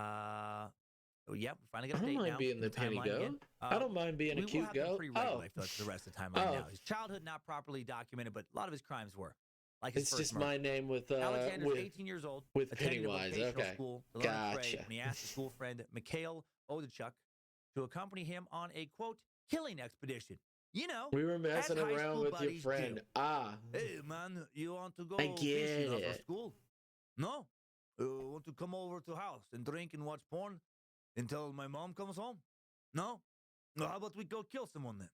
finally got a date now. I don't mind being the penny goat. I don't mind being a cute goat. Pretty regularly, I feel like, for the rest of the timeline now. His childhood not properly documented, but a lot of his crimes were. Like his it's just murder. My name with Alexander's 18 years old with Pennywise. Okay, school, gotcha. And he asked his school friend Mikhail Odechuk to accompany him on a quote killing expedition. We were messing around with your friend. Hey man, you want to go fishing after school? No, want to come over to the house and drink and watch porn until my mom comes home? No, how about we go kill someone then?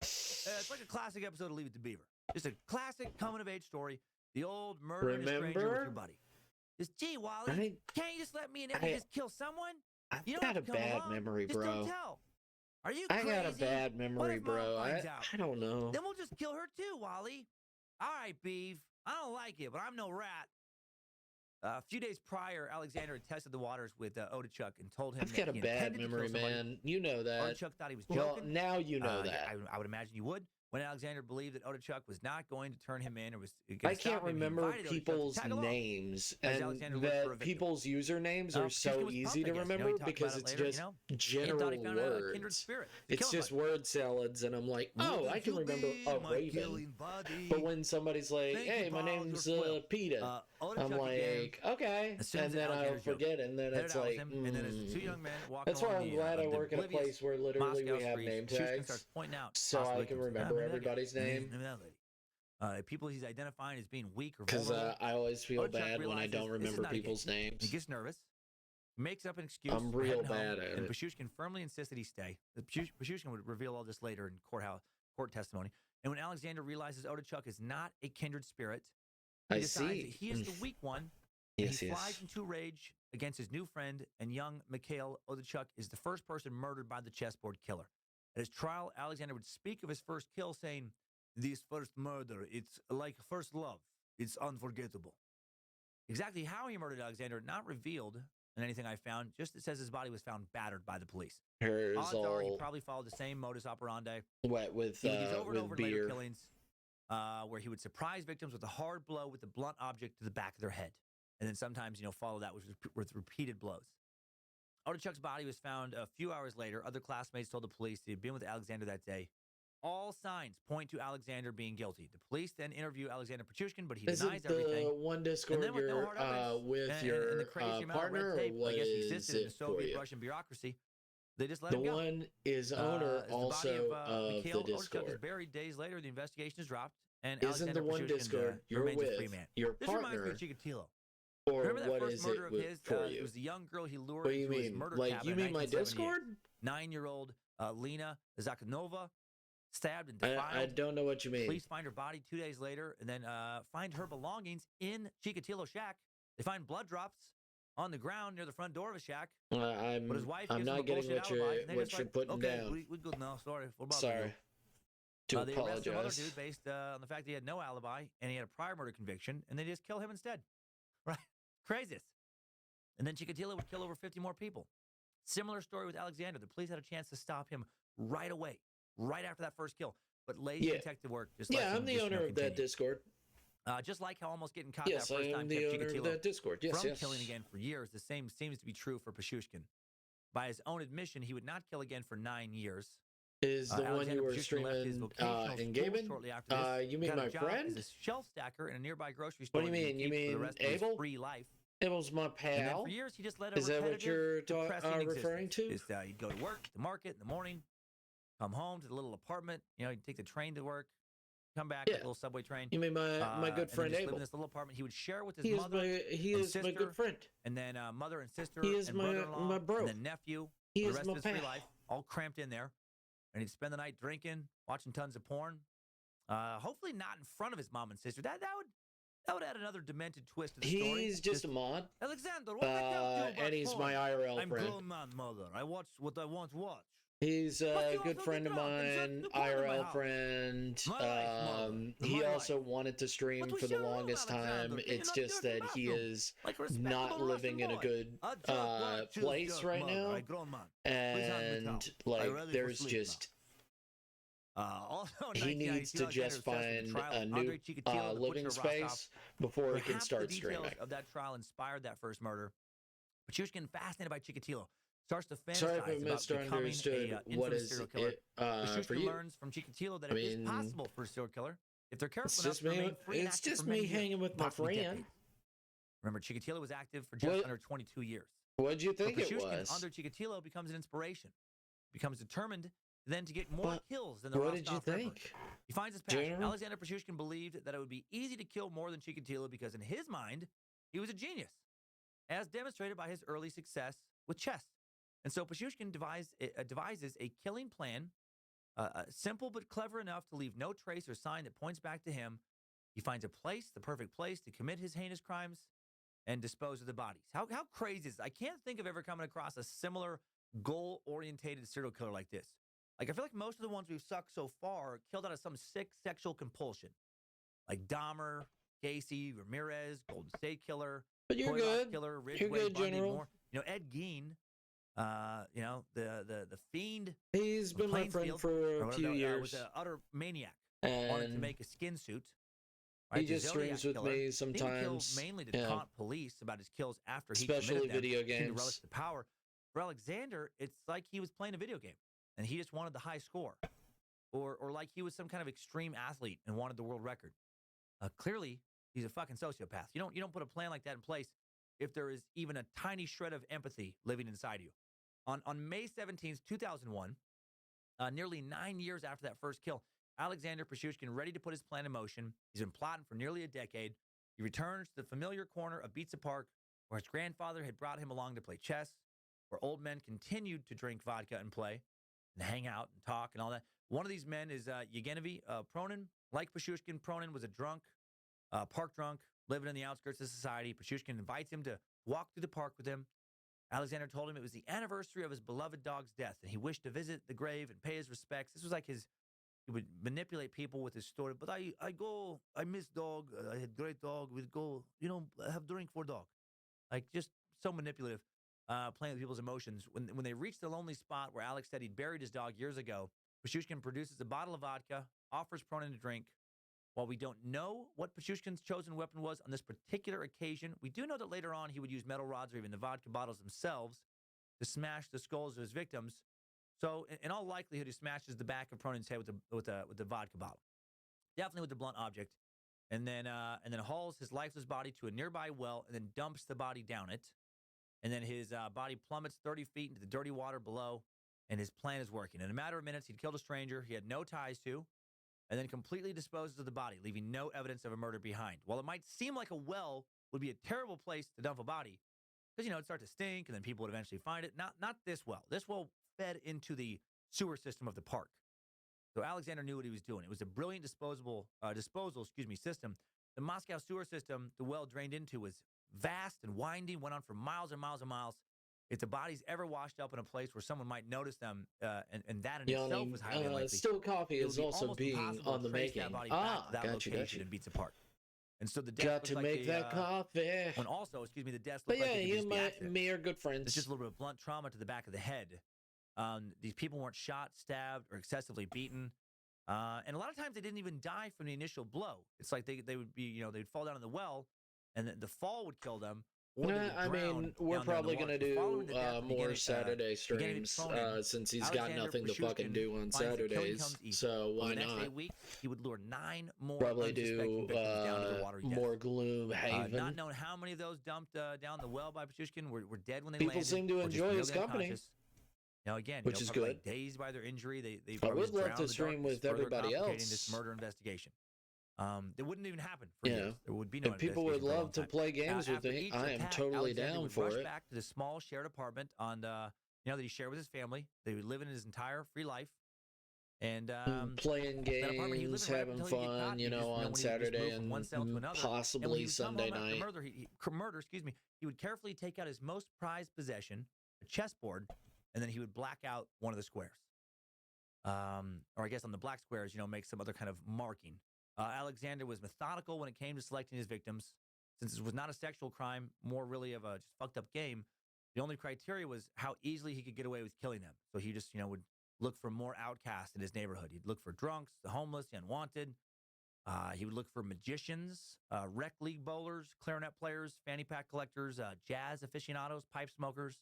It's like a classic episode of Leave It to Beaver. Just a classic coming-of-age story. The old murder and stranger with your buddy. Just, gee, Wally, can't you just let me and Eddie just kill someone? You got a bad memory, bro. Just don't tell. Are you crazy? I got a bad memory, bro. I don't know. Then we'll just kill her too, Wally. All right, Beeve. I don't like it, but I'm no rat. A few days prior, Alexander had tested the waters with Odechuk and told him I've got a bad memory, man. You know that. Odechuk thought he was joking. Well, now you know that. I would imagine you would. When Alexander believed that Odechuk was not going to turn him in or was I can't remember people's names, and that people's usernames are so easy to remember because it's just general words. It's just word salads, and I'm like, oh, I can remember a raven. But when somebody's like, hey, my name's Peter, I'm like, okay, and then I'll forget, and then it's like, that's why I'm glad I work in a place where literally we have name tags, so I can remember everybody's name. People he's identifying as being weak or vulnerable. Because I always feel bad when I don't remember people's names. He gets nervous, makes up an excuse. I'm real bad at it. And Pashushkin firmly insists that he stay. Pashushkin would reveal all this later in court testimony. And when Alexander realizes Odechuk is not a kindred spirit, he decides that he is the weak one. He flies into rage against his new friend, and young Mikhail Odechuk is the first person murdered by the chessboard killer. At his trial, Alexander would speak of his first kill, saying, "This first murder, it's like first love. It's unforgettable." Exactly how he murdered Alexander, not revealed in anything I found. Just it says his body was found battered by the police. Odds are he probably followed the same modus operandi. Wet with over and over beer. Later killings, where he would surprise victims with a hard blow with a blunt object to the back of their head, and then sometimes follow that with repeated blows. Odechuk's body was found a few hours later. Other classmates told the police he had been with Alexander that day. All signs point to Alexander being guilty. The police then interview Alexander Pashushkin, but he denies everything. The one Discord you're with your partner, or what is it for you? Russian bureaucracy. They just let him go. The one is owner also of the Discord. Odechuk is buried days later. The investigation is dropped, and isn't Alexander the one Discord you're with your partner? This reminds me of Chikatilo. Or remember that what first is murder it of his? for you? It was the young girl he lured what do you into mean? his murder Like cabin. You mean my Discord? 9-year-old Lena Zakhanova stabbed and defiled. I don't know what you mean. Police find her body 2 days later, and then find her belongings in Chikatilo's shack. They find blood drops on the ground near the front door of a shack. I'm his wife I'm not getting what you're putting down. We good now. Sorry. Sorry. To they apologize. arrested another dude based on the fact that he had no alibi and he had a prior murder conviction, and they just kill him instead. Right? Craziest. And then Chikatilo would kill over 50 more people. Similar story with Alexander. The police had a chance to stop him right away, right after that first kill. But lazy detective work just I'm the owner of that Discord. Just like how almost getting caught that first time. Yes, I am the owner of that Discord. Yes, from killing again for years. The same seems to be true for Pashushkin. By his own admission, he would not kill again for 9 years. is the one you were streaming in gaming? You mean my friend? Is a shelf stacker in a nearby grocery store. What do you mean? You mean Abel? Free life. Abel's my pal. And then for years, he just led a is that what you're referring to? He'd go to work, the market in the morning, come home to the little apartment. You know, he'd take the train to work, come back with a little subway train. You mean my good friend Abel? Live in this little apartment. He would share with his mother. He is my good friend. And then mother and sister. He is and my bro. And then nephew. He is the rest my of his pal. free life, all cramped in there. And he'd spend the night drinking, watching tons of porn. Hopefully not in front of his mom and sister. That would add another demented twist to the story. He's just a mod. Alexander, what the hell do you about and he's porn? my IRL friend. I'm grown man, mother. I watch what I want to watch. He's a good friend of mine, IRL friend. He also wanted to stream for the longest time. It's just that he is not living in a good place right now. And like there's just he needs to just find a new living space before he can start streaming. Of that trial inspired that first murder. Pachushkin, fascinated by Chikatilo, starts to fantasize Sorry if I about becoming misunderstood. What is serial killer. it for you? Learns from Chikatilo that it is possible for a serial killer if they're careful enough to remain free and It's active just for many me hanging years, with my possibly friend. decades. Remember, Chikatilo was active for just under 22 years. What'd you think it Pachushkin, was? under Chikatilo, becomes an inspiration. Becomes determined then to get more kills than the What Rostov did you Ripper. think? He finds his passion. General? Alexander Pachushkin believed that it would be easy to kill more than Chikatilo because in his mind, he was a genius, as demonstrated by his early success with chess. And so Pachushkin devises a killing plan, simple but clever enough to leave no trace or sign that points back to him. He finds the perfect place to commit his heinous crimes and dispose of the bodies. How crazy is this? I can't think of ever coming across a similar goal-orientated serial killer like this. Like, I feel like most of the ones we've sucked so far are killed out of some sick sexual compulsion. Like Dahmer, Gacy, Ramirez, Golden State Killer, But you're good. Killer, Ridgway, You're good, Bundy, General. Moore. You know, Ed Gein, the Fiend. He's been my friend for a few years. Was an utter maniac. And wanted to make a skin suit. He just streams with me sometimes. Mainly to taunt police about his kills after he especially committed them. video To games. relish the power. For Alexander, it's like he was playing a video game, and he just wanted the high score. Or like he was some kind of extreme athlete and wanted the world record. Clearly, he's a fucking sociopath. You don't put a plan like that in place if there is even a tiny shred of empathy living inside you. On May 17th, 2001, nearly 9 years after that first kill, Alexander Pachushkin, ready to put his plan in motion. He's been plotting for nearly a decade. He returns to the familiar corner of Pizza Park, where his grandfather had brought him along to play chess, where old men continued to drink vodka and play, and hang out and talk and all that. One of these men is Yevgeny Pronin. Like Pachushkin, Pronin was a drunk, park drunk, living in the outskirts of society. Pachushkin invites him to walk through the park with him. Alexander told him it was the anniversary of his beloved dog's death, and he wished to visit the grave and pay his respects. This was like he would manipulate people with his story. But I miss dog. I had great dog. We'd go, have drink for dog. Like, just so manipulative, playing with people's emotions. When they reached the lonely spot where Alex said he'd buried his dog years ago, Pachushkin produces a bottle of vodka, offers Pronin a drink. While we don't know what Pachushkin's chosen weapon was on this particular occasion, we do know that later on he would use metal rods or even the vodka bottles themselves to smash the skulls of his victims. So, in all likelihood, he smashes the back of Pronin's head with the vodka bottle, definitely with the blunt object, and then hauls his lifeless body to a nearby well and then dumps the body down it, and then his body plummets 30 feet into the dirty water below, and his plan is working. In a matter of minutes, he'd killed a stranger he had no ties to, and then completely disposes of the body, leaving no evidence of a murder behind. While it might seem like a well would be a terrible place to dump a body, because it'd start to stink, and then people would eventually find it. Not this well. This well fed into the sewer system of the park. So Alexander knew what he was doing. It was a brilliant disposal system. The Moscow sewer system the well drained into was vast and winding, went on for miles and miles and miles. If the bodies ever washed up in a place where someone might notice them, and that in itself was highly unlikely. Still coffee is also being on the making. That location in Pizza Park. And so the death got to make that coffee. When also, the death but looked yeah, like you and me are good friends. It's just a little bit of blunt trauma to the back of the head. These people weren't shot, stabbed, or excessively beaten. And a lot of times they didn't even die from the initial blow. It's like they would be, they'd fall down in the well, and the fall would kill them, I mean, we're probably going to do more Saturday streams since he's got nothing to fucking do on Saturdays. So why not? Next 8 weeks, he would lure 9 more probably do down to the watery death. more Gloomhaven. Not knowing how many of those dumped down the well by Pichushkin were dead when they landed. People seem to enjoy his company. Now again, which is good. Like dazed by their injury, they I would love to stream with everybody else. This murder investigation. It wouldn't even happen for years. There would be no. If people would love to play games with me, I am totally down for it. Back to the small shared apartment on that he shared with his family. They would live in his entire free life, and playing games, having fun, on Saturday and possibly Sunday night. Murder, he would carefully take out his most prized possession, a chessboard, and then he would black out one of the squares. Or I guess on the black squares, make some other kind of marking. Alexander was methodical when it came to selecting his victims. Since it was not a sexual crime, more really of a just fucked up game, the only criteria was how easily he could get away with killing them. So he just, would look for more outcasts in his neighborhood. He'd look for drunks, the homeless, the unwanted. He would look for magicians, rec league bowlers, clarinet players, fanny pack collectors, jazz aficionados, pipe smokers,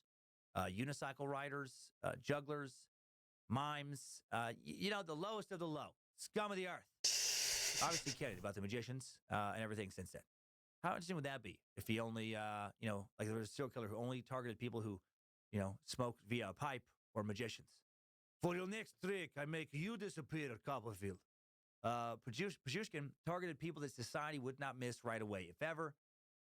unicycle riders, jugglers, mimes, the lowest of the low, scum of the earth. Obviously kidding about the magicians and everything since then. How interesting would that be if he only, like there was a serial killer who only targeted people who, smoked via a pipe or magicians? For your next trick, I make you disappear, Copperfield. Pichushkin targeted people that society would not miss right away, if ever.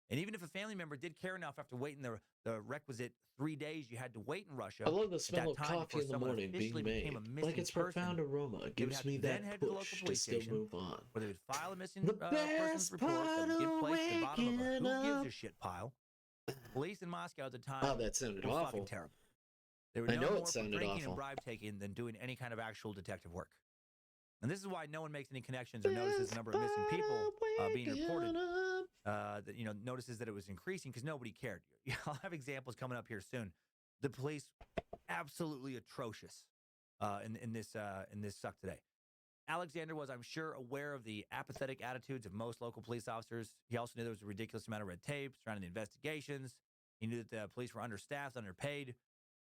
And even if a family member did care enough after waiting the requisite 3 days you had to wait in Russia. I love the smell of coffee in the morning being made. Like its profound aroma. It gives me that push to still move on. Where they would file a missing person's report that would give place to the bottom of a who gives a shit pile. Police in Moscow at the time that sounded were awful. Fucking terrible. They were no more for drinking and bribe taking than doing any kind of actual detective work. And this is why no one makes any connections or notices the number of missing people being reported. Notices that it was increasing because nobody cared. I'll have examples coming up here soon. The police, absolutely atrocious in this suck today. Alexander was, I'm sure, aware of the apathetic attitudes of most local police officers. He also knew there was a ridiculous amount of red tape surrounding the investigations. He knew that the police were understaffed, underpaid.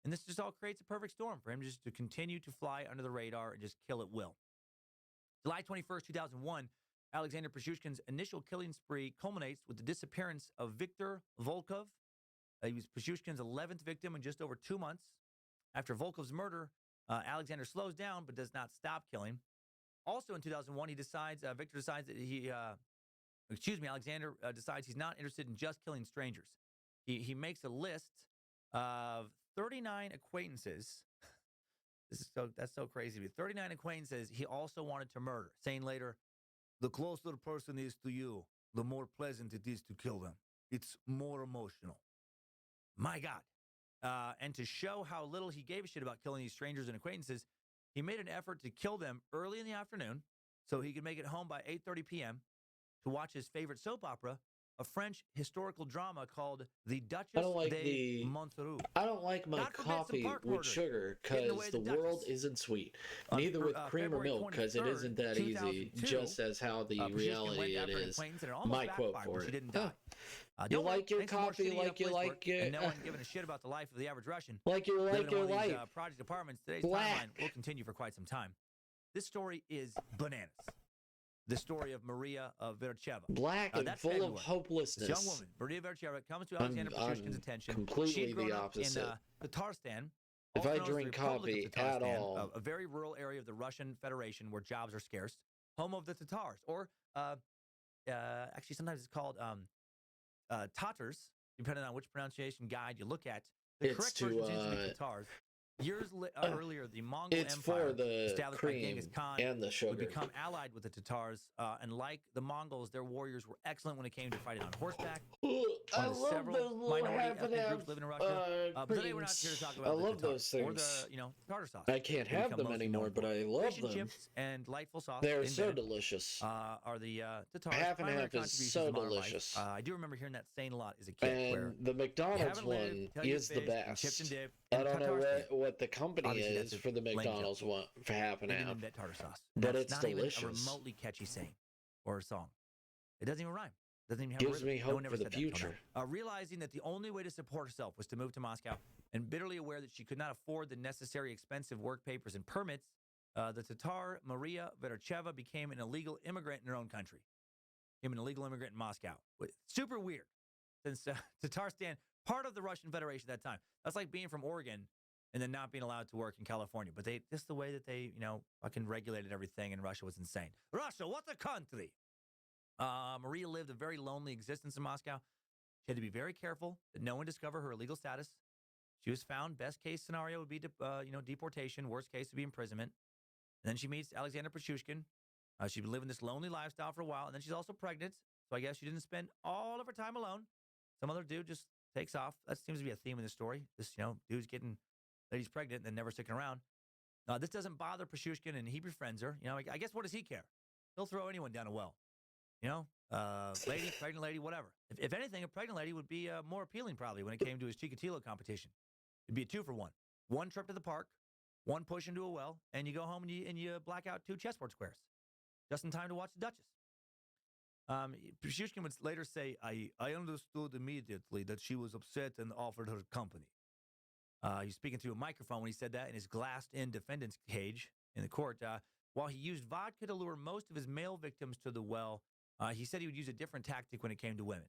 And this just all creates a perfect storm for him just to continue to fly under the radar and just kill at will. July 21st, 2001, Alexander Pichushkin's initial killing spree culminates with the disappearance of Viktor Volkov. He was Pichushkin's 11th victim in just over 2 months. After Volkov's murder, Alexander slows down but does not stop killing. Also in 2001, Alexander decides he's not interested in just killing strangers. He makes a list of 39 acquaintances. That's so crazy to me. 39 acquaintances he also wanted to murder, saying later, "The closer the person is to you, the more pleasant it is to kill them. It's more emotional." My God. And to show how little he gave a shit about killing these strangers and acquaintances, he made an effort to kill them early in the afternoon so he could make it home by 8:30 p.m. to watch his favorite soap opera, a French historical drama called The Duchess de Montereau. I don't like my coffee with sugar because the world isn't sweet. Neither with cream or milk because it isn't that easy, just as how the reality it is. My quote for it. You like your coffee like you like your... And no one giving a shit about the life of the average Russian. Like you like your life. Project apartments. Today's timeline will continue for quite some time. This story is bananas. The story of Maria Vercheva. Black and full of hopelessness. This young woman, Maria Vercheva, comes to Alexander Pichushkin's attention. Completely the opposite. In Tatarstan. If I drink coffee at all. A very rural area of the Russian Federation where jobs are scarce. Home of the Tatars. Or, actually, sometimes it's called Tatars, depending on which pronunciation guide you look at. The correct version seems to be Tatars. Years earlier, the Mongol Empire, established by Genghis Khan, would become allied with the Tatars, and like the Mongols, their warriors were excellent when it came to fighting on horseback. I love several minority ethnic groups living in Russia. But today we're not here to talk about the Tatars or the tartar sauce. I can't have them anymore, but I love them. Chips and delightful sauce. They're so delicious. Are the Tatars? Half and half is so delicious. I do remember hearing that saying a lot as a kid. And the McDonald's one is the best. Chips and dip. I don't know what the company is for the McDonald's one for half and half. Tartar sauce. But it's not delicious. Even a remotely catchy saying or a song. It doesn't even rhyme. Doesn't even have gives a me hope no for the future. Realizing that the only way to support herself was to move to Moscow, and bitterly aware that she could not afford the necessary expensive work papers and permits, the Tatar Maria Veracheva became an illegal immigrant in her own country. Became an illegal immigrant in Moscow. Super weird, since Tatarstan, part of the Russian Federation at that time. That's like being from Oregon and then not being allowed to work in California. But just the way that they, fucking regulated everything in Russia was insane. Russia, what a country! Maria lived a very lonely existence in Moscow. She had to be very careful that no one discover her illegal status. She was found. Best case scenario would be, deportation. Worst case would be imprisonment. And then she meets Alexander Pichushkin. She'd been living this lonely lifestyle for a while, and then she's also pregnant. So I guess she didn't spend all of her time alone. Some other dude just takes off. That seems to be a theme in the story. This, dude's getting ladies pregnant and then never sticking around. This doesn't bother Pichushkin, and he befriends her. I guess what does he care? He'll throw anyone down a well. Lady, pregnant lady, whatever. If anything, a pregnant lady would be more appealing probably when it came to his Chikatilo competition. It'd be a 2-for-1. One trip to the park, one push into a well, and you go home and you black out 2 chessboard squares. Just in time to watch the Duchess. Pichushkin would later say, I understood immediately that she was upset and offered her company. He's speaking through a microphone when he said that in his glassed-in defendant's cage in the court. While he used vodka to lure most of his male victims to the well, he said he would use a different tactic when it came to women.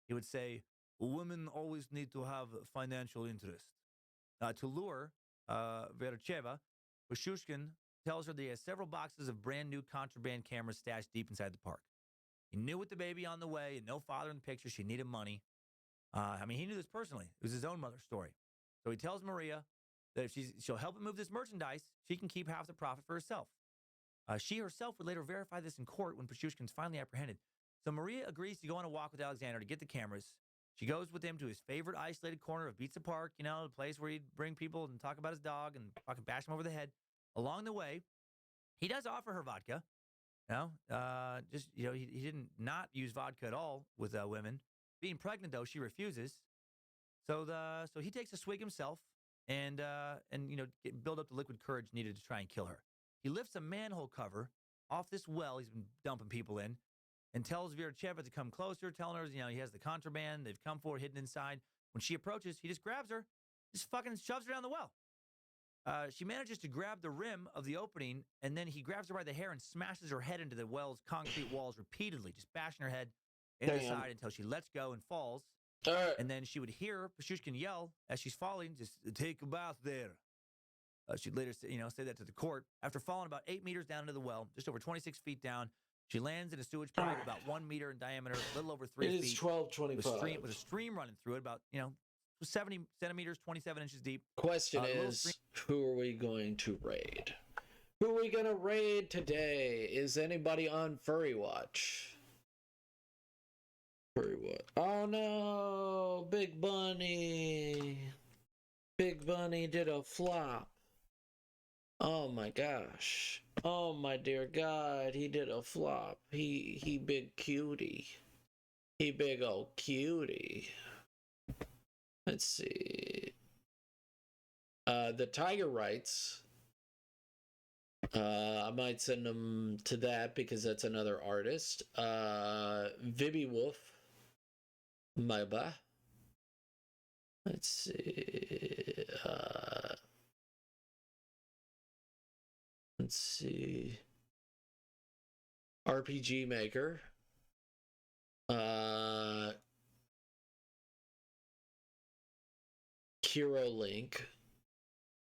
He would say, women always need to have financial interest. To lure Veracheva, Pichushkin tells her that he has several boxes of brand new contraband cameras stashed deep inside the park. He knew with the baby on the way and no father in the picture, she needed money. He knew this personally. It was his own mother's story. So he tells Maria that if she'll help him move this merchandise, she can keep half the profit for herself. She herself would later verify this in court when Pichushkin's finally apprehended. So Maria agrees to go on a walk with Alexander to get the cameras. She goes with him to his favorite isolated corner of Pizza Park, the place where he'd bring people and talk about his dog and fucking bash him over the head. Along the way, he does offer her vodka. He didn't not use vodka at all with women. Being pregnant, though, she refuses. So he takes a swig himself and build up the liquid courage needed to try and kill her. He lifts a manhole cover off this well he's been dumping people in and tells Veracheva to come closer, telling her, he has the contraband they've come for hidden inside. When she approaches, he just grabs her, just fucking shoves her down the well. She manages to grab the rim of the opening, and then he grabs her by the hair and smashes her head into the well's concrete walls repeatedly, just bashing her head into the side until she lets go and falls. And then she would hear Pichushkin yell as she's falling, just take a bath there. She'd later say that to the court. After falling about 8 meters down into the well, just over 26 feet down, she lands in a sewage pipe about 1 meter in diameter, a little over 3 feet. It is 12:25. With a stream running through it, about 70 centimeters, 27 inches deep. Question is, who are we going to raid? Who are we going to raid today? Is anybody on Furry Watch? Furry Watch. Oh no, Big Bunny. Big Bunny did a flop. Oh my gosh. Oh my dear God, he did a flop. He big cutie. He big old cutie. Let's see. The Tiger Rights. I might send them to that because that's another artist. Vibby Wolf. Maiba. Let's see. Let's see. RPG Maker. Hero Link.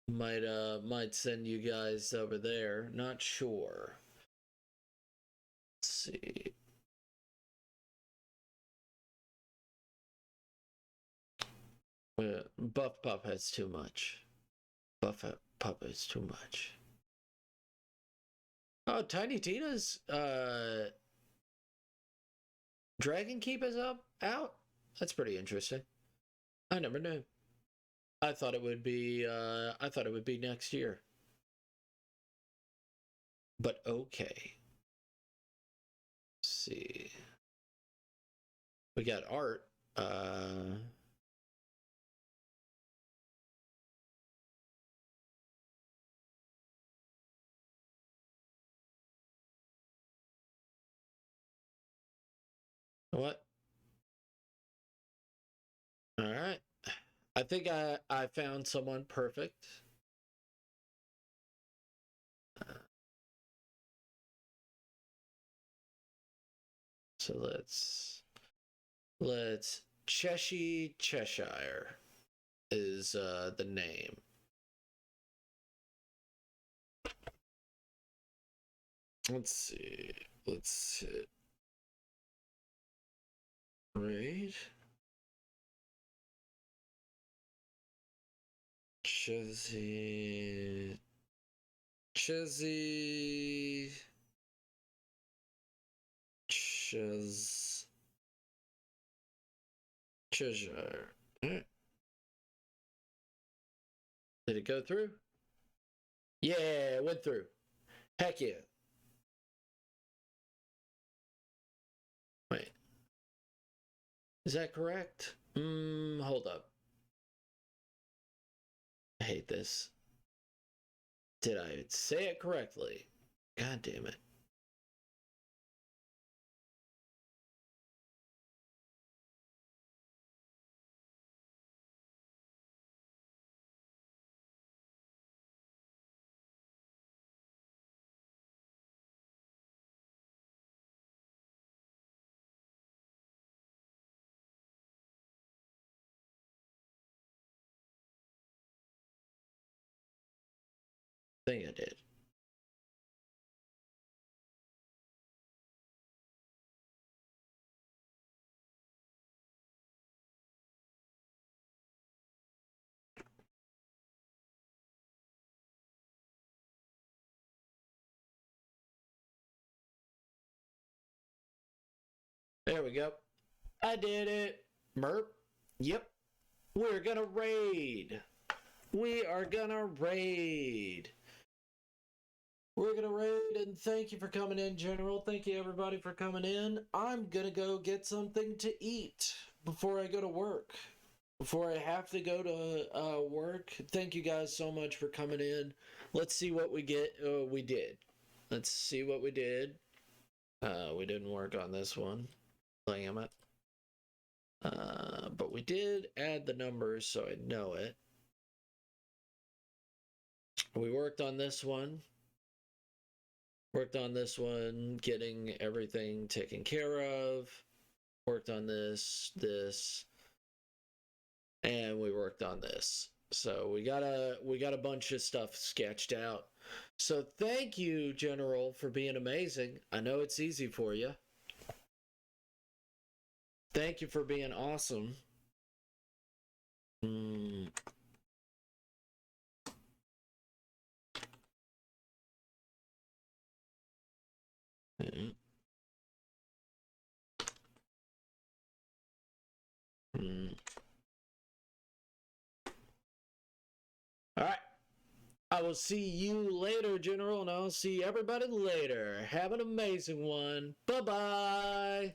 Might send you guys over there. Not sure. Let's see. Buff Pup has too much. Buff Pup has too much. Oh, Tiny Tina's Dragon Keep is out? That's pretty interesting. I never knew. I thought it would be next year. But okay. Let's see. We got art. What? All right. I think I found someone perfect. So let's Cheshire is the name. Let's see. Right. Cheshire. Right. Did it go through? Yeah, it went through. Heck yeah. Wait. Is that correct? Hold up. I hate this. Did I say it correctly? God damn it. I think I did. There we go. I did it. Merp. Yep. We're gonna raid. We are gonna raid. We're gonna raid, and thank you for coming in, General. Thank you, everybody, for coming in. I'm gonna go get something to eat before I go to work. Before I have to go to work. Thank you guys so much for coming in. Let's see what we get. We did. Let's see what we did. We didn't work on this one. Damn it. But we did add the numbers, so I know it. We worked on this one. Worked on this one, getting everything taken care of. Worked on this, and we worked on this. So we got a bunch of stuff sketched out. So thank you, General, for being amazing. I know it's easy for you. Thank you for being awesome. All right. I will see you later, General, and I'll see everybody later. Have an amazing one. Bye-bye.